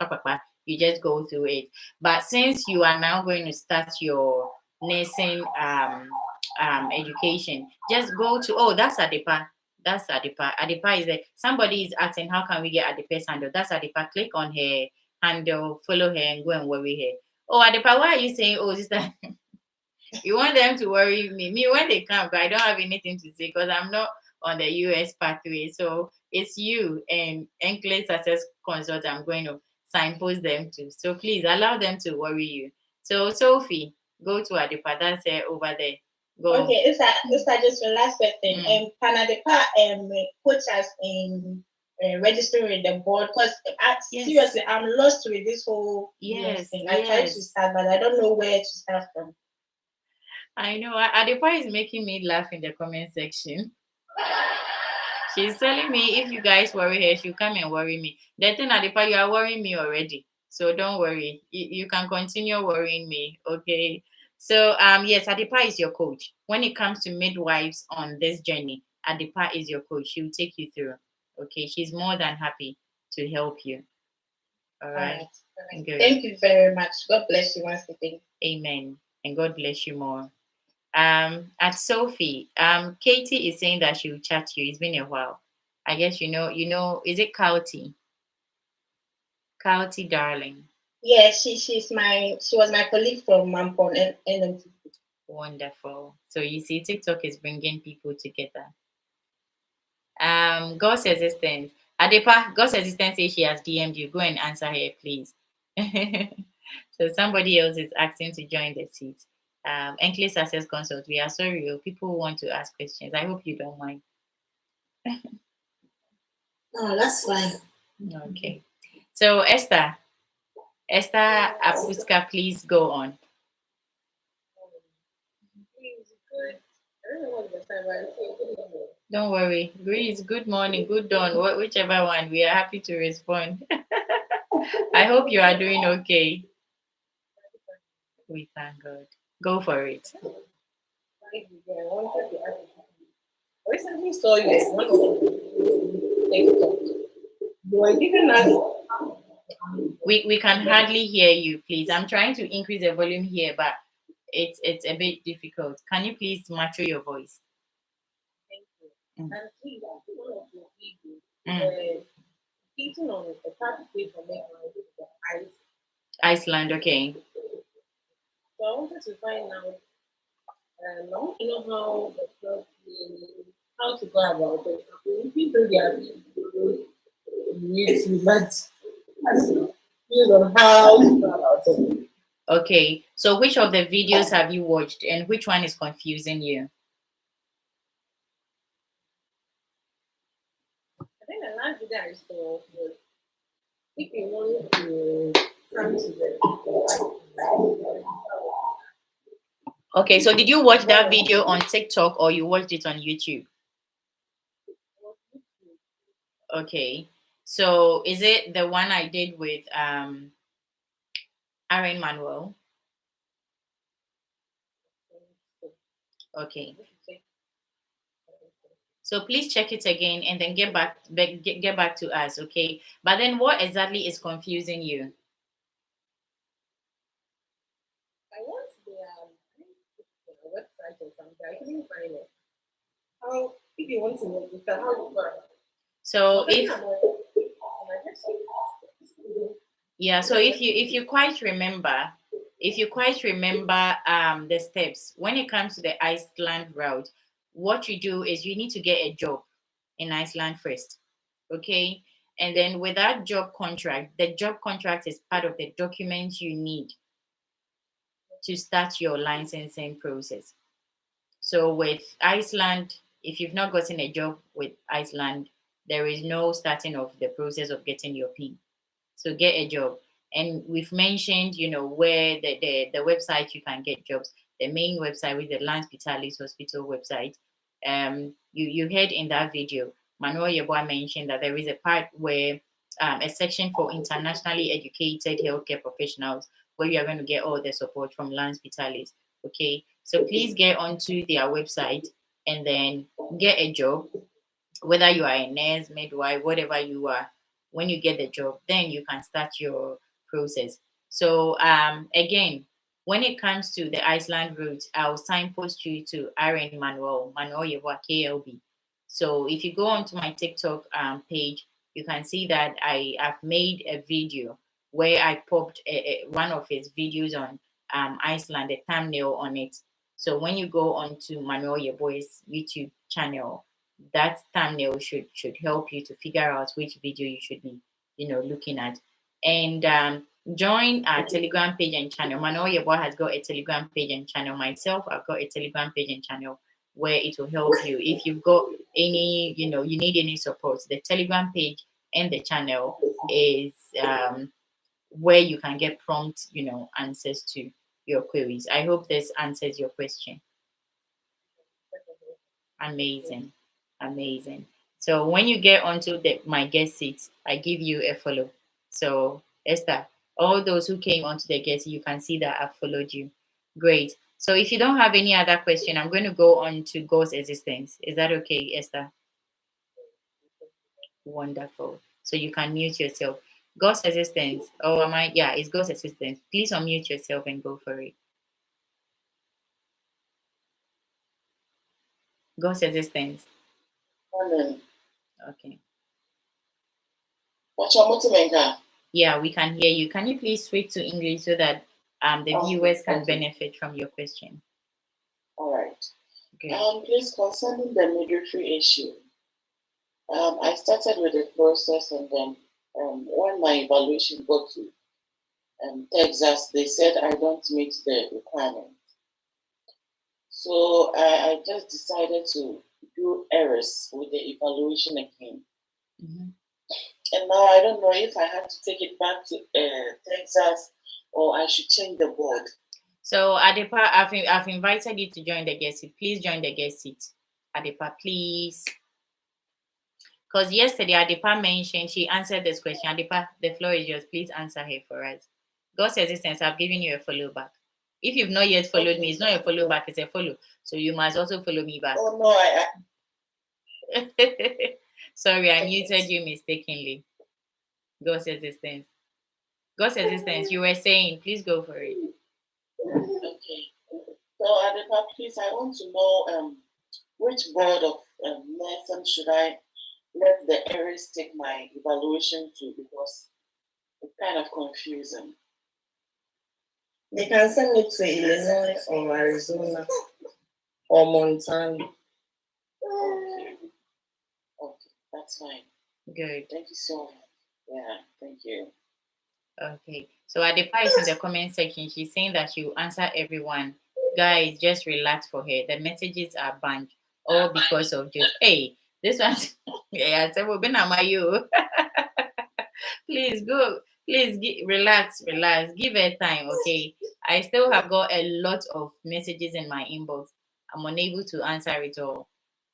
You just go through it. But since you are now going to start your nursing education, just go to, that's Adepa. Adepa is there. Somebody is asking, how can we get Adepa's handle? That's Adepa. Click on her handle, follow her and go and worry her. Oh, Adepa, why are you saying, oh, sister, you want them to worry me? Me, when they come, I don't have anything to say because I'm not on the US pathway. So it's you and NCLEX Success Consult I'm going to signpost them to. So please allow them to worry you. So Sophie, go to Adepa. That's her over there. Go. Okay, it's just the last question. Can Adepa put us in registering with the board? Because seriously, I'm lost with this whole thing. I tried to start, but I don't know where to start from. I know Adepa is making me laugh in the comment section. She's telling me if you guys worry her, she'll come and worry me. The thing, Adepa, you are worrying me already. So don't worry. You can continue worrying me. Okay. So yes, Adepa is your coach. When it comes to midwives on this journey, Adepa is your coach. She will take you through. Okay. She's more than happy to help you. All right. Good. Thank you very much. God bless you once again. Amen. And God bless you more. At Sophie, Katie is saying that she will chat to you. It's been a while. I guess you know, is it Kauti? Kauti, darling. Yeah, she was my colleague from Mampon NMTC. Wonderful. So you see, TikTok is bringing people together. God's Assistant. Adepa, God's Assistant says she has DM'd you. Go and answer her, please. So somebody else is asking to join the seat. NCLEX Success Consult. We are sorry, people want to ask questions. I hope you don't mind. No, that's fine. Okay. So Esther Apuska, please go on. Don't worry. Greece, good morning, good dawn, whichever one. We are happy to respond. I hope you are doing okay. We thank God. Go for it. I recently saw you as one of TikTok. Do I didn't know? We can hardly hear you, please. I'm trying to increase the volume here, but it's a bit difficult. Can you please mature your voice? Thank you. And please, I think one of your videos, teaching on the pathway for making Iceland, okay. So I wanted to find out, I want to know how to go about it. People get YouTube, but I don't know how to go about it. Okay, so which of the videos have you watched and which one is confusing you? I think the last video I saw was if you want to come to the Okay, so did you watch that video on TikTok or you watched it on YouTube? Okay, so is it the one I did with Aaron Manuel? Okay. So please check it again and then get back to us, okay? But then what exactly is confusing you? I want the website or something. I couldn't find it. How if you want to register, how you go? So if you quite remember the steps when it comes to the Iceland route, what you do is you need to get a job in Iceland first, okay? And then with that job contract, the job contract is part of the documents you need to start your licensing process. So with Iceland, if you've not gotten a job with Iceland, there is no starting of the process of getting your PIN. So get a job. And we've mentioned, where the website you can get jobs. The main website with the Lance Vitalis Hospital website. You heard in that video, Manuel Yeboah mentioned that there is a part where a section for internationally educated healthcare professionals where you are going to get all the support from Lance Vitalis. Okay, so please get onto their website and then get a job, whether you are a nurse, midwife, whatever you are. When you get the job, then you can start your process. So again, when it comes to the Iceland route, I'll signpost you to Aaron Manuel Yeboah KLB. So if you go onto my TikTok page, you can see that I have made a video where I popped one of his videos on Iceland, the thumbnail on it. So when you go onto Manuel Yeboy's YouTube channel, that thumbnail should help you to figure out which video you should be, looking at. And join our Telegram page and channel. Manuel Yeboy has got a Telegram page and channel. Myself, I've got a Telegram page and channel where it will help you. If you've got any, you need any support, the Telegram page and the channel is where you can get prompt, answers to your queries. I hope this answers your question. Amazing. So when you get onto my guest seat, I give you a follow. So Esther, all those who came onto the guest seat, you can see that I've followed you. Great. So if you don't have any other question, I'm going to go on to God's existence. Is that okay, Esther? Wonderful. So you can mute yourself. God's existence. Oh, am I? Yeah, it's God's existence. Please unmute yourself and go for it. God's existence. Amen. Okay. Yeah, we can hear you. Can you please switch to English so that the viewers can benefit from your question? All right. Okay. Please, concerning the midwifery issue, I started with the process, and then when my evaluation got to Texas, they said I don't meet the requirement. So I just decided to do errors with the evaluation again. Mm-hmm. And now I don't know if I have to take it back to Texas or I should change the board. So Adepa, I've invited you to join the guest seat. Please join the guest seat. Adepa, please. Because yesterday Adepa mentioned, she answered this question. Adepa, the floor is yours. Please answer her for us. God's existence, I've given you a follow back. If you've not yet followed me, it's not a follow back, it's a follow. So you must also follow me back. Oh, no, Sorry, I muted you mistakenly. God's existence. God's existence, you were saying, please go for it. Okay. So, Adepa, please, I want to know which board of nursing should I let the errors take my evaluation to, because it's kind of confusing. They can send it to Illinois or Arizona or Montana. Okay, that's fine. Good. Thank you so much. Yeah, thank you. Okay. So Adepa is in the comment section. She's saying that she will answer everyone. Guys, just relax for her. The messages are banned. All because of just, hey, this one. Yeah, so we've been on you. Please go. Please relax. Give her time, okay? I still have got a lot of messages in my inbox. I'm unable to answer it all.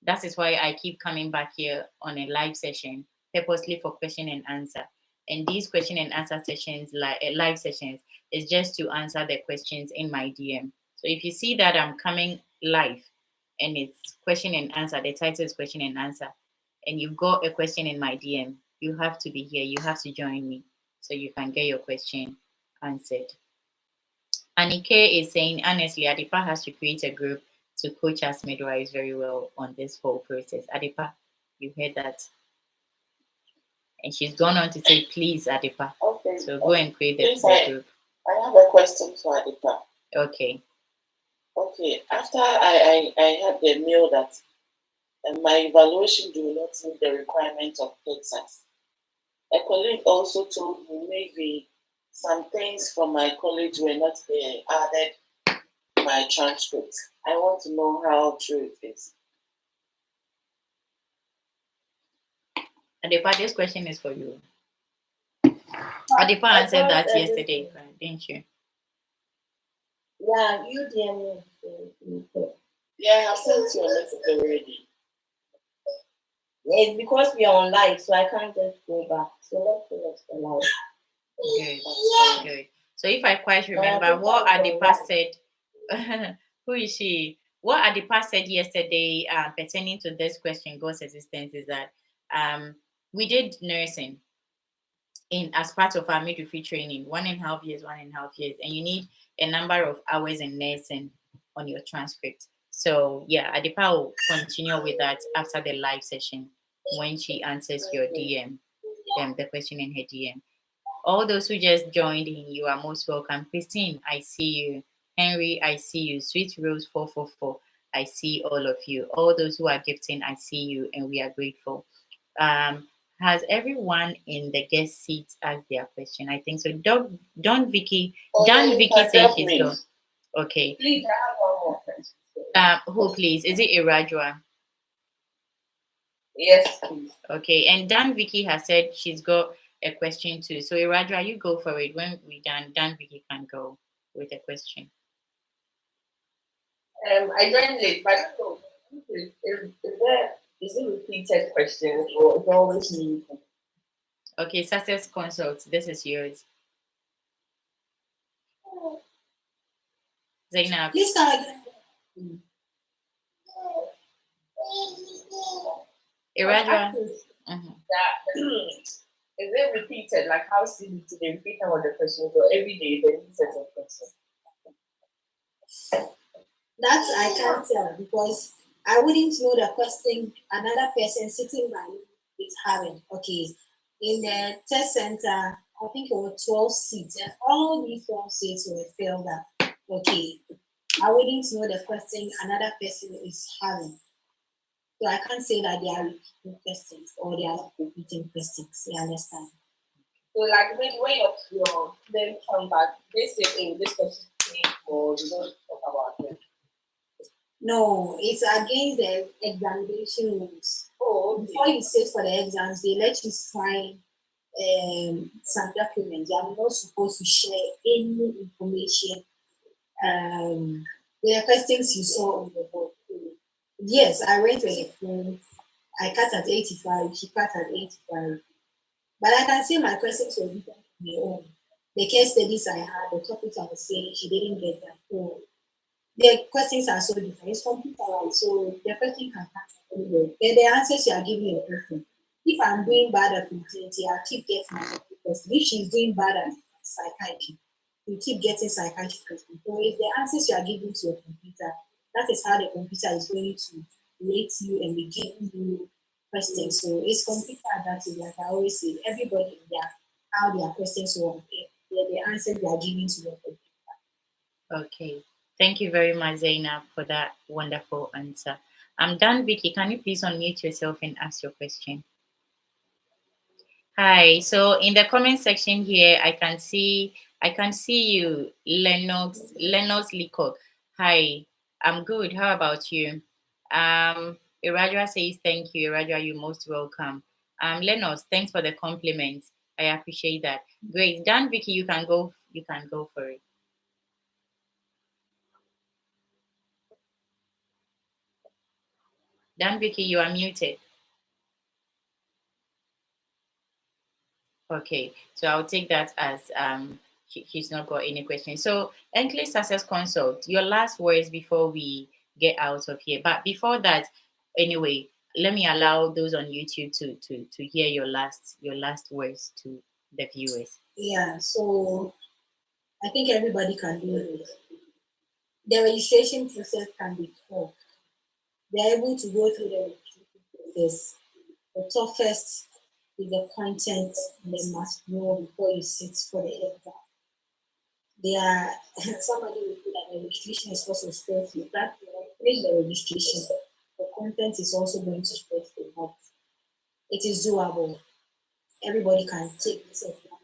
That is why I keep coming back here on a live session, purposely for question and answer. And these question and answer sessions, like live sessions, is just to answer the questions in my DM. So if you see that I'm coming live and it's question and answer, the title is question and answer, and you've got a question in my DM, you have to be here. You have to join me so you can get your question answered. Anike is saying, honestly, Adepa has to create a group to coach us midwives very well on this whole process. Adepa, you heard that? And she's gone on to say, please, Adepa. Okay. So go and create the group. I have a question for Adepa. Okay. Okay. After I had the mail that my evaluation do not meet the requirements of Texas, a colleague also told me maybe some things from my college were not added to my transcript. I want to know how true it is. Adepa, this question is for you. Adepa answered that yesterday, didn't you? Yeah, you DM me. Yeah, I have sent you a message already. It's because we are on live, so I can't just go back. So let's finish the live. Good. So if I quite remember what Adepa said, who is she? What Adepa said yesterday pertaining to this question, God's existence, is that we did nursing as part of our midwifery training, 1.5 years, and you need a number of hours in nursing on your transcript. So yeah, Adepa will continue with that after the live session when she answers your DM, the question in her DM. All those who just joined in, you are most welcome. Christine, I see you. Henry, I see you. Sweet Rose 444, I see all of you. All those who are gifting, I see you, and we are grateful. Has everyone in the guest seat asked their question? I think so. Don Vicky, Dan Vicky says she's gone. Okay. Please, I have one more question. Who please? Is it Irajua? Yes, please. Okay, and Dan Vicky has said she's got a question too. So Irajua, you go for it. When we done, Dan Vicky can go with a question. I joined late, but I don't know. Is it repeated questions or is it always new? Okay, Success Consult, this is yours. Zainab. Please come again. Irajua. Is it repeated? Like how soon do they repeat some of the questions or every day the new set of questions? That I can't tell because I wouldn't know the question another person sitting by me is having. Okay, in the test center, I think it was 12 seats, and all these 12 seats were filled up. Okay, I wouldn't know the question another person is having. So I can't say that they are repeating questions or they are repeating questions. You understand? So like when your then come back, they say in this question or you don't talk about it. No, it's against the examination rules. Oh, okay. Before you sit for the exams, they let you sign some documents. You are not supposed to share any information. The questions you saw on the board. Yes, I went with a phone. I cut at 85. She cut at 85. But I can see my questions were different from my own. The case studies I had, the topics I was saying, she didn't get that. So the questions are so different. It's computerized, so the person can answer anyway. Then the answers you are giving a person. If I'm doing bad at fertility, I keep getting questions. If she's doing bad at psychiatry, you keep getting psychiatry questions. So if the answers you are giving to your computer, that is how the computer is going to rate you and be giving you questions. So it's computer adaptive, like I always say. Everybody in there, how their questions will appear, the answers they are giving to your computer. Okay. Thank you very much, Zainab, for that wonderful answer. I'm done, Vicky. Can you please unmute yourself and ask your question? Hi. So in the comment section here, I can see you, Lennox Leacock. Hi, I'm good. How about you? Irajua says thank you. Irajua, you're most welcome. Lennox, thanks for the compliment. I appreciate that. Great. Dan, Vicky, you can go for it. Dan Vicky, you are muted. Okay, so I'll take that as he's not got any questions. So NCLEX Success Consult, your last words before we get out of here. But before that, anyway, let me allow those on YouTube to hear your last words to the viewers. Yeah, so I think everybody can do it. The registration process can be tough. They're able to go through the registration process. The toughest is the content they must know before you sit for the exam. Somebody will put that the registration is also stressful. That finish the registration, the content is also going to stress you, but it is doable. Everybody can take this exam.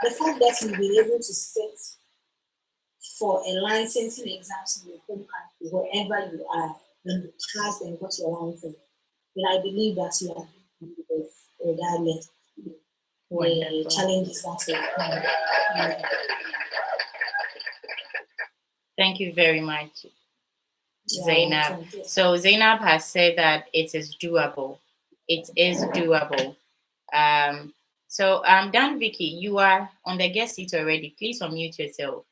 The fact that you'll be able to sit for a licensing exams in your home country, wherever you are, when you pass and got your license, then I believe that you are regardless the challenges that Thank you very much, Zainab. So Zainab has said that it is doable. It is doable. So Dan Vicky, you are on the guest seat already. Please unmute yourself.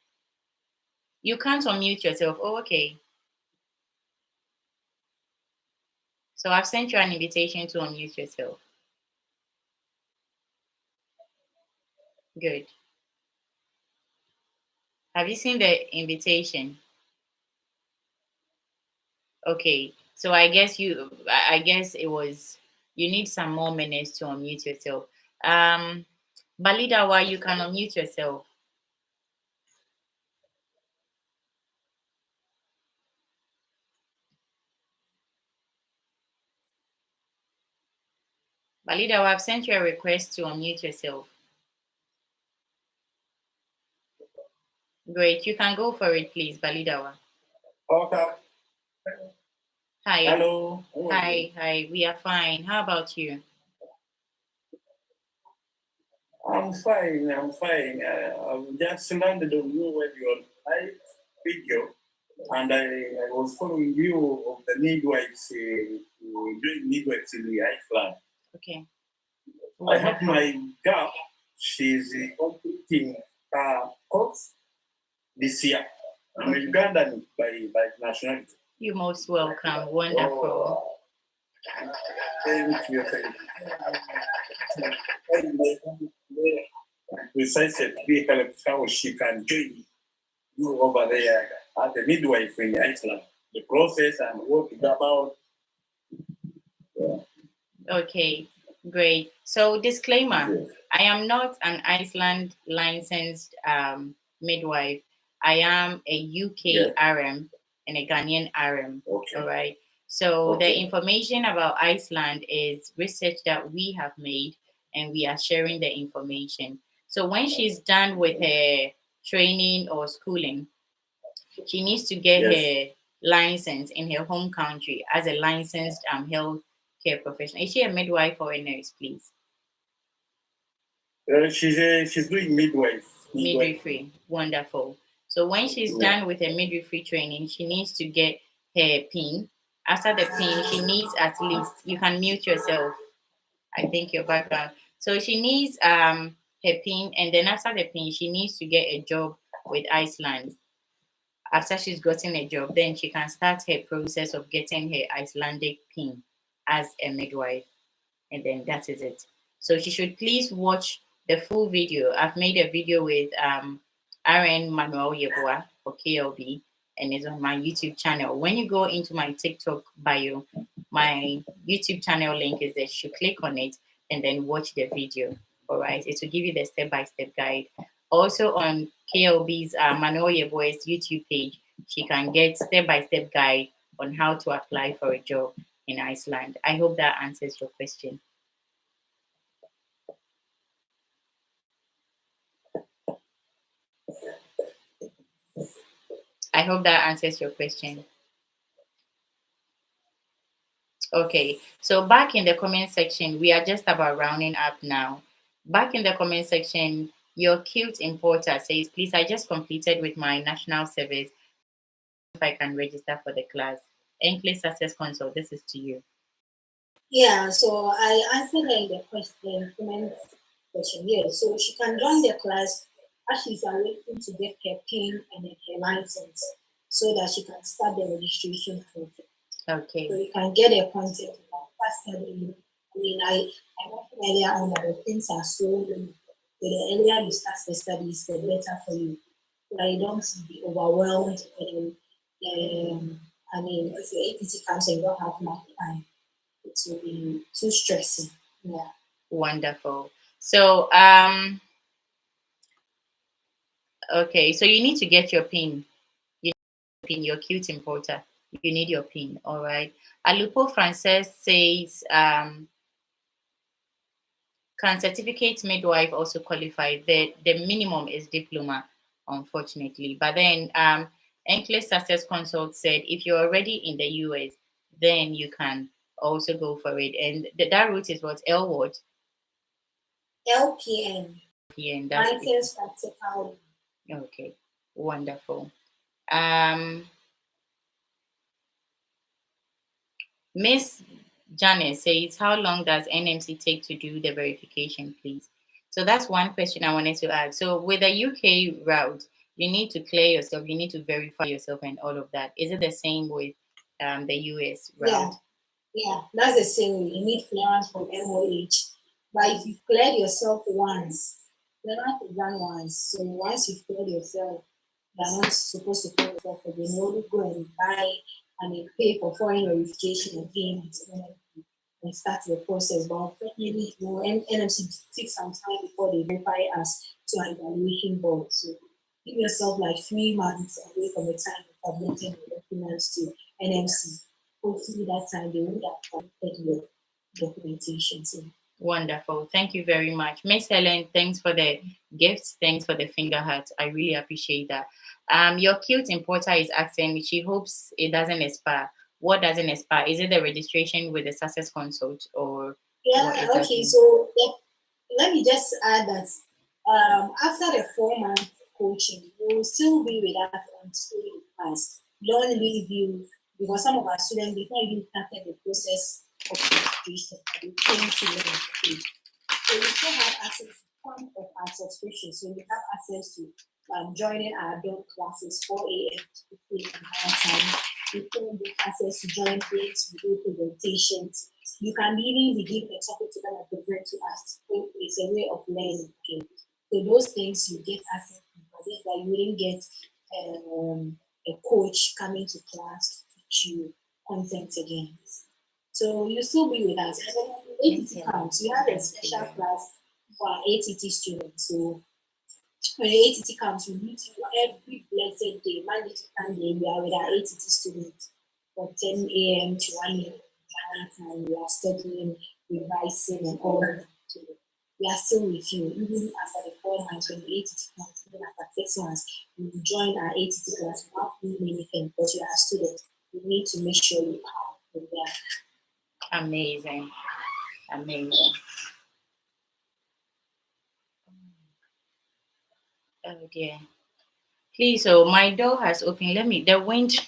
You can't unmute yourself. Oh, okay. So I've sent you an invitation to unmute yourself. Good. Have you seen the invitation? Okay. So I guess it was You need some more minutes to unmute yourself. Balidawa, you can unmute yourself. Balidawa, I've sent you a request to unmute yourself. Great, you can go for it, please, Balidawa. Okay. Hi. Hello. Hi. We are fine. How about you? I'm fine. I'm just landed on you with your live video, and I was following you of the midwives, doing midwives in the Iceland. Okay. I have my girl. She's completing her course this year. I'm Ugandan by nationality. You're most welcome. Wonderful. Thank you. Precisely, we help how she can join you over there at the midwife in Iceland. The process and what it's about. Okay, great. So, disclaimer: yes. I am not an Iceland licensed midwife. I am a UK RM and a Ghanaian RM. Okay. All right. So the information about Iceland is research that we have made, and we are sharing the information. So when she's done with her training or schooling, she needs to get her license in her home country as a licensed health care professional. Is she a midwife or a nurse, please? She's doing midwifery. Wonderful. So when she's done with her midwifery training, she needs to get her PIN. After the PIN, she needs at least, you can mute yourself. I think your background. So she needs her PIN, and then after the PIN, she needs to get a job with Iceland. After she's gotten a job, then she can start her process of getting her Icelandic PIN as a midwife. And then that is it. So she should please watch the full video. I've made a video with RN Manuel Yeboah for KLB, and it's on my YouTube channel. When you go into my TikTok bio, my YouTube channel link is there. You should click on it and then watch the video. All right, it will give you the step-by-step guide. Also on KLB's Manuel Yeboah's YouTube page, she can get step-by-step guide on how to apply for a job in Iceland. I hope that answers your question. I hope that answers your question. Okay, so back in the comment section, we are just about rounding up now. Back in the comment section, your cute importer says, please, I just completed with my national service. If I can register for the class. NCLEX Success Consult, this is to you. Yeah, so I answered her in the comment section here. So she can join the class as she's waiting to get her PIN and her license so that she can start the registration process. Okay. So you can get appointed faster than I mean, I mentioned earlier on that the things are so low. So the earlier you start the studies, the better for you. So that you don't be overwhelmed. And, I mean, if your APT comes and you don't have enough time, it will be too stressing. Yeah. Wonderful. So, okay, so you need to get your PIN. You need your PIN, your cute importer. You need your PIN, all right. Alupo Frances says, can certificate midwife also qualify? The minimum is diploma, unfortunately. But then NCLEX Success Consult said if you're already in the US, then you can also go for it. And that route is what? LWAT? LPN. LPN, License practical. Okay, wonderful. Miss Janice says, how long does NMC take to do the verification, please? So that's one question I wanted to ask. So with the UK route, you need to clear yourself, you need to verify yourself and all of that. Is it the same with the US route? Yeah, that's the same. You need clearance from MOH. But if you've cleared yourself once, clearance is done once. So once you've cleared yourself, you're not supposed to clear yourself again. You only go and buy and pay for foreign verification again. and start the process. But unfortunately, NMC takes some time before they verify us to an evaluation board. So give yourself like 3 months away from the time of submitting the documents to NMC. Hopefully that time they would have completed your documentation. So. Wonderful. Thank you very much. Miss Helen, thanks for the gifts. Thanks for the finger hearts. I really appreciate that. Your cute importer is asking, she hopes it doesn't expire. What doesn't expire? Is it the registration with the Success Consult or yeah, okay, so let me just add that after the 4-month coaching, you will still be with us until you pass. Don't leave you because some of our students before even started the process of registration, they came to learn. So you still have access to some of our subscription. So you have access to joining our adult classes 4 a.m. to 8 a.m. time. You can get access to join breaks, video presentations. You can even be given a topic to them and present to us. So it's a way of learning. Okay? So those things you get access to, but just that you wouldn't get a coach coming to class to teach you content again. So you still be with us. And then ATT counts. You have a special class for our ATT students. So when the ATT comes, we meet you every blessed day, Monday to Sunday. We are with our ATT students from 10 a.m. to 1 a.m. And we are studying, revising, and all that. So we are still with you, even after the 4 months when the ATT comes, even after 6 months, you will join our ATT class without doing anything because you are a student. You need to make sure you are with that. Amazing. Oh dear. Please, so my door has opened. The wind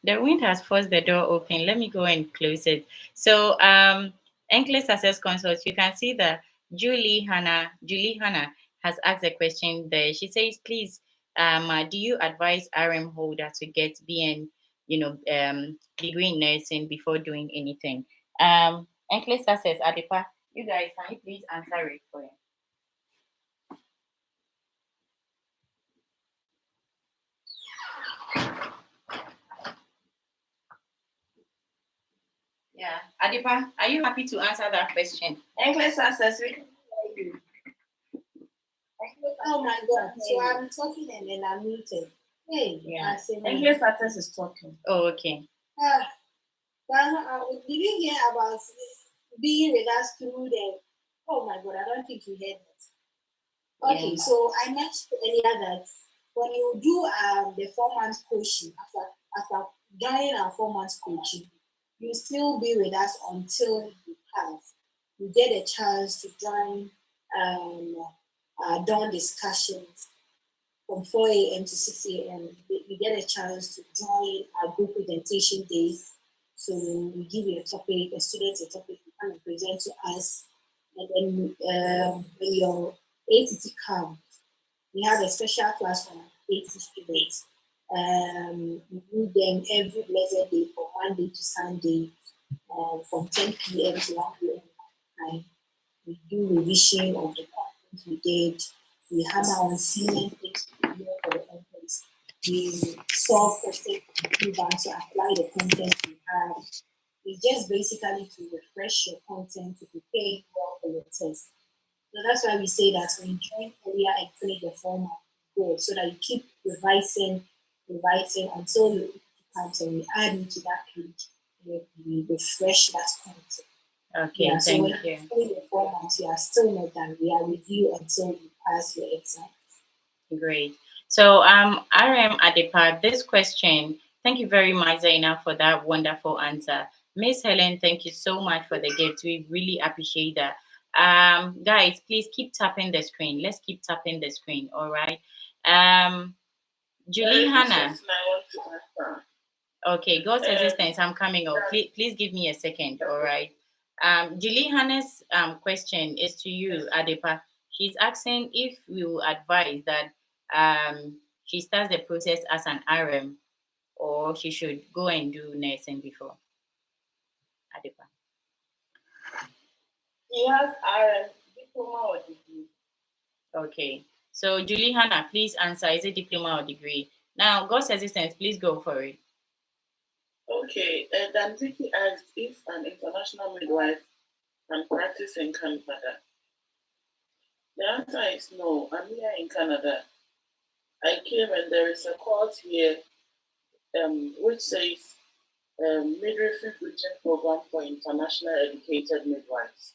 the wind has forced the door open. Let me go and close it. So NCLEX Success Consult, you can see that Julie Hannah has asked a question there. She says, please, do you advise RM holder to get BN, degree in nursing before doing anything? NCLEX Success, Adepa, you guys, can you please answer it for him? Yeah, Adepa, are you happy to answer that question? NCLEX Success. Oh my God! So I'm talking and then I'm muted. Hey, yeah. NCLEX Success is talking. Oh, okay. Did you hear about being with us through the? Oh my God! I don't think you heard that. Okay, yeah. So I mentioned earlier that when you do the 4 months coaching, after joining our 4 months coaching, you still be with us until you pass. You get a chance to join dawn discussions from 4 a.m. to 6 a.m. You get a chance to join our group presentation days. So we give you a topic, a student a topic, you come and present to us. And then when your ATT comes, we have a special class for ATT students. We do them every blessed day from Monday to Sunday, from 10 p.m. to 1 p.m. time. We do revision of the content we did. We hammer on senior things to do for the content. We solve questions to apply the content we have. It's just basically to refresh your content to prepare you well for your test. So that's why we say that when you join earlier and finish the format, go so that you keep revising until you comes and we add into that page. We refresh that content. Okay, yeah, so thank when you. you finish the formats, you are still not done. We are with you until you pass your exam. Great. So RM Adepa, this question, thank you very much, Zaina, for that wonderful answer. Miss Helen, thank you so much for the gift. We really appreciate that. Guys, please keep tapping the screen. Let's keep tapping the screen, all right? Julie Hannah. Okay, God's assistance, I'm coming up. Please give me a second, all right? Julie Hannah's question is to you, Adepa. She's asking if we will advise that she starts the process as an RM or she should go and do nursing before. Adepa. He has RM, diploma or degree. Okay. So Julie Hannah, please answer. Is it diploma or degree? Now, God's assistance, please go for it. Okay. Dan Vicky asked if an international midwife and practice in Canada? The answer is no. I'm here in Canada. I came and there is a course here which says midwifery bridging program for international educated midwives.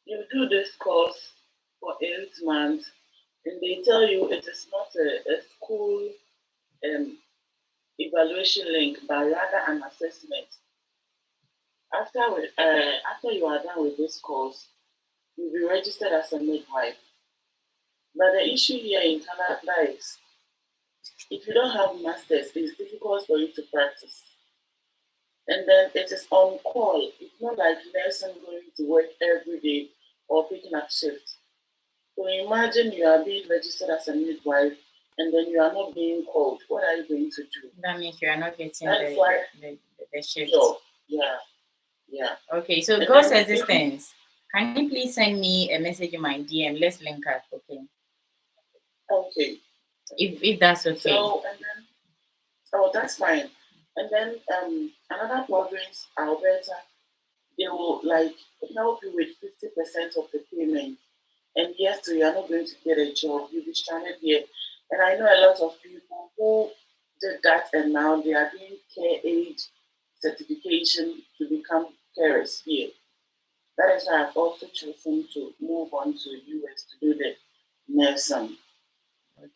You do this course for 8 months, and they tell you it is not a school evaluation link, but rather an assessment. After you are done with this course, you'll be registered as a midwife. But the issue here in Canada is if you don't have masters, it's difficult for you to practice. And then it is on call. It's not like nursing going to work every day or picking up shifts. So imagine you are being registered as a midwife and then you are not being called. What are you going to do? That means you are not getting the shift. So, yeah. Okay, so God's existence. Can you please send me a message in my DM? Let's link up, okay? Okay. If that's okay. So, and then, that's fine. And then another province, Alberta, they will help you with 50% of the payment. And yes, so you are not going to get a job, you'll be stranded here. And I know a lot of people who did that and now they are doing care aid certification to become carers here. That is why I've also chosen to move on to US to do the nursing. Okay.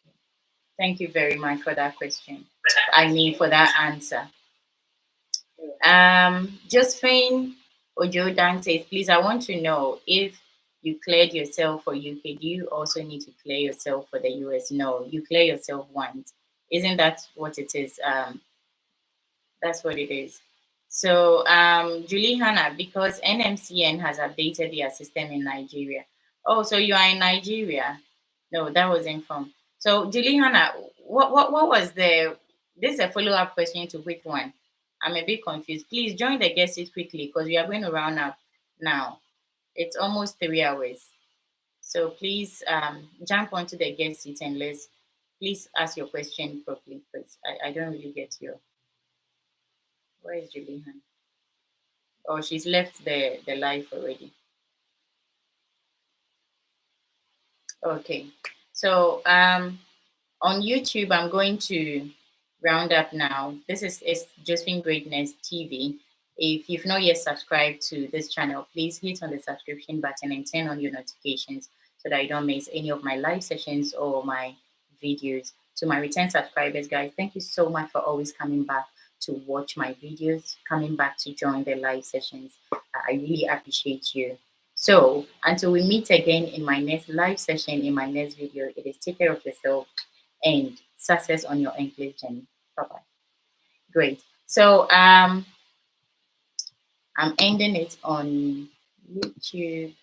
Thank you very much for that question. For that answer. Josephine Ojo Dan says, please, I want to know if you cleared yourself for UK, do you also need to clear yourself for the US? No, you clear yourself once. Isn't that what it is? That's what it is. So, Julie Hannah, because NMCN has updated their system in Nigeria. Oh, so you are in Nigeria? No, that wasn't from. So, Julie Hannah, what was the? This is a follow-up question to which one? I'm a bit confused. Please join the guest seat quickly because we are going to round up now. It's almost 3 hours. So please jump onto the guest seat and please ask your question properly because I don't really get your. Where is Julian? Oh, she's left the live already. Okay. So on YouTube, I'm going to round up now. This is Josephine Greatness TV. If you've not yet subscribed to this channel, please hit on the subscription button and turn on your notifications so that you don't miss any of my live sessions or my videos. To my return subscribers, guys, thank you so much for always coming back to watch my videos, coming back to join the live sessions. I really appreciate you. So until we meet again in my next live session, in my next video, it is take care of yourself and success on your English journey. Bye-bye. Great. So I'm ending it on YouTube.